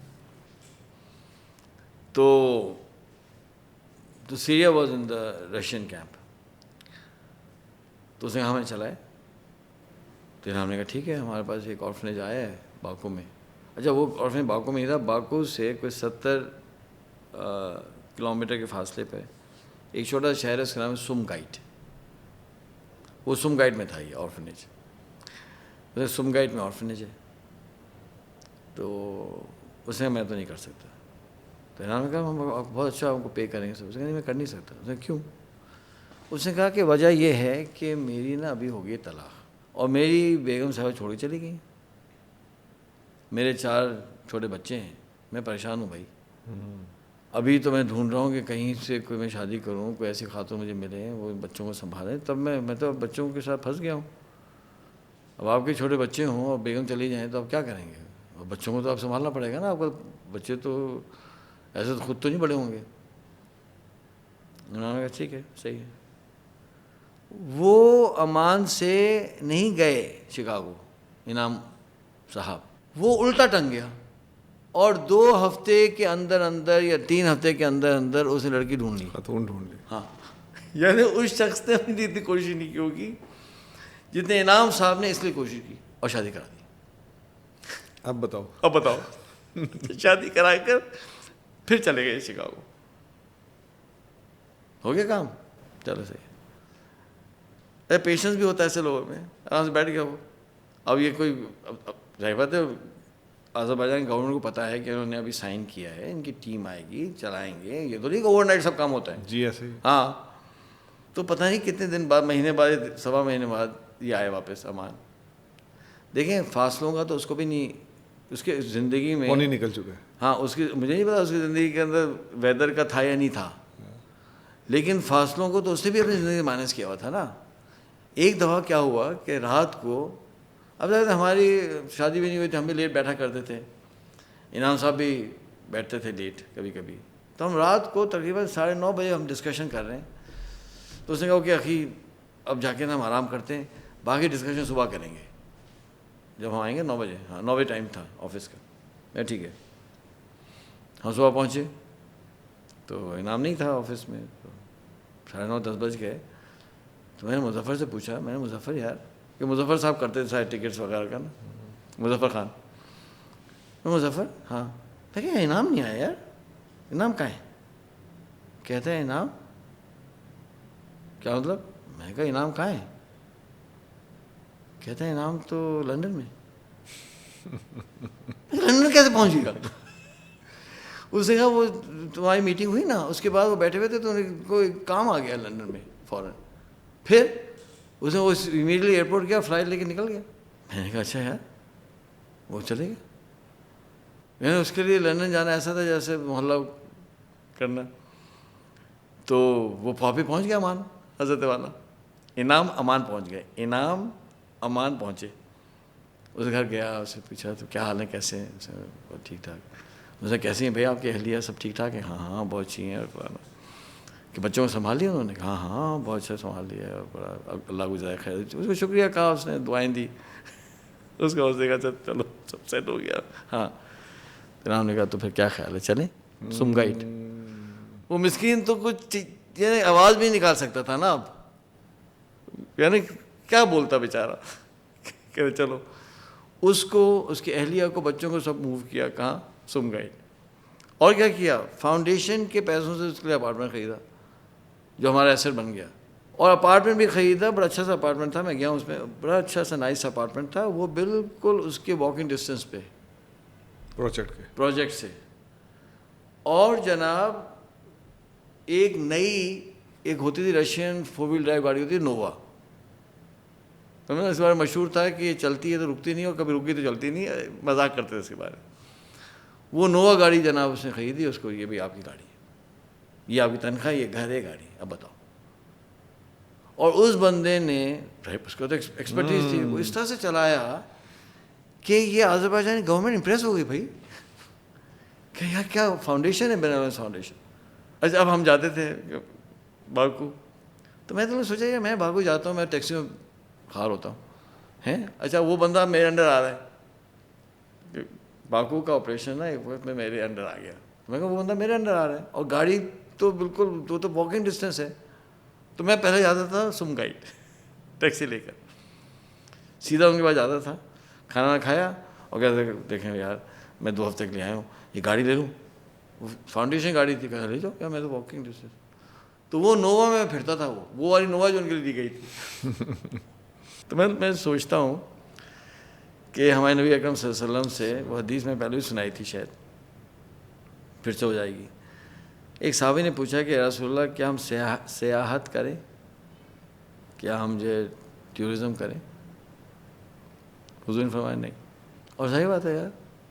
تو Syria was in the Russian camp. تو اس نے کہا ہمیں چلائے. تو ہم نے کہا ٹھیک ہے, ہمارے پاس ایک آرفنیج آیا ہے باکو میں. اچھا وہ آرفنیج باکو میں ہی تھا, باکو سے کوئی 70 کلومیٹر کے فاصلے پہ ایک چھوٹا سا شہر ہے, اس کا نام ہے سمگائٹ. وہ سمگائٹ میں تھا یہ آرفنیج. سمگائٹ میں آرفنیج ہے. تو اس نے میں تو نہیں کر سکتا. تو انہوں نے کہا ہم بہت اچھا ہم کو پے کریں گے. اس نے کہا نہیں میں کر نہیں سکتا. اس نے کیوں؟ اس نے کہا کہ وجہ یہ ہے کہ میری نا ابھی ہو گئی طلاق, اور میری بیگم صاحبہ چھوڑ کے چلی گئی, میرے 4 چھوٹے بچے ہیں, میں پریشان ہوں بھائی. ابھی تو میں ڈھونڈ رہا ہوں کہ کہیں سے کوئی میں شادی کروں, کوئی ایسی خاتون مجھے ملے وہ بچوں کو سنبھالیں. تب میں تو بچوں کے ساتھ پھنس گیا ہوں. اب آپ کے چھوٹے بچے ہوں اور بیگم چلی جائیں تو آپ کیا کریں گے؟ اور بچوں کو تو آپ سنبھالنا پڑے گا نا. آپ کو بچے تو ایسے تو خود تو نہیں بڑے ہوں گے. انہوں نے کہا ٹھیک ہے صحیح ہے. وہ امان سے نہیں گئے شکاگو انعام صاحب, وہ الٹا ٹنگ گیا, اور 2 ہفتے کے اندر اندر یا 3 ہفتے کے اندر اندر اس نے لڑکی ڈھونڈ لی, خاتون ڈھونڈ لی. ہاں یعنی اس شخص نے اپنی اتنی کوشش نہیں کی ہوگی جتنے انعام صاحب نے اس لیے کوشش کی, اور شادی کرا دی. اب بتاؤ شادی کرا کر پھر چلے گئے شکاگو. ہو گیا کام, چلو صحیح. پیشنس بھی ہوتا ہے ایسے لوگوں میں, آرام سے بیٹھ گیا وہ. اب یہ کوئی ظاہر بات ہے آذربائیجان گورنمنٹ کو پتہ ہے کہ انہوں نے ابھی سائن کیا ہے, ان کی ٹیم آئے گی, چلائیں گے, یہ تو نہیں کہ اوور نائٹ سب کام ہوتا ہے. جی ایسے ہی. ہاں تو پتہ نہیں کتنے دن بعد, مہینے بعد, 1.25 مہینے بعد یہ آئے واپس امان. دیکھیں فاصلوں کا تو اس کو بھی نہیں, اس کے زندگی میں کون ہی نکل چکا ہے. ہاں اس کی مجھے نہیں پتا اس کی زندگی کے اندر ویدر کا تھا یا نہیں تھا, لیکن فاصلوں کو تو اس نے بھی اپنی زندگی مائنس کیا ہوا تھا نا. ایک دفعہ کیا ہوا کہ رات کو, اب ہماری شادی بھی نہیں ہوئی تھی, ہم بھی لیٹ بیٹھا کرتے تھے, انعام صاحب بھی بیٹھتے تھے لیٹ کبھی کبھی. تو ہم رات کو تقریباً 9:30 بجے ہم ڈسکشن کر رہے ہیں. تو اس نے کہا کہ اخی اب جا کے نا ہم آرام کرتے ہیں, باقی ڈسکشن صبح کریں گے جب ہم آئیں گے 9 بجے. ہاں 9 بجے ٹائم تھا آفس کا. میں ٹھیک ہے. ہم صبح پہنچے تو انعام نہیں تھا آفس میں, تو 9:30 10 بج گئے. تو میں نے مظفر سے پوچھا, میں نے مظفر یار, کہ مظفر صاحب کرتے تھے سارے ٹکٹس وغیرہ کا نا, مظفر خان. مظفر ہاں, میں کہ انعام نہیں آیا یار, انعام کہاں ہے؟ کہتا ہے انعام کیا مطلب؟ میں نے کہا انعام کہاں ہے؟ کہتا ہے انعام تو لندن میں. لندن کیسے پہنچ گیا؟ اس نے کہا وہ تمہاری میٹنگ ہوئی نا, اس کے بعد وہ بیٹھے ہوئے تھے تو ان کو کام آ گیا لندن میں فوراً. پھر اس نے وہ امیڈیٹلی ایئرپورٹ گیا, فلائٹ لے کے نکل گیا. میں نے کہا اچھا یار وہ چلے گا. یعنی اس کے لیے لندن جانا ایسا تھا جیسے محلہ کرنا. تو وہ پاپی پہنچ گیا امان حضرت والا, انعام امان پہنچ گئے, انعام امان پہنچے. اس گھر گیا, اس سے پوچھا تو کیا حال ہے, کیسے ہیں؟ بہت ٹھیک ٹھاک. اس نے کیسی ہیں بھائی آپ کی اہلیہ, سب ٹھیک ٹھاک ہیں؟ ہاں ہاں بہت اچھی ہیں. اور پرانا کہ بچوں کو سنبھال لیا انہوں نے؟ کہا ہاں بہت اچھا سنبھال لیا, اور بڑا اللہ گزارے خیر. اس کو شکریہ کہا, اس نے دعائیں دی. اس کا اس نے کہا چلو سب سیٹ ہو گیا. ہاں انہوں نے کہا تو پھر کیا خیال ہے چلیں سمگائٹ. وہ مسکین تو کچھ یعنی آواز بھی نکال سکتا تھا نا, اب یعنی کیا بولتا بیچارہ. کہ چلو اس کو, اس کی اہلیہ کو, بچوں کو سب موو کیا کہاں, سمگائٹ. اور کیا کیا, فاؤنڈیشن کے پیسوں سے اس کے لیے اپارٹمنٹ خریدا جو ہمارا ایسٹ بن گیا. اور اپارٹمنٹ بھی خریدا, بڑا اچھا سا اپارٹمنٹ تھا, میں گیا ہوں اس میں, بڑا اچھا سا نائس اپارٹمنٹ تھا. وہ بالکل اس کے واکنگ ڈسٹینس پہ پروجیکٹ سے. اور جناب ایک نئی ایک ہوتی تھی رشین 4 وہیل ڈرائیو گاڑی ہوتی ہے نووا, تو میں اس بارے مشہور تھا کہ یہ چلتی ہے تو رکتی نہیں، اور کبھی رکی تو چلتی نہیں، مذاق کرتے تھے اس کے بارے میں. وہ نووا گاڑی جناب اس نے خریدی، اس کو یہ بھی آپ کی گاڑی ہے، یہ آپ کی تنخواہ، یہ گھر ہے، گاڑی، اب بتاؤ. اور اس بندے نے، اس کو تو ایکسپرٹیز تھی، وہ اس طرح سے چلایا کہ یہ آذربائیجانی گورنمنٹ امپریس ہو گئی بھائی کہ یار کیا فاؤنڈیشن ہے بیناولنس فاؤنڈیشن. اچھا اب ہم جاتے تھے باکو، تو میں تو نے سوچا کہ میں باکو جاتا ہوں، میں ٹیکسی میں خار ہوتا ہوں ہیں. اچھا وہ بندہ میرے انڈر آ رہا ہے، باکو کا آپریشن نا ایک وقت میں میرے انڈر آ گیا. میں کہا وہ بندہ میرے انڈر آ رہا ہے، اور گاڑی تو بالکل وہ تو واکنگ ڈسٹینس ہے. تو میں پہلے جاتا تھا سمگائٹ ٹیکسی لے کر، سیدھا ان کے پاس جاتا تھا، کھانا کھایا اور کہتے دیکھیں یار میں 2 ہفتے کے لیے آیا ہوں، یہ گاڑی لے لوں. وہ فاؤنڈیشن گاڑی تھی، کہا لے جاؤ، کیا میں تو واکنگ ڈسٹینس. تو وہ نووا میں پھرتا تھا، وہ والی نووا جو ان کے لیے دی گئی تھی. تو میں سوچتا ہوں کہ ہمارے نبی اکرم صلی اللہ علیہ وسلم سے وہ حدیث میں پہلے بھی سنائی تھی، شاید پھر سے ہو جائے گی. ایک صحابی نے پوچھا کہ رسول اللہ کیا ہم سیاحت کریں، کیا ہم جو ٹیورزم کریں؟ حضور نے فرمایا نہیں. اور صحیح بات ہے یار،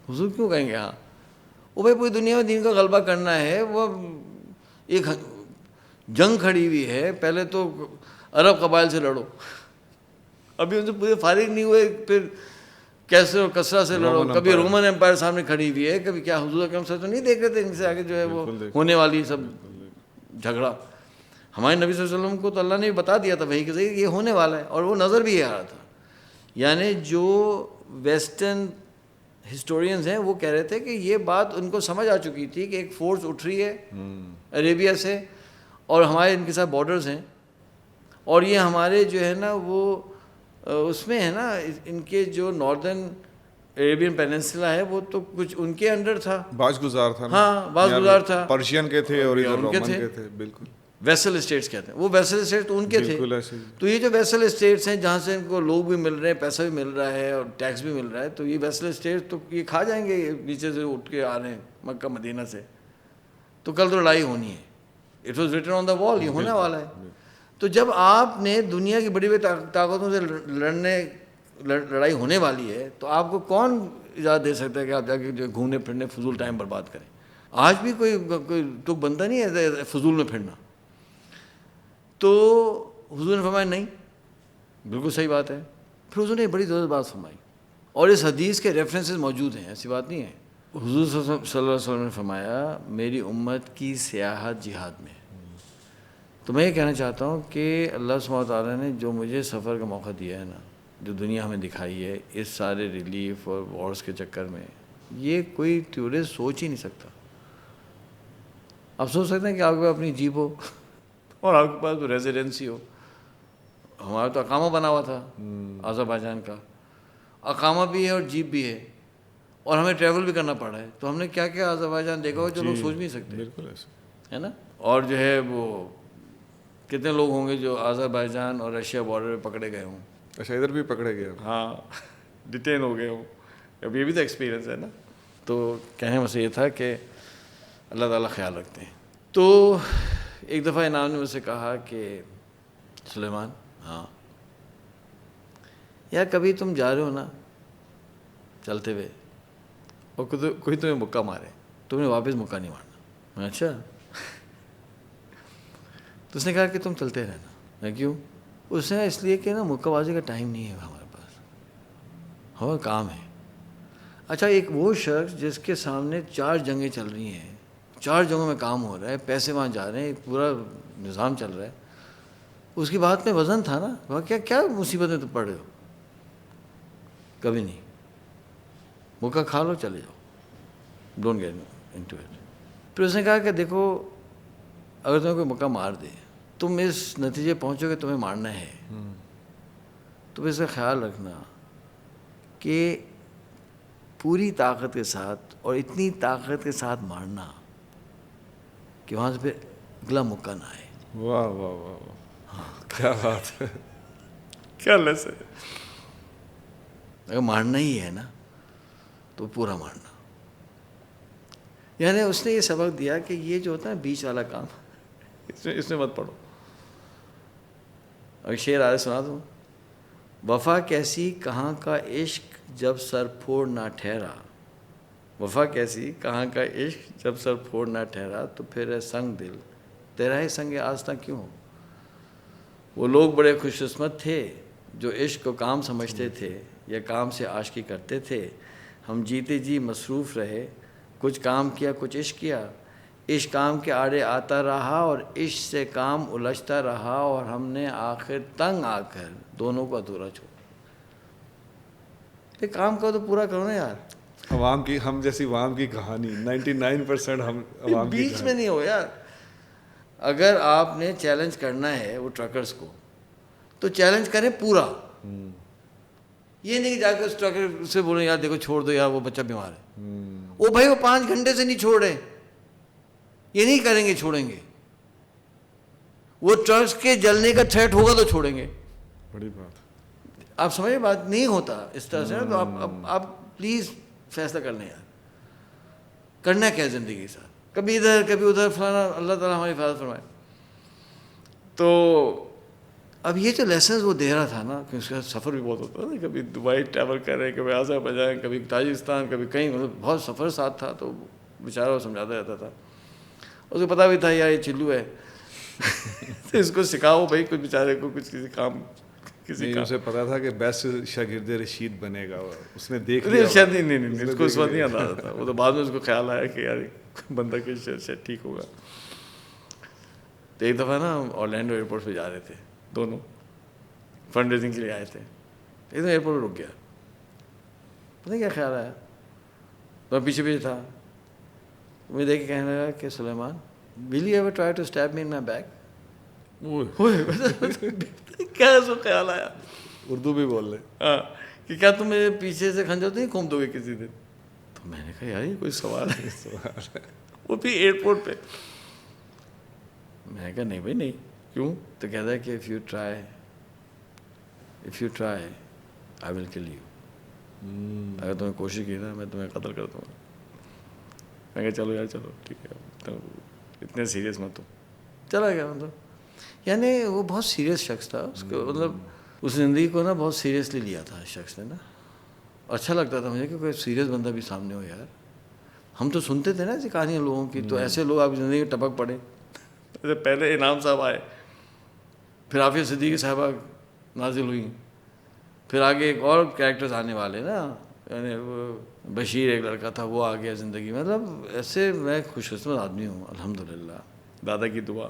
حضور کیوں کہیں گے ہاں؟ وہ بھائی پوری دنیا میں دین کا غلبہ کرنا ہے، وہ ایک جنگ کھڑی ہوئی ہے، پہلے تو عرب قبائل سے لڑو، ابھی ان سے پورے فارغ نہیں ہوئے، پھر کیسے اور کسرا سے لڑو، کبھی رومن امپائر سامنے کھڑی ہوئی ہے، کبھی کیا حضور اکرم صلی اللہ علیہ وسلم نہیں دیکھ رہے تھے ان سے آگے جو ہے وہ ہونے والی سب جھگڑا. ہمارے نبی صلی اللہ علیہ وسلم کو تو اللہ نے بتا دیا تھا وہی کہ یہ ہونے والا ہے، اور وہ نظر بھی آ رہا تھا. یعنی جو ویسٹرن ہسٹورینز ہیں وہ کہہ رہے تھے کہ یہ بات ان کو سمجھ آ چکی تھی کہ ایک فورس اٹھ رہی ہے عربیہ سے، اور ہمارے ان کے ساتھ بارڈرز ہیں، اور یہ ہمارے جو ہے نا وہ اس میں ہے نا، ان کے جو ناردرن عربین پیننسلا ہے وہ تو کچھ ان کے انڈر تھا، باز گزار تھا نا. ہاں باز گزار تھا، پرشین کے تھے اور ادھر رومن کے تھے. بالکل ویسل اسٹیٹس کہتے ہیں، وہ ویسل اسٹیٹ تو ان کے تھے. تو یہ جو ویسل اسٹیٹس ہیں جہاں سے ان کو لوگ بھی مل رہے ہیں، پیسہ بھی مل رہا ہے اور ٹیکس بھی مل رہا ہے، تو یہ ویسل اسٹیٹس تو یہ کھا جائیں گے، نیچے سے اٹھ کے آ رہے ہیں مکہ مدینہ سے. تو کل تو لڑائی ہونی ہے، اٹ واز ریٹن آن دا وال، یہ ہونے والا ہے. تو جب آپ نے دنیا کی بڑی بڑی طاقتوں سے لڑائی ہونے والی ہے، تو آپ کو کون اجازت دے سکتا ہے کہ آپ جا کے جو گھومنے پھرنے فضول ٹائم برباد کریں؟ آج بھی کوئی تو بنتا نہیں ہے فضول میں پھرنا. تو حضور نے فرمایا نہیں، بالکل صحیح بات ہے. پھر حضور نے بڑی زبردست بات فرمائی، اور اس حدیث کے ریفرنسز موجود ہیں، ایسی بات نہیں ہے. حضور صلی اللہ علیہ وسلم نے فرمایا میری امت کی سیاحت جہاد میں. تو میں یہ کہنا چاہتا ہوں کہ اللہ سبحانہ و تعالیٰ نے جو مجھے سفر کا موقع دیا ہے نا، جو دنیا ہمیں دکھائی ہے اس سارے ریلیف اور وارز کے چکر میں، یہ کوئی ٹورسٹ سوچ ہی نہیں سکتا. آپ سوچ سکتے ہیں کہ آپ کے پاس اپنی جیپ ہو اور آپ کے پاس ریزیڈنسی ہو. ہمارا تو اقامہ بنا ہوا تھا آذربائیجان کا، اقامہ بھی ہے اور جیپ بھی ہے، اور ہمیں ٹریول بھی کرنا پڑا ہے. تو ہم نے کیا کیا آذربائیجان دیکھا ہو جو لوگ سوچ نہیں سکتے، بالکل ایسا ہے نا. اور جو ہے وہ کتنے لوگ ہوں گے جو آذربائیجان اور رشیا بارڈر پہ پکڑے گئے ہوں. اچھا ادھر بھی پکڑے گئے؟ ہاں ڈیٹین ہو گئے ہوں. اب یہ بھی تو ایکسپیرینس ہے نا. تو کہنے میں سے یہ تھا کہ اللہ تعالیٰ خیال رکھتے ہیں. تو ایک دفعہ انعام نے مجھ سے کہا کہ سلیمان ہاں یار کبھی تم جا رہے ہو نا چلتے ہوئے اور کوئی تمہیں مکہ مارے، تم نے واپس مکہ نہیں مارنا. میں اچھا. تو اس نے کہا کہ تم چلتے رہنا. میں کیوں؟ اس نے اس لیے کہ نا مکہ بازی کا ٹائم نہیں ہے ہمارے پاس، ہمارا کام ہے. اچھا ایک وہ شخص جس کے سامنے 4 جنگیں چل رہی ہیں، 4 جگہوں میں کام ہو رہا ہے، پیسے وہاں جا رہے ہیں، ایک پورا نظام چل رہا ہے، اس کی بات میں وزن تھا نا. وہ کیا مصیبت میں تم پڑ رہے ہو؟ کبھی نہیں. مکہ کھا لو چلے جاؤ، ڈونٹ گیٹ انٹو اٹ. پھر اس نے کہا کہ دیکھو اگر تمہیں کوئی مکہ مار دے، تم اس نتیجے پہنچو کہ تمہیں مارنا ہے، تو اس کا خیال رکھنا کہ پوری طاقت کے ساتھ اور اتنی طاقت کے ساتھ مارنا کہ وہاں سے پھر اگلا مکہ نہ آئے. واہ واہ واہ واہ، کیا بات ہے، کیا لیس ہے. اگر مارنا ہی ہے نا تو پورا مارنا. یعنی اس نے یہ سبق دیا کہ یہ جو ہوتا ہے بیچ والا کام اس میں مت پڑو. اگر شعر آئے سنا دوں، وفا کیسی کہاں کا عشق جب سر پھوڑ نہ ٹھہرا. وفا کیسی کہاں کا عشق جب سر پھوڑ نہ ٹھہرا, تو پھر ہے سنگ دل تیرا ہی سنگ آستہ کیوں ہو. وہ لوگ بڑے خوش قسمت تھے جو عشق کو کام سمجھتے تھے یا کام سے عاشقی کرتے تھے. ہم جیتے جی مصروف رہے, کچھ کام کیا کچھ عشق کیا. عشق کام کے آڑے آتا رہا اور عشق سے کام الجھتا رہا, اور ہم نے آخر تنگ آ کر دونوں کو ادھورا چھوڑا. یہ کام کا تو پورا کرو نا یار. عوام کی, ہم جیسی عوام کی کہانی 99% ہم عوام کی بیچ میں نہیں ہو یار. اگر آپ نے چیلنج کرنا ہے وہ ٹرکرز کو, تو چیلنج کریں پورا. یہ نہیں کہ جا کے اس ٹرکر سے بولیں یار دیکھو چھوڑ دو یار وہ بچہ بیمار ہے. وہ بھائی وہ 5 گھنٹے سے نہیں چھوڑ رہے, یہ نہیں کریں گے چھوڑیں گے. وہ ٹرکس کے جلنے کا تھریٹ ہوگا تو چھوڑیں گے. بڑی بات. آپ سمجھے بات نہیں ہوتا اس طرح سے. تو آپ پلیز فیصلہ کر لیں یار, کرنا کیا زندگی کے ساتھ. کبھی ادھر کبھی ادھر فلانا. اللہ تعالیٰ ہماری حفاظت فرمائے. تو اب یہ جو لیسنز وہ دے رہا تھا نا, کہ اس کا سفر بھی بہت ہوتا ہے. کبھی دبئی ٹریول کر رہے, کبھی آزا بجائیں, کبھی تاجکستان, کبھی کہیں, مطلب بہت سفر ساتھ تھا. تو بیچارہ وہ سمجھاتا رہتا تھا. اس کو پتا بھی تھا یار یہ چلو ہے, تو اس کو سکھاؤ بھائی کچھ بیچارے کو کچھ کسی کام. اسے پتا تھا کہ بیسٹ شاگرد رشید بنے گا. اس نے دیکھ لیا. نہیں اس کو اس وقت نہیں آتا تھا. وہ تو بعد میں اس کو خیال آیا کہ یار بندہ کسی ٹھیک ہوگا. تو ایک دفعہ نا اورلینڈو ایئرپورٹ پہ جا رہے تھے دونوں, فنڈ ریزنگ کے لیے آئے تھے. ایک دم ایئرپورٹ پہ رک گیا, پتہ نہیں کیا خیال آیا. تو میں پیچھے تھا, مجھے دیکھ کے کہنے لگا کہ سلیمان will you ever try to stab me in my back. کیا اس کو خیال آیا, اردو بھی بول رہے ہاں, کہ کیا تم میرے پیچھے سے خنجر تو نہیں گھوم دو گے کسی دن. تو میں نے کہا یار یہ کوئی سوال ہے, وہ بھی ایئرپورٹ پہ. میں نے کہا نہیں بھائی نہیں. کیوں؟ تو کہتا ہے کہ if you try I will kill you. اگر تم نے کوشش کی نا میں تمہیں قتل کر دوں گا. میں کہا چلو یار چلو ٹھیک ہے, اتنے سیریس مت ہو. چلا گیا. مطلب یعنی وہ بہت سیریس شخص تھا. اس کو مطلب اس زندگی کو نا بہت سیریسلی لیا تھا اس شخص نے نا. اچھا لگتا تھا مجھے کہ کوئی سیریس بندہ بھی سامنے ہو یار. ہم تو سنتے تھے نا ایسی کہانیاں لوگوں کی, تو ایسے لوگ آپ کی زندگی میں ٹپک پڑے. پہلے انعام صاحب آئے, پھر عافیہ صدیقی صاحبہ نازل ہوئی, پھر آگے ایک اور کریکٹرز آنے والے نا, یعنی وہ بشیر ایک لڑکا تھا وہ آ گیا زندگی میں. مطلب ایسے میں خوش قسمت آدمی ہوں الحمدللہ, دادا کی دعا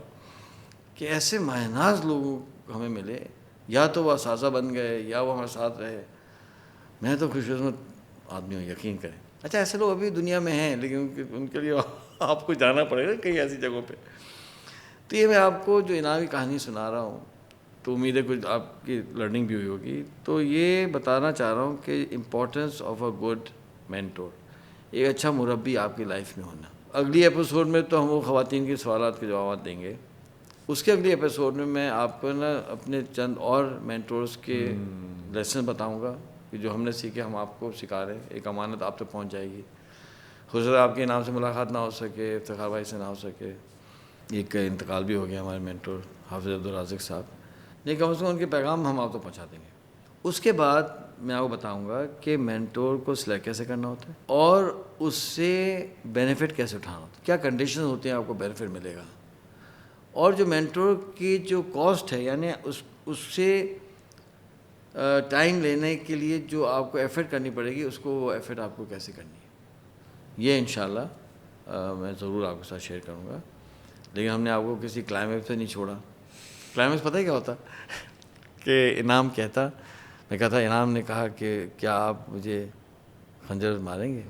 کہ ایسے ماہ ناز لوگ ہمیں ملے. یا تو وہ اساتذہ بن گئے یا وہ ہمارے ساتھ رہے. میں تو خوش قسمت آدمی ہوں, یقین کریں. اچھا ایسے لوگ ابھی دنیا میں ہیں, لیکن ان کے لیے آپ کو جانا پڑے گا کئی ایسی جگہوں پہ. تو یہ میں آپ کو جو انعامی کہانی سنا رہا ہوں, تو امید ہے کچھ آپ کی لرننگ بھی ہوئی ہوگی. تو یہ بتانا چاہ رہا ہوں کہ importance of a good mentor, ایک اچھا مربی آپ کی لائف میں ہونا. اگلی ایپیسوڈ میں تو ہم وہ خواتین کے سوالات کے جوابات دیں گے. اس کے اگلی ایپیسوڈ میں آپ کو نا اپنے چند اور مینٹورز کے لیسن بتاؤں گا کہ جو ہم نے سیکھے ہم آپ کو سکھا رہے ہیں. ایک امانت آپ تک پہنچ جائے گی. ہو سکتا ہے آپ کے نام سے ملاقات نہ ہو سکے, افتخار بھائی سے نہ ہو سکے, ایک انتقال بھی ہو گیا ہمارے مینٹور حافظ عبدالرازق صاحب, نہیں کم از کم ان کے پیغام ہم آپ کو پہنچا دیں گے. اس کے بعد میں آپ کو بتاؤں گا کہ مینٹور کو سلیکٹ کیسے کرنا ہوتا ہے اور اس سے بینیفٹ کیسے اٹھانا ہوتا ہے, کیا کنڈیشن ہوتی ہیں آپ کو بینیفٹ ملے گا, اور جو مینٹور کی جو کاسٹ ہے یعنی اس سے ٹائم لینے کے لیے جو آپ کو ایفرٹ کرنی پڑے گی, اس کو وہ ایفرٹ آپ کو کیسے کرنی ہے, یہ انشاءاللہ میں ضرور آپ کے ساتھ شیئر کروں گا. لیکن ہم نے آپ کو کسی کلائمیکس سے نہیں چھوڑا. کلائمیکس پتہ ہے کیا ہوتا کہ انعام کہتا, میں کہتا انعام نے کہا کہ کیا آپ مجھے خنجر ماریں گے,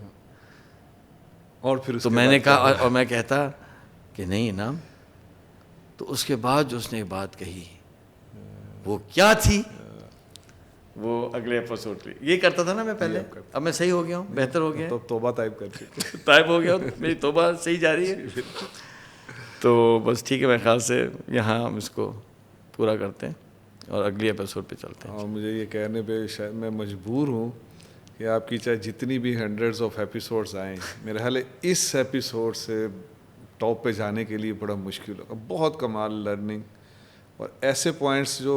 اور پھر تو میں نے کہا, اور میں کہتا کہ نہیں انعام. تو اس کے بعد جو اس نے ایک بات کہی وہ کیا تھی, وہ اگلے ایپیسوڈ پہ. یہ کرتا تھا نا میں پہلے, اب میں صحیح ہو گیا ہوں, بہتر ہو گیا, تو توبہ طائب کر چکے, طائب ہو گیا, میری توبہ صحیح جاری ہے. تو بس ٹھیک ہے, میرے خیال سے یہاں ہم اس کو پورا کرتے ہیں اور اگلی ایپیسوڈ پہ چلتے ہیں. اور مجھے یہ کہنے پہ شاید میں مجبور ہوں کہ آپ کی چاہے جتنی بھی ہنڈریڈز آف ایپیسوڈز آئیں, میرے خیال ہے اس ایپیسوڈ سے ٹاپ پہ جانے کے لیے بڑا مشکل ہوگا. بہت کمال لرننگ اور ایسے پوائنٹس جو